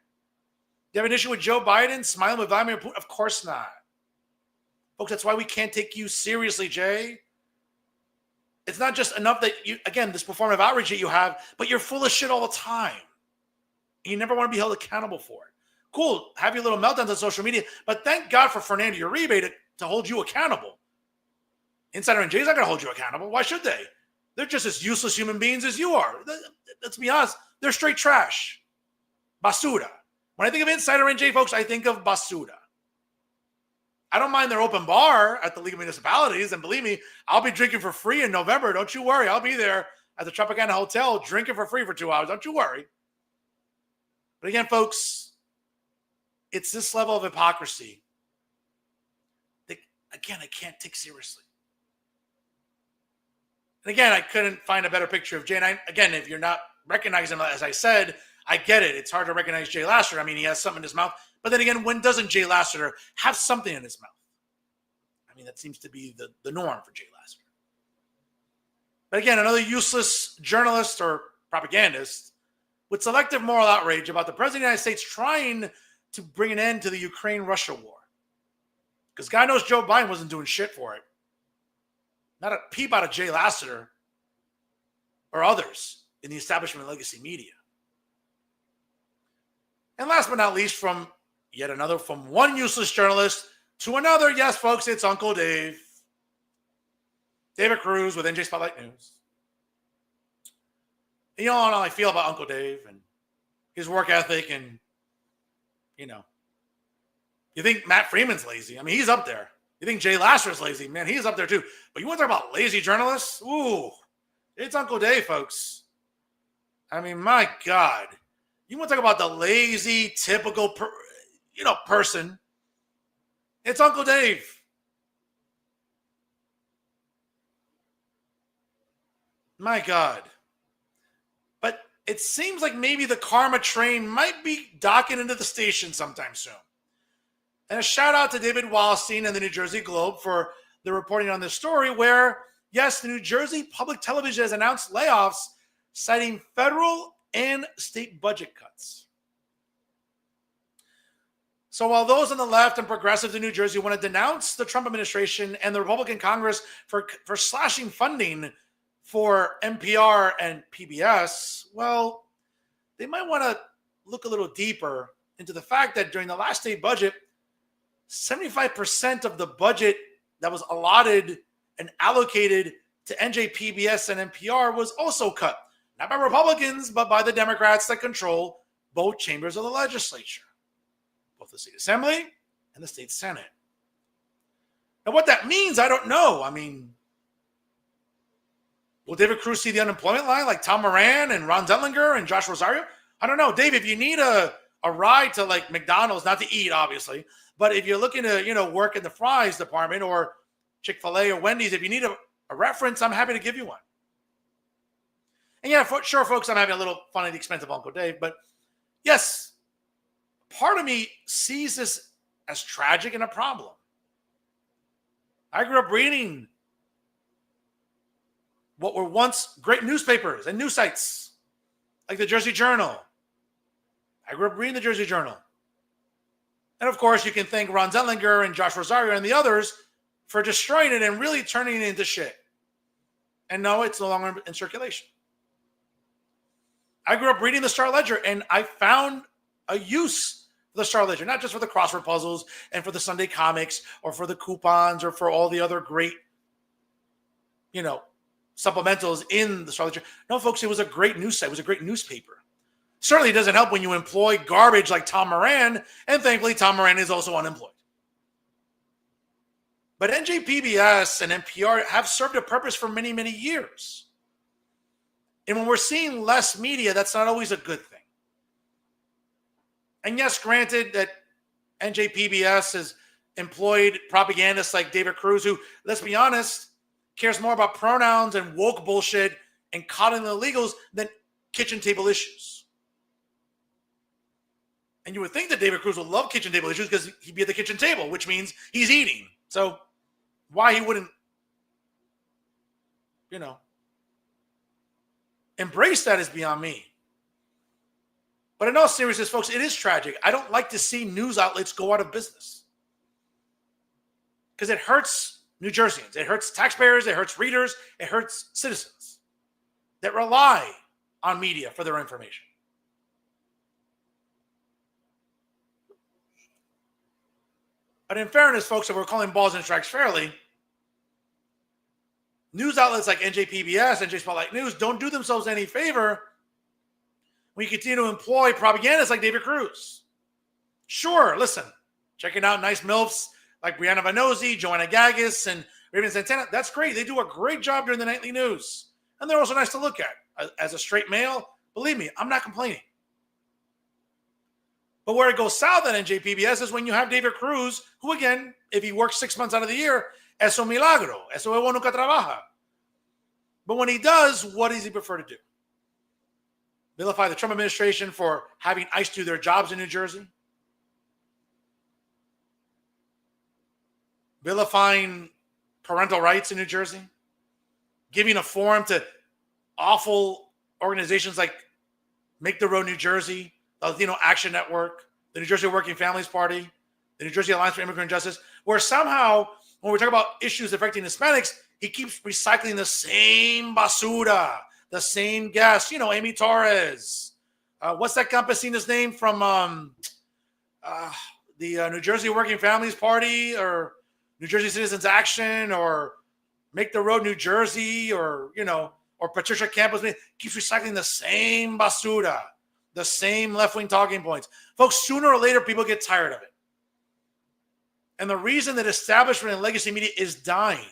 you have an issue with Joe Biden smiling with Vladimir Putin? Of course not. Folks, that's why we can't take you seriously, Jay. It's not just enough that this performative outreach that you have, but you're full of shit all the time. You never want to be held accountable for it. Cool, have your little meltdowns on social media, but thank God for Fernando Uribe to hold you accountable. Insider and Jay's not going to hold you accountable. Why should they? They're just as useless human beings as you are. Let's be honest. They're straight trash. Basura. When I think of Insider and Jay, folks, I think of basura. I don't mind their open bar at the League of Municipalities. And believe me, I'll be drinking for free in November. Don't you worry. I'll be there at the Tropicana Hotel drinking for free for 2 hours. Don't you worry. But again, folks, it's this level of hypocrisy that, again, I can't take seriously. And again, I couldn't find a better picture of Jay. And again, if you're not recognizing him, as I said, I get it. It's hard to recognize Jay Lassiter. I mean, he has something in his mouth. But then again, when doesn't Jay Lassiter have something in his mouth? I mean, that seems to be the norm for Jay Lassiter. But again, another useless journalist or propagandist with selective moral outrage about the President of the United States trying to bring an end to the Ukraine-Russia war. Because God knows Joe Biden wasn't doing shit for it. Not a peep out of Jay Lassiter or others in the establishment legacy media. And last but not least, from one useless journalist to another. Yes, folks, it's Uncle Dave. David Cruz with NJ Spotlight News. And you know how I feel about Uncle Dave and his work ethic and, you think Matt Freeman's lazy. I mean, he's up there. You think Jay Lassiter's lazy? Man, he's up there too. But you want to talk about lazy journalists? Ooh, it's Uncle Dave, folks. I mean, my God. You want to talk about the lazy, typical, person? It's Uncle Dave. My God. But it seems like maybe the karma train might be docking into the station sometime soon. And a shout out to David Wallstein and the New Jersey Globe for the reporting on this story where, yes, the New Jersey Public Television has announced layoffs citing federal and state budget cuts. So while those on the left and progressives in New Jersey want to denounce the Trump administration and the Republican Congress for slashing funding for NPR and PBS, well, they might want to look a little deeper into the fact that during the last state budget, 75% of the budget that was allotted and allocated to NJPBS and NPR was also cut. Not by Republicans, but by the Democrats that control both chambers of the legislature, both the state assembly and the state senate. And what that means, I don't know. I mean, will David Cruz see the unemployment line like Tom Moran and Ron Zelllinger and Josh Rosario? I don't know. Dave, if you need a ride to like McDonald's, not to eat, obviously, but if you're looking to, work in the fries department or Chick-fil-A or Wendy's, if you need a reference, I'm happy to give you one. And yeah, sure, folks, I'm having a little fun at the expense of Uncle Dave, but yes, part of me sees this as tragic and a problem. I grew up reading what were once great newspapers and news sites, like the Jersey Journal. I grew up reading the Jersey Journal. And of course, you can thank Ron Zelllinger and Josh Rosario and the others for destroying it and really turning it into shit. And no, it's no longer in circulation. I grew up reading the Star Ledger, and I found a use for the Star Ledger, not just for the crossword puzzles and for the Sunday comics or for the coupons or for all the other great, supplementals in the Star Ledger. No, folks, it was a great news site. It was a great newspaper. Certainly it doesn't help when you employ garbage like Tom Moran, and thankfully Tom Moran is also unemployed. But NJPBS and NPR have served a purpose for many, many years. And when we're seeing less media, that's not always a good thing. And yes, granted that NJPBS has employed propagandists like David Cruz, who, let's be honest, cares more about pronouns and woke bullshit and coddling the illegals than kitchen table issues. And you would think that David Cruz would love kitchen table issues because he'd be at the kitchen table, which means he's eating. So why he wouldn't, embrace that is beyond me. But in all seriousness, folks, it is tragic. I don't like to see news outlets go out of business because it hurts New Jerseyans. It hurts taxpayers. It hurts readers. It hurts citizens that rely on media for their information. But in fairness, folks, if we're calling balls and strikes fairly, news outlets like NJPBS, NJ Spotlight News don't do themselves any favor when you continue to employ propagandists like David Cruz. Sure, listen, checking out nice MILFs like Brianna Vannozzi, Joanna Gaggis, and Raven Santana, that's great. They do a great job during the nightly news. And they're also nice to look at. As a straight male, believe me, I'm not complaining. But where it goes south at NJPBS is when you have David Cruz, who again, if he works 6 months out of the year, es un milagro. Eso es nunca trabaja. But when he does, what does he prefer to do? Vilify the Trump administration for having ICE do their jobs in New Jersey? Vilifying parental rights in New Jersey? Giving a forum to awful organizations like Make the Road New Jersey, the Latino Action Network, the New Jersey Working Families Party, the New Jersey Alliance for Immigrant Justice, where somehow when we talk about issues affecting Hispanics, he keeps recycling the same basura, the same gas. Amy Torres. What's that campesina's name from the New Jersey Working Families Party or New Jersey Citizens Action or Make the Road New Jersey or Patricia Campos keeps recycling the same basura, the same left-wing talking points. Folks, sooner or later, people get tired of it. And the reason that establishment and legacy media is dying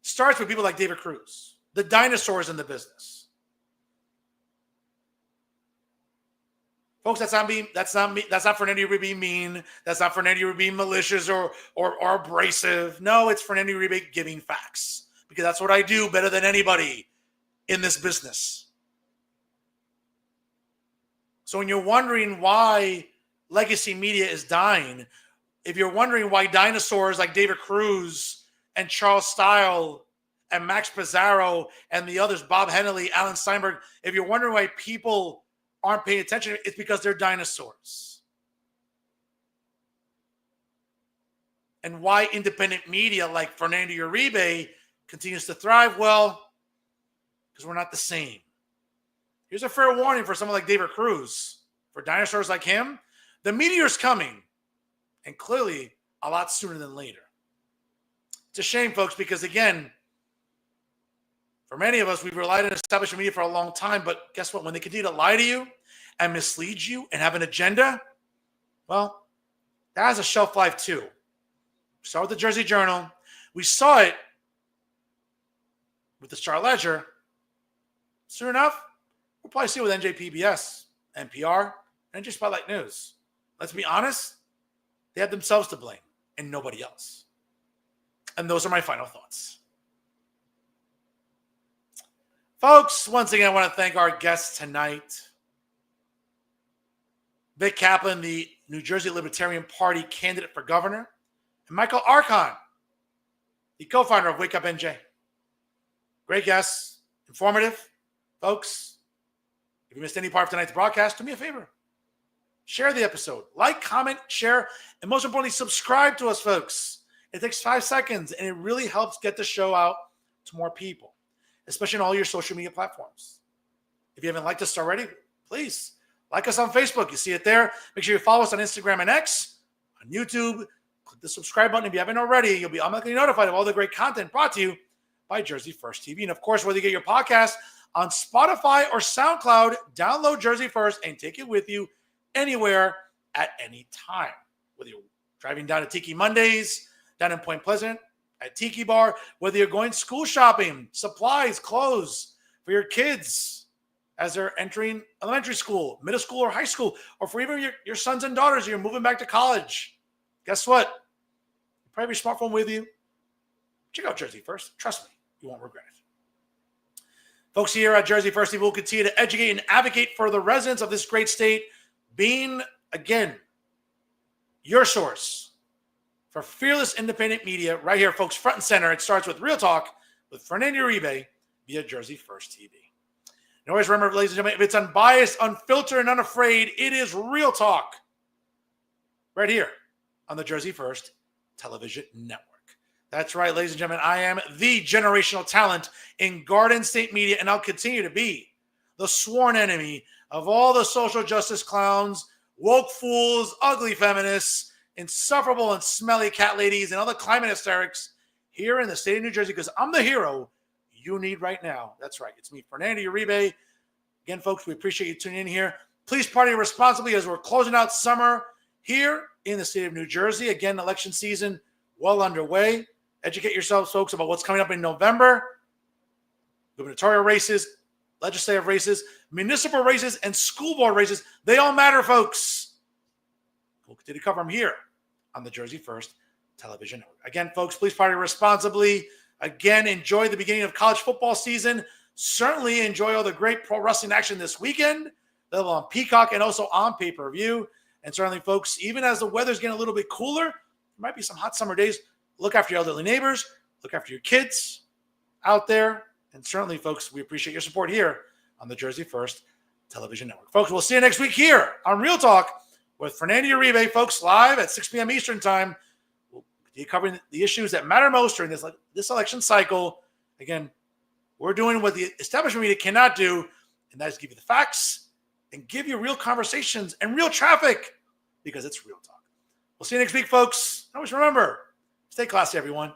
starts with people like David Cruz, the dinosaurs in the business. Folks, that's not me. That's not Fernando Uribe being mean. That's not Fernando Uribe being malicious or abrasive. No, it's Fernando Uribe giving facts because that's what I do better than anybody in this business. So when you're wondering why legacy media is dying, if you're wondering why dinosaurs like David Cruz and Charles Stile and Max Pizarro and the others, Bob Hennelly, Alan Steinberg, if you're wondering why people aren't paying attention, it's because they're dinosaurs. And why independent media like Fernando Uribe continues to thrive? Well, because we're not the same. Here's a fair warning for someone like David Cruz. For dinosaurs like him, the meteor's coming, and clearly a lot sooner than later. It's a shame, folks, because again, for many of us, we've relied on establishment media for a long time, but guess what? When they continue to lie to you and mislead you and have an agenda, well, that has a shelf life too. Start with the Jersey Journal. We saw it with the Star Ledger. Soon enough, we'll probably see it with NJPBS, NPR, and NJ Spotlight News. Let's be honest, they have themselves to blame and nobody else. And those are my final thoughts. Folks, once again, I want to thank our guests tonight. Vic Kaplan, the New Jersey Libertarian Party candidate for governor, and Michael Archon, the co-founder of Wake Up NJ. Great guests, informative. Folks, if you missed any part of tonight's broadcast, do me a favor. Share the episode. Like, comment, share, and most importantly, subscribe to us, folks. It takes 5 seconds, and it really helps get the show out to more people, especially on all your social media platforms. If you haven't liked us already, please like us on Facebook. You see it there. Make sure you follow us on Instagram and X, on YouTube. Click the subscribe button if you haven't already. You'll be automatically notified of all the great content brought to you by Jersey First TV. And of course, whether you get your podcast on Spotify or SoundCloud, download Jersey First and take it with you anywhere at any time. Whether you're driving down to Tiki Mondays, down in Point Pleasant, at Tiki Bar, whether you're going school shopping, supplies, clothes for your kids as they're entering elementary school, middle school, or high school, or for even your sons and daughters, you're moving back to college. Guess what? You probably have your smartphone with you. Check out Jersey First. Trust me, you won't regret it. Folks, here at Jersey First, we will continue to educate and advocate for the residents of this great state, being, again, your source for fearless independent media right here, folks, front and center. It starts with Real Talk with Fernando Uribe via Jersey First TV. And always remember, ladies and gentlemen, if it's unbiased, unfiltered, and unafraid, it is Real Talk right here on the Jersey First Television Network. That's right, ladies and gentlemen. I am the generational talent in Garden State media, and I'll continue to be the sworn enemy of all the social justice clowns, woke fools, ugly feminists, insufferable and smelly cat ladies, and other climate hysterics here in the state of New Jersey, because I'm the hero you need right now. That's right. It's me, Fernando Uribe. Again, folks, we appreciate you tuning in here. Please party responsibly as we're closing out summer here in the state of New Jersey. Again, election season well underway. Educate yourselves, folks, about what's coming up in November. Gubernatorial races, legislative races, municipal races, and school board races. They all matter, folks. We'll continue to cover them here on the Jersey First Television Network. Again, folks, please party responsibly. Again, enjoy the beginning of college football season. Certainly enjoy all the great pro wrestling action this weekend. They'll on Peacock and also on pay-per-view. And certainly, folks, even as the weather's getting a little bit cooler, there might be some hot summer days. Look after your elderly neighbors. Look after your kids out there. And certainly, folks, we appreciate your support here on the Jersey First Television Network. Folks, we'll see you next week here on Real Talk with Fernando Uribe, folks, live at 6 p.m. Eastern Time. We'll be covering the issues that matter most during this election cycle. Again, we're doing what the establishment media cannot do, and that is give you the facts and give you real conversations and real traffic, because it's Real Talk. We'll see you next week, folks. Always remember, stay classy, everyone.